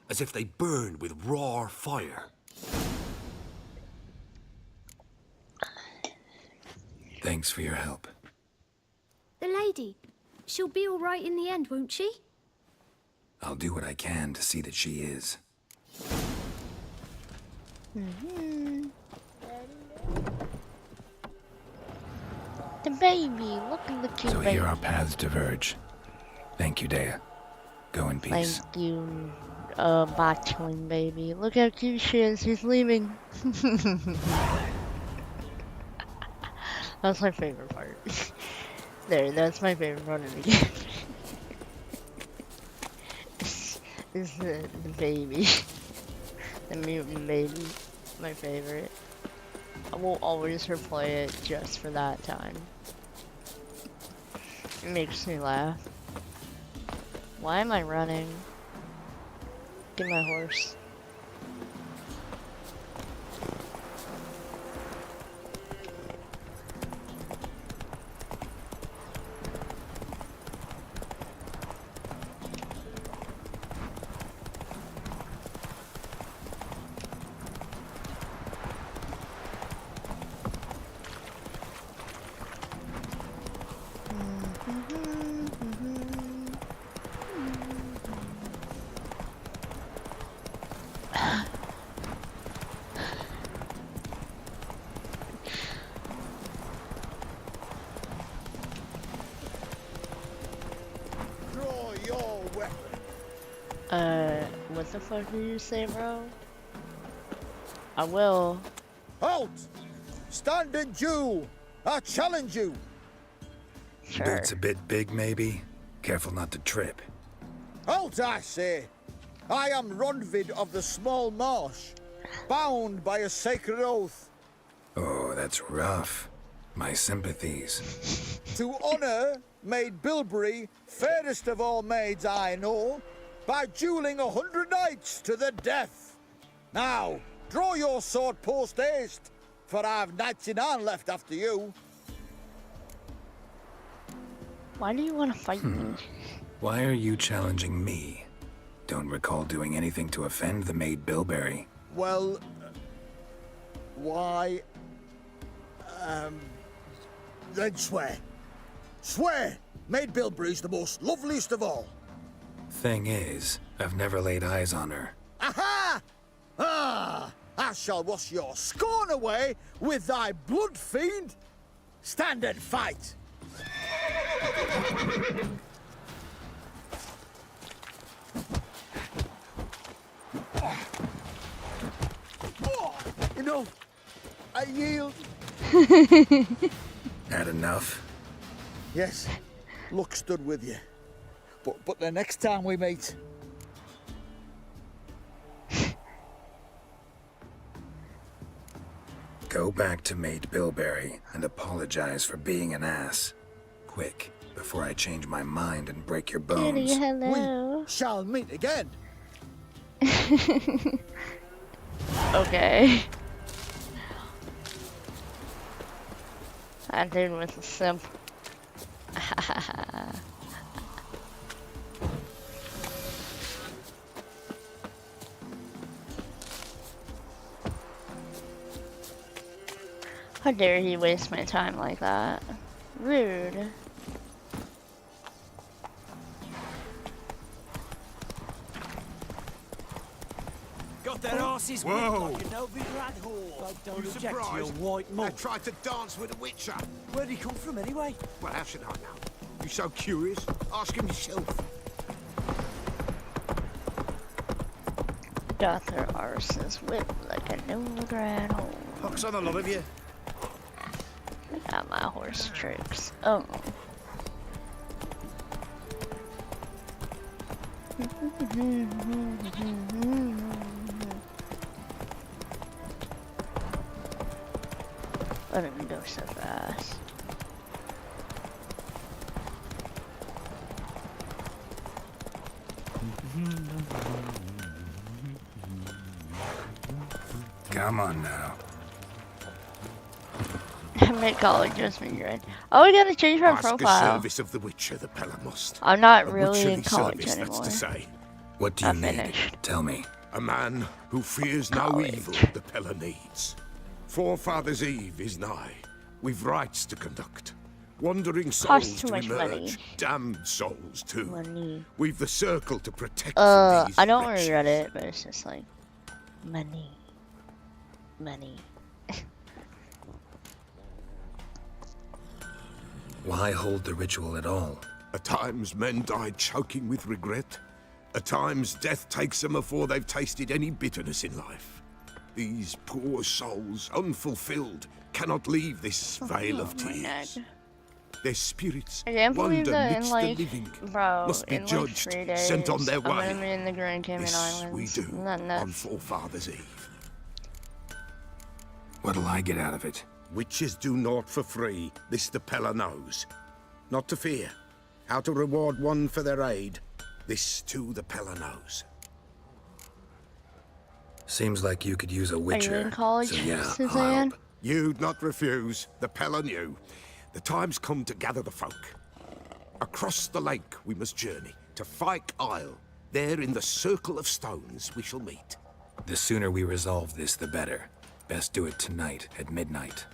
as if they burned with raw fire. Thanks for your help. The lady, she'll be all right in the end, won't she? I'll do what I can to see that she is. The baby, look at the cute So baby. here our paths diverge. Thank you, Dea. Go in peace. Thank you, Botchling baby. Look how cute she is. She's leaving. That's my favorite part. There, that's my favorite part of the game. is the baby. The mutant baby. My favorite. I will always replay it just for that time. It makes me laugh. Why am I running? Get my horse. Draw your weapon. What the fuck did you say, bro? I will. Halt! Stand and duel! I challenge you! Boots a bit big, maybe? Careful not to trip. Halt, I say! I am Ronvid of the Small Marsh, bound by a sacred oath. Oh, that's rough. My sympathies. To honour Maid Bilberry, fairest of all maids I know, by duelling 100 knights to the death. Now, draw your sword post haste, for I've knights in hand left after you. Why do you want to fight me? Why are you challenging me? Don't recall doing anything to offend the Maid Bilberry. Well, why? Then swear. Swear! Maid Bilberry's the most loveliest of all. Thing is, I've never laid eyes on her. Aha! Ah! I shall wash your scorn away with thy blood, fiend! Stand and fight! Enough! I yield! Had enough? Yes, luck stood with you. But the next time we meet... Go back to Maid Bilberry and apologize for being an ass. Quick, before I change my mind and break your bones. Hello. We shall meet again. Okay. That dude was a simp. How dare he waste my time like that? Rude. Got their asses whipped like an old rat whore. Don't You object to your surprised? white I malt. tried to dance with a witcher. Where'd he come from anyway? Well, how should I know? You so curious? Ask him yourself. Got their arses whipped like an old rat hole. Pox on the lot of you. Got my horse tricks. Oh. Let him go so fast. Come on now. Commit college just me right. Oh, we gotta change my Ask a profile. service of the Witcher, the Pella must. I'm not A really in witcherly college service, anymore. that's to say. What do you Not need? finished. Tell me. A man who fears no College. evil the Pella needs. Forefathers' Eve is nigh. We've rites to conduct. Wandering souls too to much emerge. money. Damned souls too. Money. We've the circle to protect from these I don't wretches. regret it, but it's just like money. Money. Why hold the ritual at all? At times men die choking with regret. At times death takes them before they've tasted any bitterness in life. These poor souls, unfulfilled, cannot leave this vale of tears. Their spirits I can't believe wander that in midst like, the living, bro, must be in like judged, 3 days, sent on their I'm way. gonna be in the Grand Cayman This Islands. we do Isn't that on nuts? Forefathers' Eve. What'll I get out of it? Witches do naught for free, this the Pella knows. Not to fear. How to reward one for their aid, this too the Pella knows. Seems like you could use a witcher. Are you in college, so yeah, I'll Suzanne? help. You'd not refuse, the Pella knew. The time's come to gather the folk. Across the lake we must journey, to Fyke Isle. There in the circle of stones we shall meet. The sooner we resolve this, the better. Best do it tonight at midnight.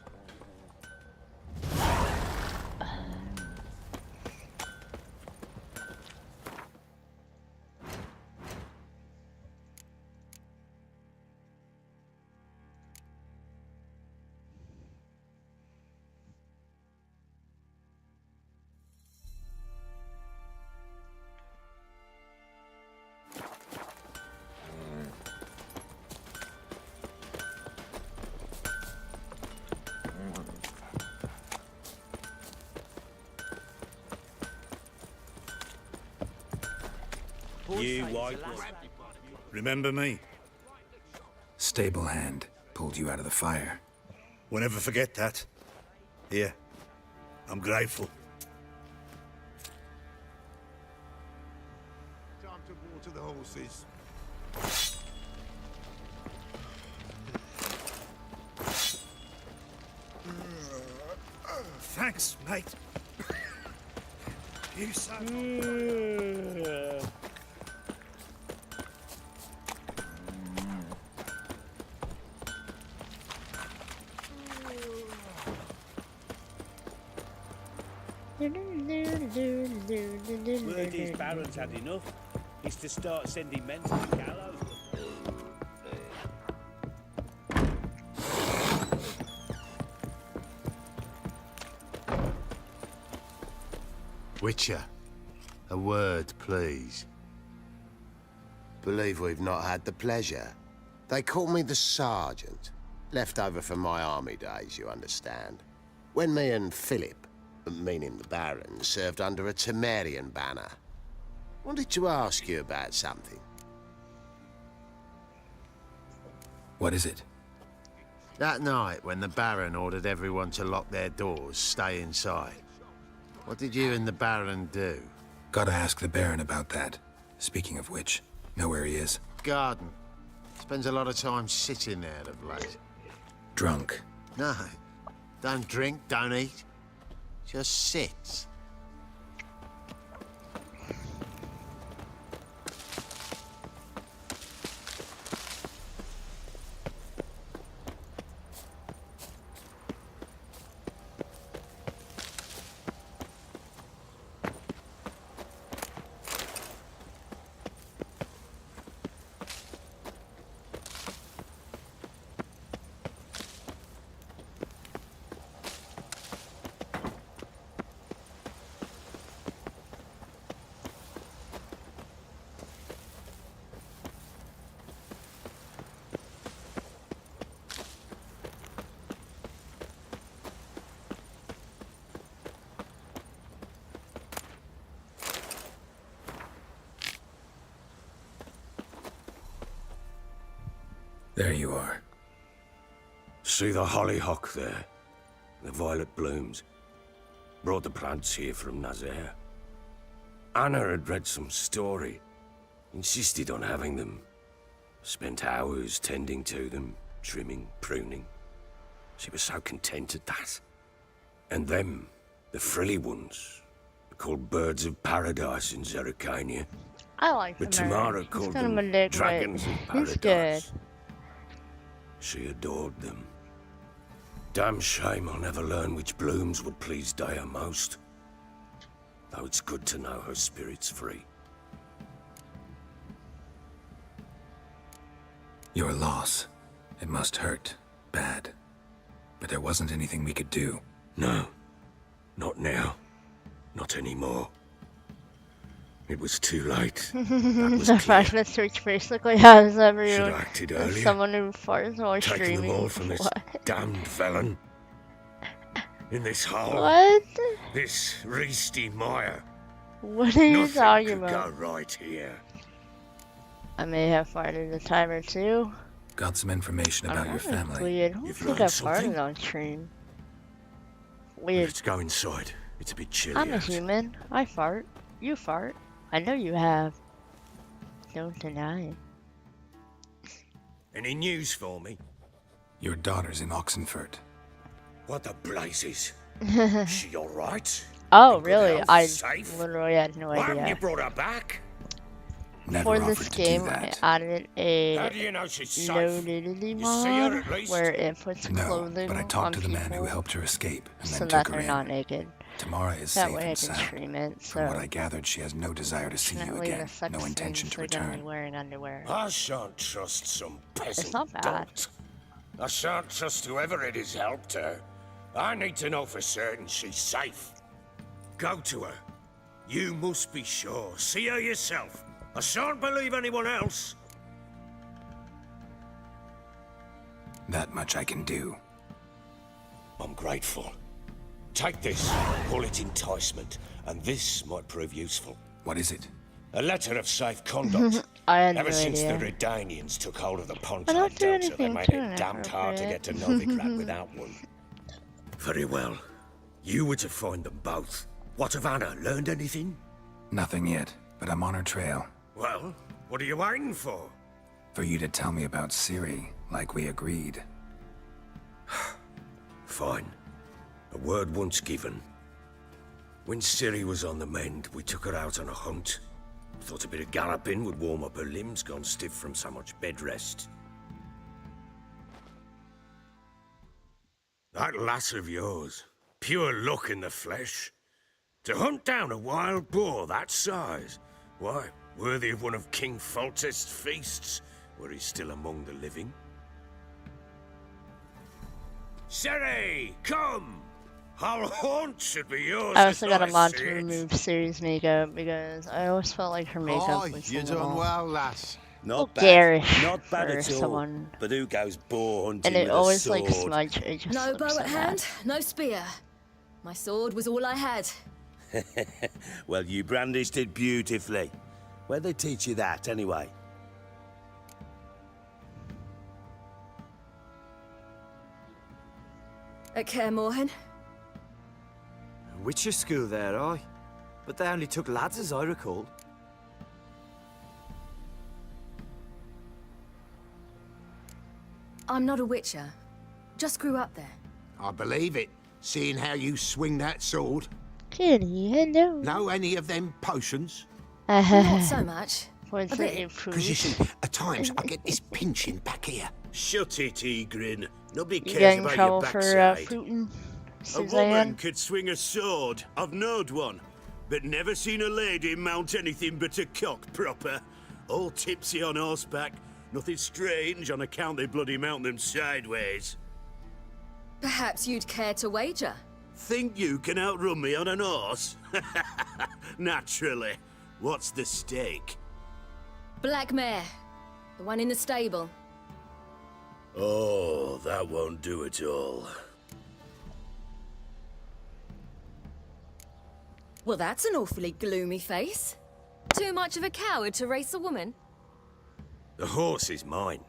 You white. Remember me? Stable hand pulled you out of the fire. We'll never forget that. Here, I'm grateful. Time to water the horses. Thanks, mate. You son. Word is Baron's had enough. It's to start sending men to the gallows. Witcher, a word, please. Believe we've not had the pleasure. They call me the Sergeant. Left over from my army days, you understand. When me and Philip, meaning the Baron, served under a Temerian banner. Wanted to ask you about something. What is it? That night, when the Baron ordered everyone to lock their doors, stay inside. What did you and the Baron do? Gotta ask the Baron about that. Speaking of which, know where he is? Garden. Spends a lot of time sitting there of late. Drunk. No. Don't drink, don't eat. Just sits. There you are. See the hollyhock there? The violet blooms. Brought the plants here from Nazaire. Anna had read some story. Insisted on having them. Spent hours tending to them, trimming, pruning. She was so content at that. And them, the frilly ones, are called birds of paradise in Zerrikania. I like But the Tamara He's called kind of them a dick, dragons of but he's paradise. good. She adored them. Damn shame I'll never learn which blooms would please Daya most. Though it's good to know her spirit's free. Your loss. It must hurt. Bad. But there wasn't anything we could do. No. Not now. Not anymore. It was too late. The fact that Twitch basically has everyone Should have acted as earlier. someone who farts while Taking streaming. them all from this What? damned felon. In this hole. What? This Reesty mire. What are you Nothing talking could about? go right here. I may have farted a time or two. Got some information about your family. Weird. I don't You've think learned I something? farted on stream. Weird. Let's go inside. It's a bit chilly I'm a out. human. I fart. You fart. I know you have. Don't deny it. Any news for me? Your daughter's in Oxenford. What the blazes? She alright? Oh, In good really? health? I Safe? literally had no Why haven't you idea. brought her back? Never For offered this to game, do I that. added a How do you know she's no safe? nudity You see her mod at least? where it puts No, clothing but I on talked to the man who people helped her escape and so then that took her they're in. not naked. Tamara is That safe way I and can sound. stream it. So From what I gathered, she has no desire to see you definitely again. the sex No intention scenes to they're gonna be return. wearing underwear. I shan't trust some peasant not bad. dolt. I shan't trust whoever it is helped her. I need to know for certain she's safe. Go to her. You must be sure. See her yourself. I shan't believe anyone else. That much I can do. I'm grateful. Take this, call it enticement, and this might prove useful. What is it? A letter of safe conduct. I had Ever no since the idea. Redanians took hold of the I Pontine don't do Delta, they anything made too it damned hard to get to inappropriate. Novigrad without one. Very well. You were to find them both. What of Anna? Learned anything? Nothing yet, but I'm on her trail. Well, what are you waiting for? For you to tell me about Ciri, like we agreed. Fine. A word once given. When Ciri was on the mend, we took her out on a hunt. Thought a bit of galloping would warm up her limbs gone stiff from so much bed rest. That lass of yours, pure luck in the flesh. To hunt down a wild boar that size, why, worthy of one of King Foltest's feasts, were he still among the living. Ciri, come! Our haunt should be yours. I also as got a I mod see to it. remove Ciri's makeup because I always felt like her makeup was a you're doing little well, lass. Not bad. garish Not bad for at all. someone. But who goes boar hunting And it with always a like sword? smudge. It just No looks bow so at bad. hand, no spear. My sword was all I had. Well, you brandished it beautifully. Where'd they teach you that, anyway? At Kaer Morhen. Witcher school there, aye. But they only took lads as I recall. I'm not a witcher. Just grew up there. I believe it, seeing how you swing that sword. Kitty, hello. Know any of them potions? Not so much. Points A at bit. you, food. Because you see, at times I get this pinching back here. Shut it, Egrin. Nobody You cares get in about trouble your for backside. Putin, A woman Suzanne. could swing a sword. I've knowed one. But never seen a lady mount anything but a cock proper. All tipsy on horseback. Nothing strange on account they bloody mount them sideways. Perhaps you'd care to wager? Think you can outrun me on an horse? Naturally. What's the stake? Black mare. The one in the stable. Oh, that won't do it all. Well, that's an awfully gloomy face. Too much of a coward to race a woman? The horse is mine.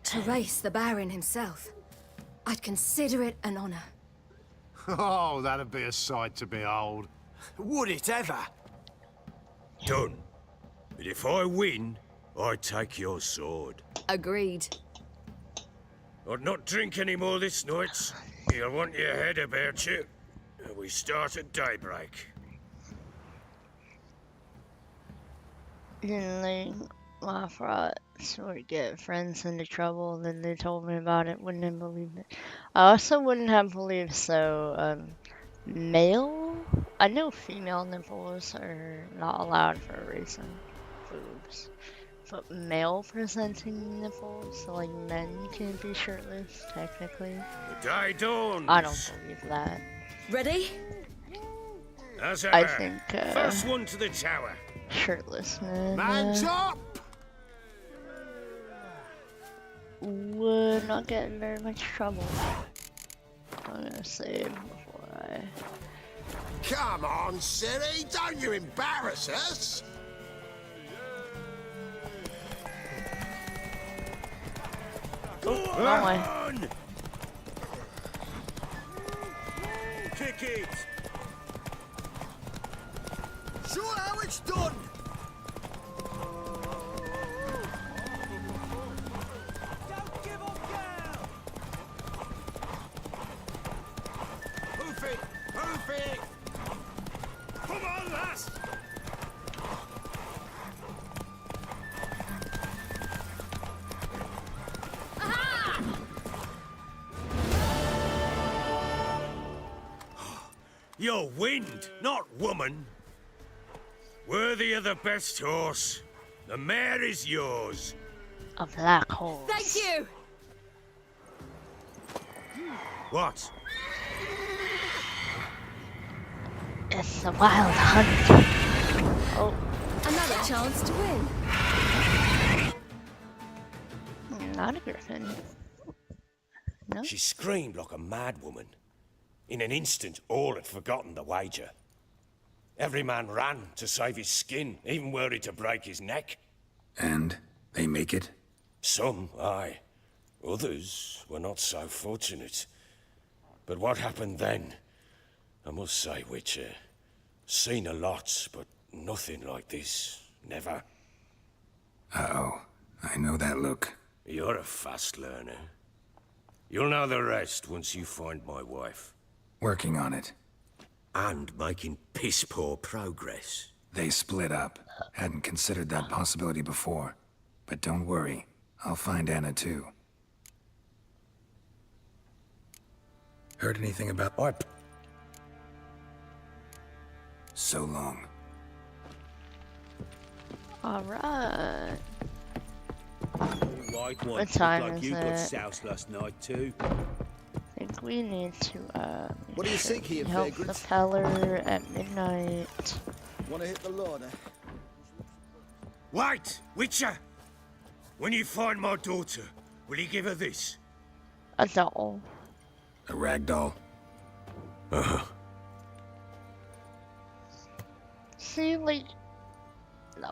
To race the Baron himself. I'd consider it an honor. Oh, that'd be a sight to behold. Would it ever? Done. But if I win, I take your sword. Agreed. I'd not drink any more this night. You'll want your head about you. We start at daybreak. Then they laugh right, sort of get friends into trouble. Then they told me about it, wouldn't have believed it. I also wouldn't have believed male? I know female nipples are not allowed for a reason. Boobs. But male presenting nipples, so like men can be shirtless, technically. The day dawns. I don't believe that. Ready? As I ever. think, First one to the tower. Shirtless men. Man's up! Would not get in very much trouble. I'm gonna save before I... Come on, Siri, don't you embarrass us! Go on! Kick it! Show how it's done! Don't give up now! Hoof it! Hoof it! Come on, lass! You're wind, not woman. Worthy of the best horse. The mare is yours. A black hole. Thank you! What? It's a wild hunt. Oh. Another chance to win. Not a griffin. No? She screamed like a mad woman. In an instant, all had forgotten the wager. Every man ran to save his skin, even were he to break his neck. And they make it? Some, aye. Others were not so fortunate. But what happened then? I must say, Witcher, seen a lot, but nothing like this. Never. Uh-oh. I know that look. You're a fast learner. You'll know the rest once you find my wife. Working on it. And making piss-poor progress. They split up. Hadn't considered that possibility before. But don't worry. I'll find Anna too. Heard anything about... What? So long. Alright. White one. What time like is you got it? soused last night too. I think we need to, What do you think here, help the vagrants? feller at midnight. Want to hit the larder? Wait, Witcher! When you find my daughter, will you give her this? A doll. A rag doll? Uh-huh. See, like,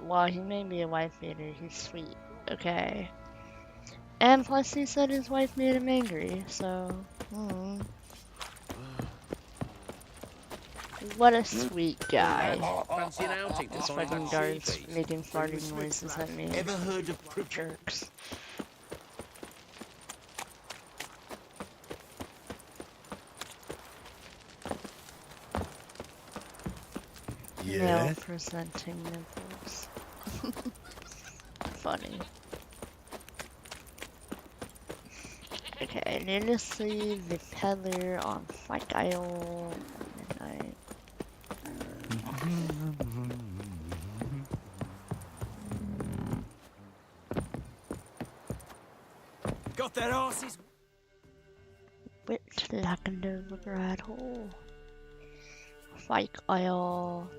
while he may be a wife beater, he's sweet. Okay. And plus he said his wife made him angry, so... What a sweet guy. Fancy an outing to This find fucking out guards sea beast? making farting noises at me. Ever heard of jerks? Yeah? Male presenting nipples. Funny. Okay, I need to see the peddler on Fight Isle midnight. Got their asses. Which lavender look rat hole. Fight Isle.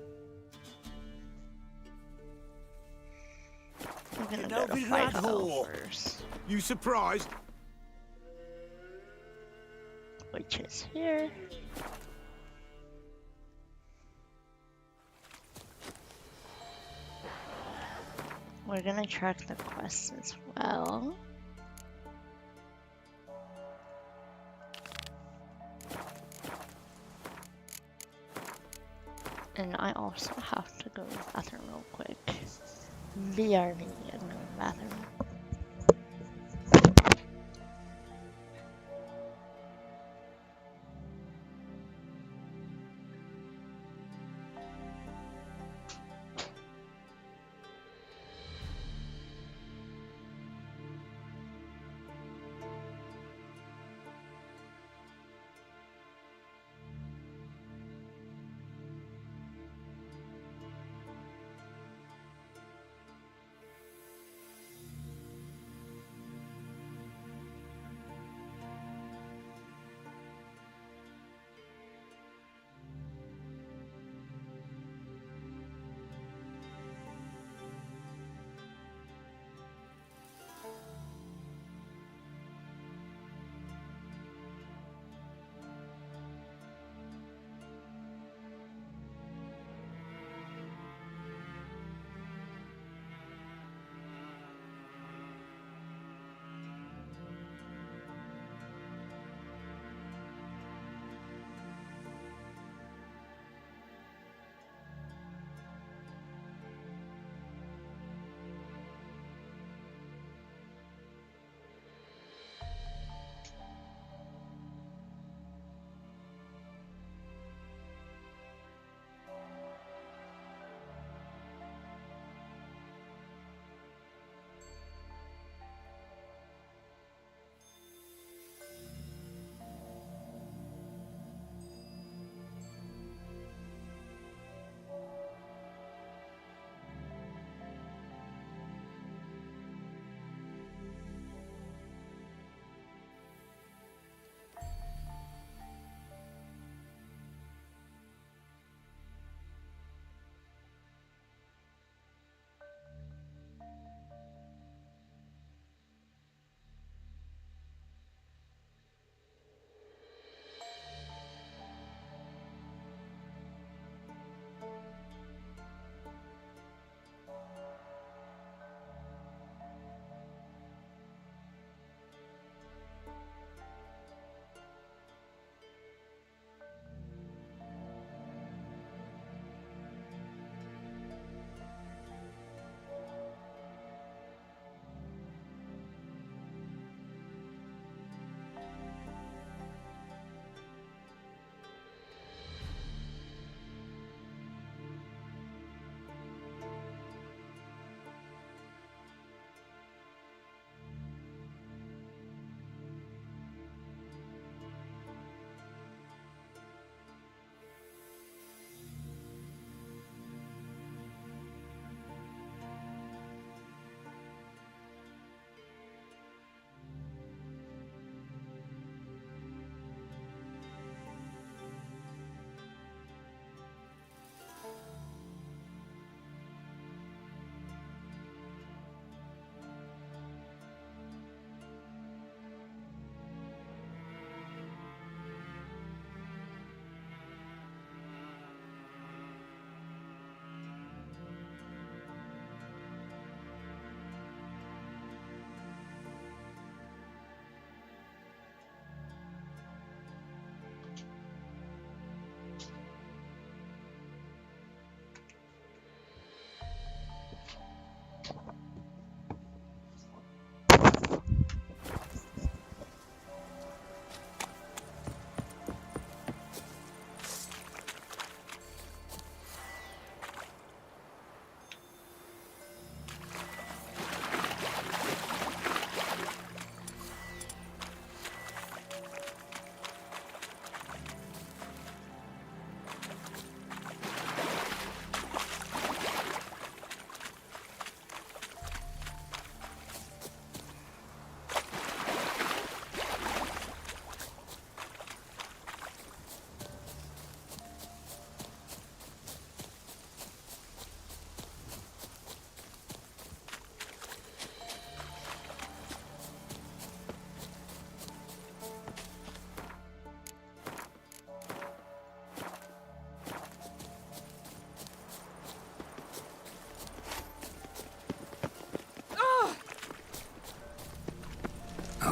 We're gonna go to Fight Isle first. You surprised? Which is here. We're gonna track the quest as well. And I also have to go to the bathroom real quick. BRB, I'm going to the bathroom.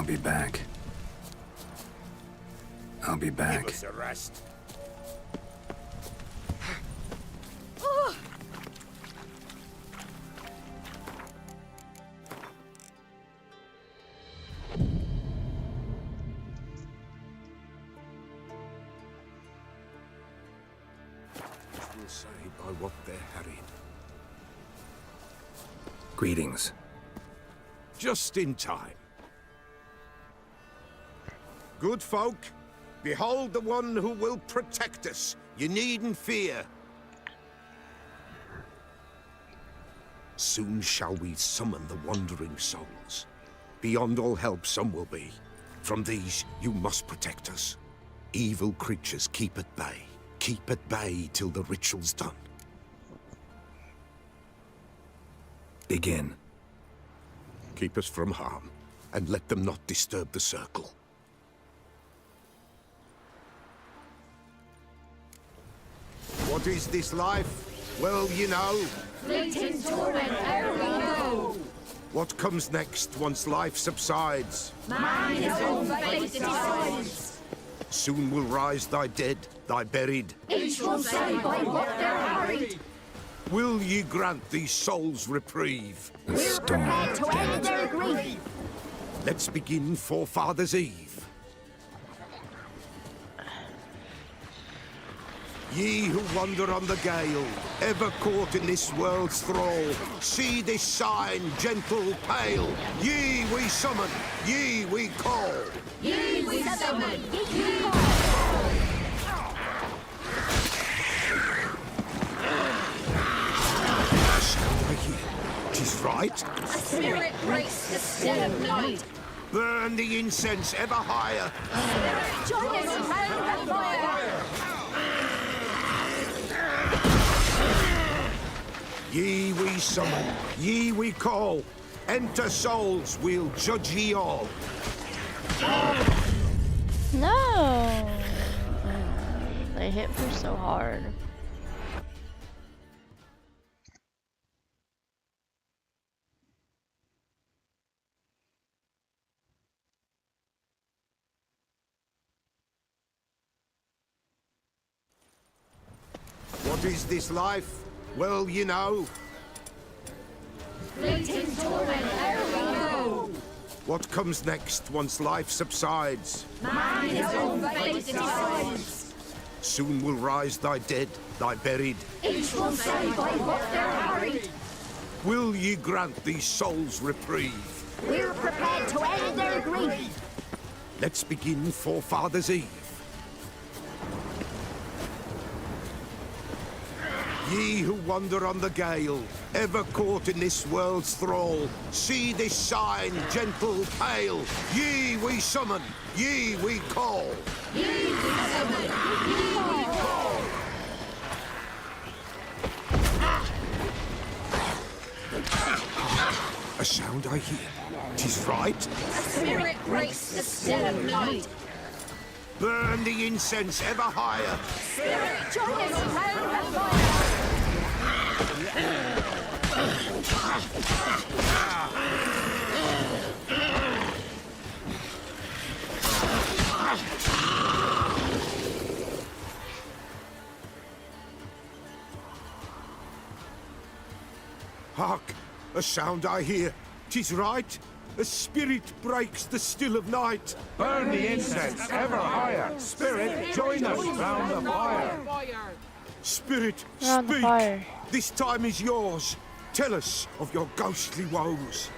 be back. I'll be back. Give us a rest. We'll say by what they're hurrying. Greetings. Just in time. Good folk, behold the one who will protect us. You needn't fear. Soon shall we summon the wandering souls. Beyond all help some will be. From these you must protect us. Evil creatures keep at bay. Keep at bay till the ritual's done. Begin. Keep us from harm, and let them not disturb the circle. What is this life? Well, you know. Fleeting torment, ere we know. What comes next once life subsides? Man his own fate decides. Soon will rise thy dead, thy buried. Each will say by what they're harried. Will ye grant these souls reprieve? We're prepared to end their grief. Let's begin Forefathers' Eve. Ye who wander on the gale, ever caught in this world's thrall, see this sign, gentle, pale. Ye we summon, ye we call. Ye we summon, ye call. Tis right. A spirit breaks the still of night. Burn the incense ever higher. Spirit, join us round the fire. Ye we summon, ye we call. Enter souls, we'll judge ye all. No! They hit me so hard. What is this life? Well, you know. Fleeting torment, ere we know. What comes next once life subsides? Man his own fate decides. Soon will rise thy dead, thy buried. Each will say by what they're harried. Will ye grant these souls reprieve? We're prepared to end their grief. Let's begin Forefathers' Eve. Ye who wander on the gale, ever caught in this world's thrall, see this sign, gentle, pale. Ye we summon, ye we call. Ye we summon, ye we call. A sound I hear. 'Tis right. A spirit breaks the still of night. Burn the incense ever higher. Spirit, join us round the fire. Hark! A sound I hear. 'Tis right. A spirit breaks the still of night. Burn the incense ever higher. Spirit, join us round the fire. Spirit, Round the speak. fire. This time is yours. Tell us of your ghostly woes.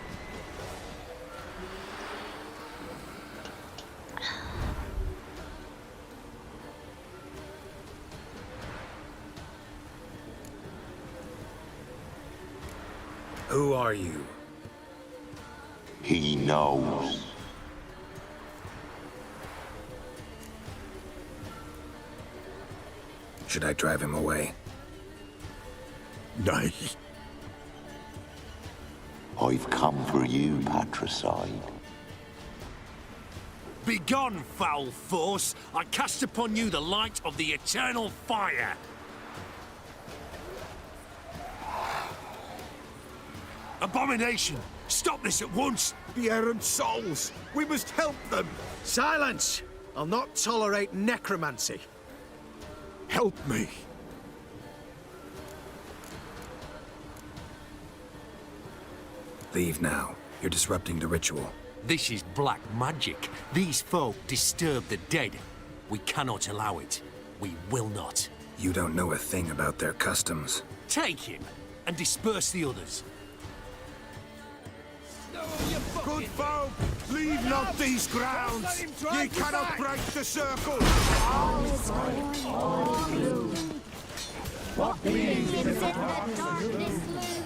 Who are you? He knows. Should I drive him away? Nay. I've come for you, patricide. Begone, foul force! I cast upon you the light of the eternal fire! Abomination! Stop this at once! The errant souls! We must help them! Silence! I'll not tolerate necromancy. Help me! Leave now. You're disrupting the ritual. This is black magic. These folk disturb the dead. We cannot allow it. We will not. You don't know a thing about their customs. Take him and disperse the others. Good folk, leave not these grounds! Ye cannot break the circle! What beings in the darkness loom?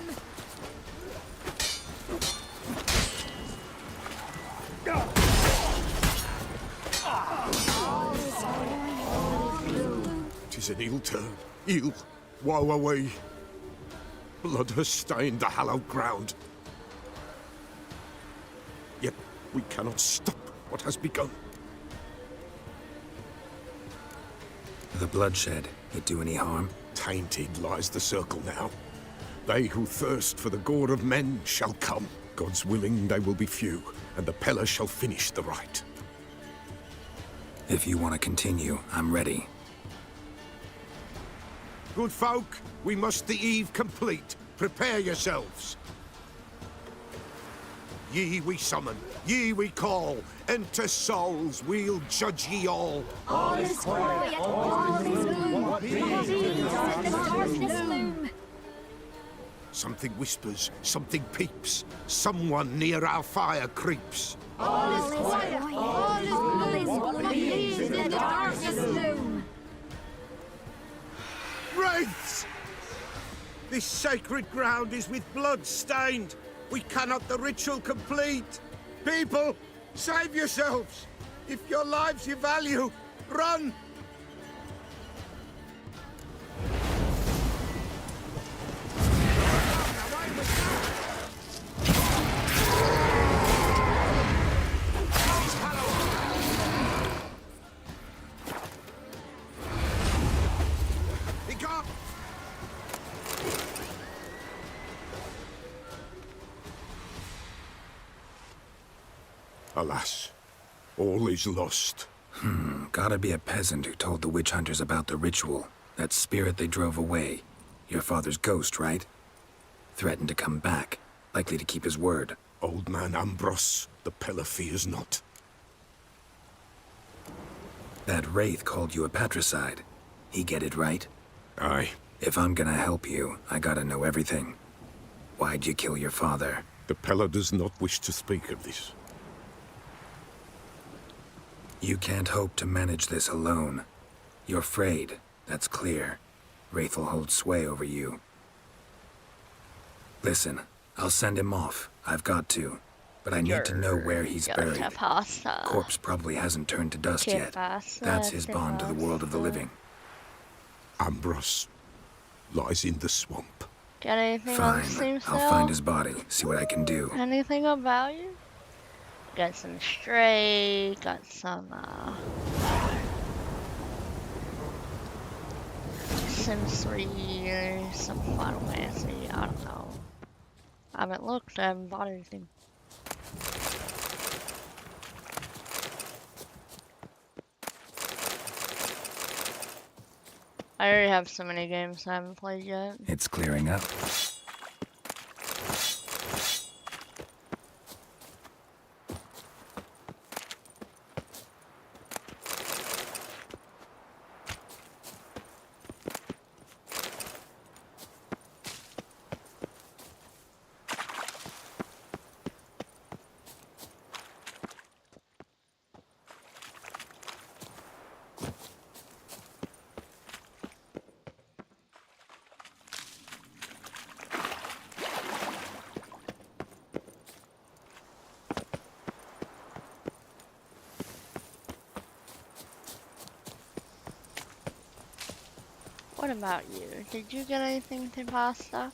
Tis an ill turn. Ill. Woe away. Blood has stained the hallowed ground. Yet we cannot stop what has begun. The bloodshed, it do any harm? Tainted lies the circle now. They who thirst for the gore of men shall come. God's willing, they will be few, and the Peller shall finish the rite. If you want to continue, I'm ready. Good folk, we must the eve complete. Prepare yourselves. Ye we summon, ye we call. Enter souls, we'll judge ye all. All is quiet, all is gloom. What beings in the darkness loom? Something whispers, something peeps. Someone near our fire creeps. All is quiet, all is gloom. What beings in the darkness loom? Wraiths! This sacred ground is with blood stained. We cannot the ritual complete. People, save yourselves. If your lives you value, run! Alas, all is lost. Gotta be a peasant who told the witch hunters about the ritual. That spirit they drove away. Your father's ghost, right? Threatened to come back. Likely to keep his word. Old man Ambros, the Peller fears not. That wraith called you a patricide. He get it right? Aye. If I'm gonna help you, I gotta know everything. Why'd you kill your father? The Peller does not wish to speak of this. You can't hope to manage this alone. You're afraid, that's clear. Wraith will hold sway over you. Listen, I'll send him off. I've got to. But I need to know where he's buried. Corpse probably hasn't turned to dust yet. That's his bond to the world of the living. Ambros lies in the swamp. Got anything Fine, else I'll find his body, see what I can do. Anything about you? Got some stray, got some Sims 3, some Final Fantasy, I don't know. I haven't looked, I haven't bought anything. I already have so many games I haven't played yet. It's clearing up. What about you? Did you get anything to pasta?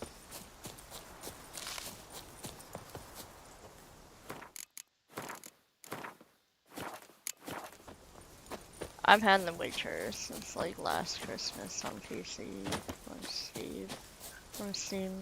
I've had The Witcher since like last Christmas on PC from Steam.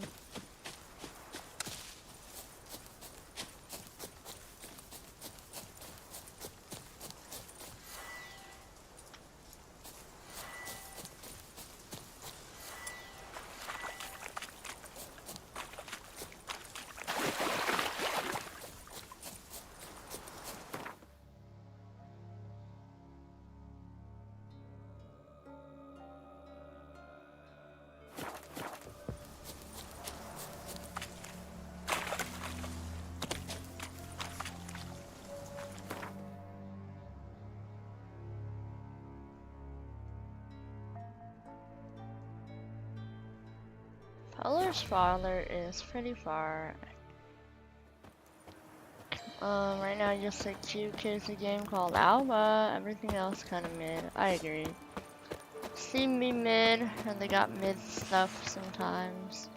Father's father is pretty far. Right now just like 2K's a game called Alba. Everything else kind of mid. I agree. Steam be mid, and they got mid stuff sometimes.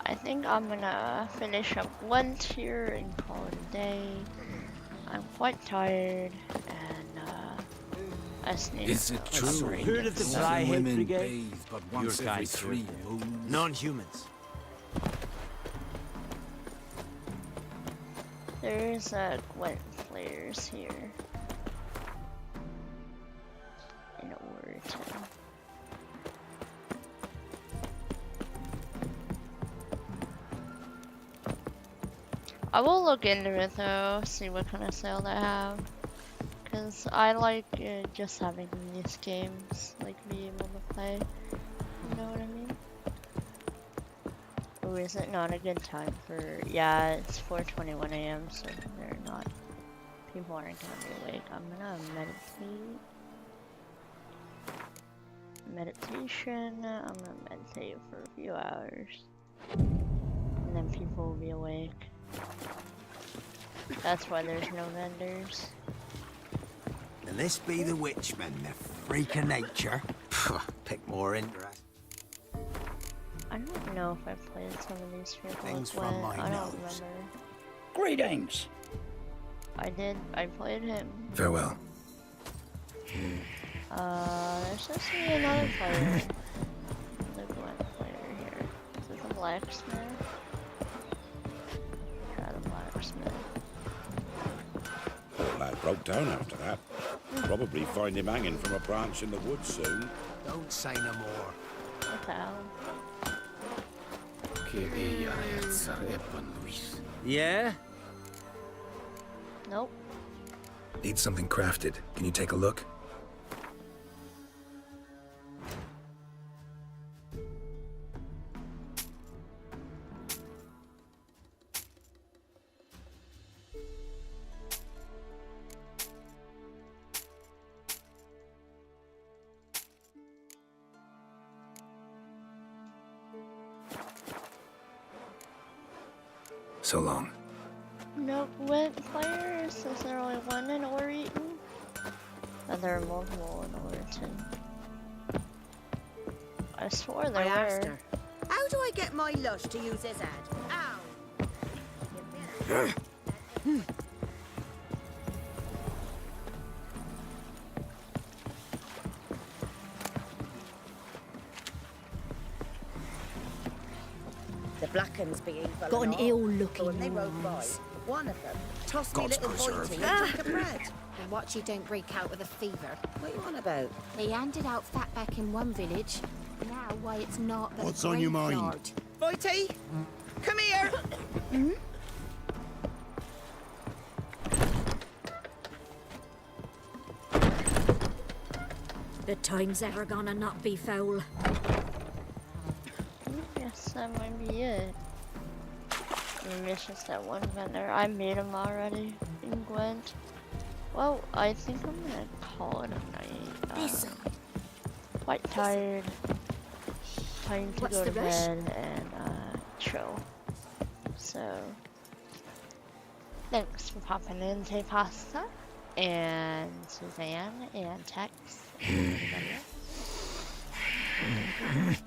I think I'm gonna finish up Gwent here and call it a day. I'm quite tired, and I just need Is to it go true? to sleep. Heard of the Fly Hate Brigade? but Your once every guys 3 moons. Non-humans. There's Gwent players here. In Overton. I will look into it though, see what kind of sale they have. Cause I like just having these games, like be able to play. You know what I mean? Or is it not a good time for? Yeah, it's 4:21 a.m. So they're not. People aren't gonna be awake. I'm gonna meditate. Meditation. I'm gonna meditate for a few hours, and then people will be awake. That's why there's no vendors. This be the witchman, the freak of nature. Pick more interest. I don't know if I played some of these people. Things from my I don't nose. remember. Greetings. I did. I played him. Farewell. There's supposed to be another player. The Gwent player here. Is it the blacksmith? Try the blacksmith. Poor lad broke down after that. Probably find him hanging from a branch in the woods soon. Don't say no more. What the hell? Yeah? Nope. Need something crafted. Can you take a look? So long. No Gwent players? Is there only one in Overton? Oh, there are multiple in Overton. I swore there I asked were. her, how do I get my lush to use his ad? Ow! The black uns be evil. Got an and all, ill-looking but when they rode by, ones. one of them tossed me God's little preserve pointy you. and took a bread. And watch you don't break out with a fever. What you on about? They handed out fatback in one village. Now why it's not the What's on your mind? graveyard. Voighty, come here. The time's ever gonna not be foul. Yes, that might be it. Maybe it's just that one vendor. I made him already in Gwent. Well, I think I'm gonna call it a night. Quite tired. Time to What's go the to rush? bed and chill. So, thanks for popping in, Tay Pasta, and Suzanne, and Tex, and everybody else.